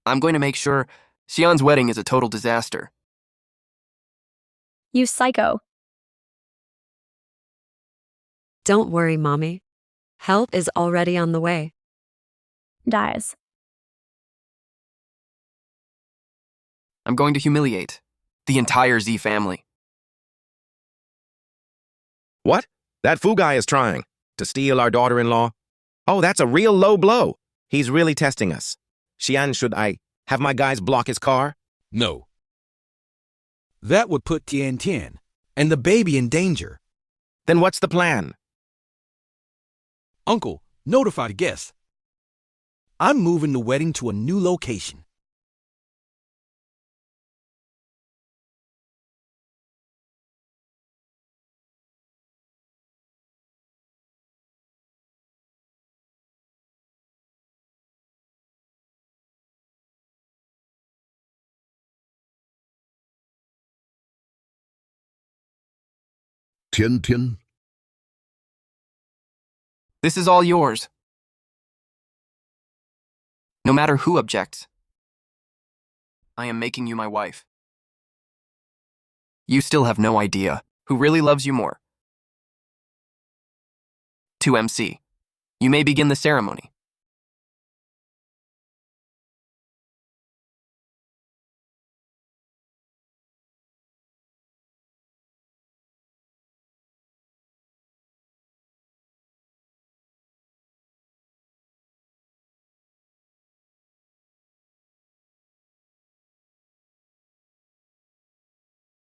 I'm going to make sure Xian's wedding is a total disaster. You psycho. Don't worry, Mommy. Help is already on the way. Dies. I'm going to humiliate the entire Z family. What? That Fu guy is trying to steal our daughter-in-law? Oh, that's a real low blow. He's really testing us. Xian, should I have my guys block his car? No. That would put Tian Tian and the baby in danger. Then what's the plan? Uncle, Notify the guests. I'm moving the wedding to a new location. Tian. This is all yours. No matter who objects, I am making you my wife. You still have no idea who really loves you more. To MC, you may begin the ceremony.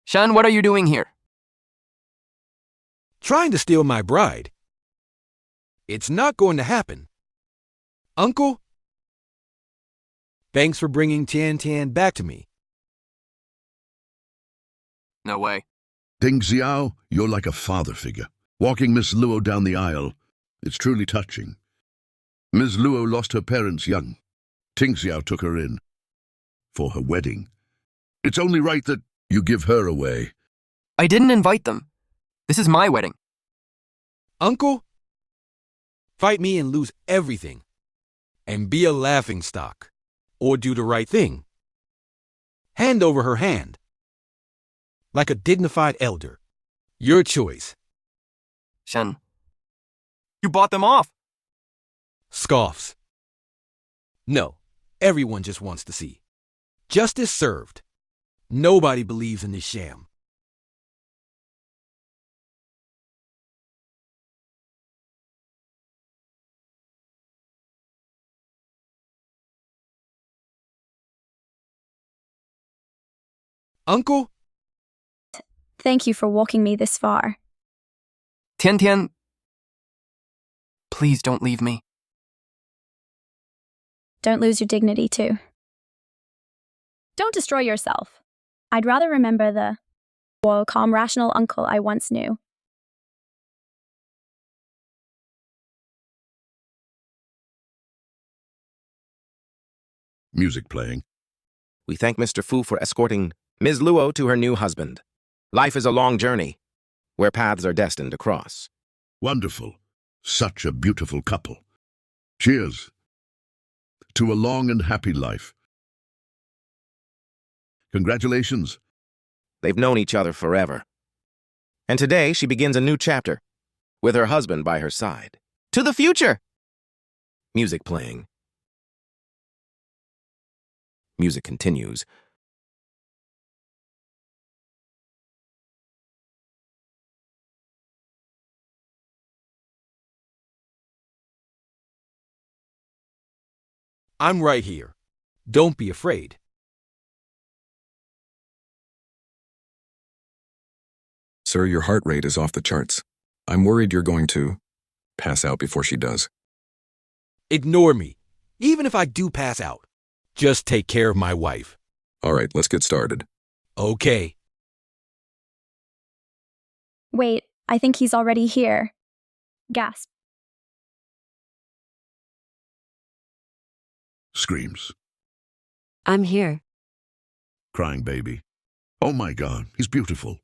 Shan, what are you doing here? Trying to steal my bride. It's not going to happen. Uncle? Thanks for bringing Tian back to me. No way. Ding Xiao, you're like a father figure. Walking Miss Luo down the aisle. It's truly touching. Miss Luo lost her parents young. Ting Xiao took her in. For her wedding. It's only right that you give her away. I didn't invite them. This is my wedding. Uncle? Fight me and lose everything. And be a laughingstock. Or do the right thing. Hand over her hand. Like a dignified elder. Your choice. Shen, you bought them off. Scoffs. No, everyone just wants to see. Justice served. Nobody believes in this sham. Uncle? Thank you for walking me this far. Tian, please don't leave me. Don't lose your dignity, too. Don't destroy yourself. I'd rather remember the calm, rational uncle I once knew. Music playing. We thank Mr. Fu for escorting Ms. Luo to her new husband. Life is a long journey, where paths are destined to cross. Wonderful. Such a beautiful couple. Cheers. To a long and happy life. Congratulations. They've known each other forever. And today she begins a new chapter, with her husband by her side. To the future! Music playing. Music continues. I'm right here. Don't be afraid. Sir, your heart rate is off the charts. I'm worried you're going to pass out before she does. Ignore me, even if I do pass out. Just take care of my wife. All right, let's get started. Okay. Wait, I think he's already here. Gasp. Screams. I'm here. Crying baby. Oh my God, he's beautiful.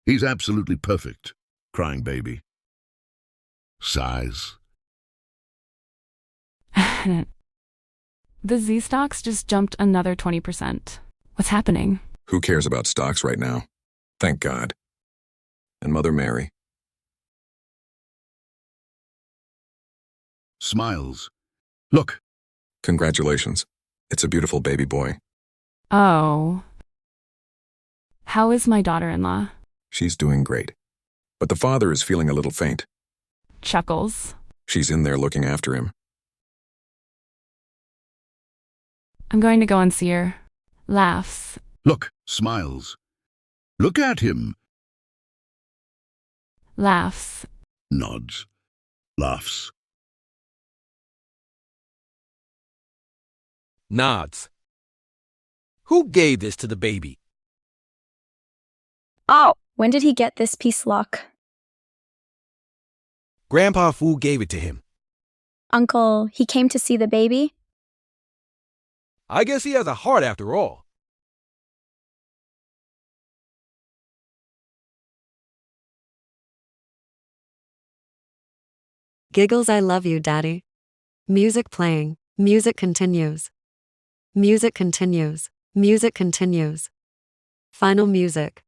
He's absolutely perfect. Crying baby. Sighs. The Z stocks just jumped another 20%. What's happening? Who cares about stocks right now? Thank God. And Mother Mary. Smiles. Look. Congratulations. It's a beautiful baby boy. Oh. How is my daughter-in-law? She's doing great. But the father is feeling a little faint. Chuckles. She's in there looking after him. I'm going to go and see her. Laughs. Look. Smiles. Look at him. Laughs. Nods. Laughs. Nods. Who gave this to the baby? Oh, when did he get this piece lock? Grandpa Fu gave it to him. Uncle, he came to see the baby? I guess he has a heart after all. Giggles, I love you, Daddy. Music playing. Music continues. Music continues. Music continues. Final music.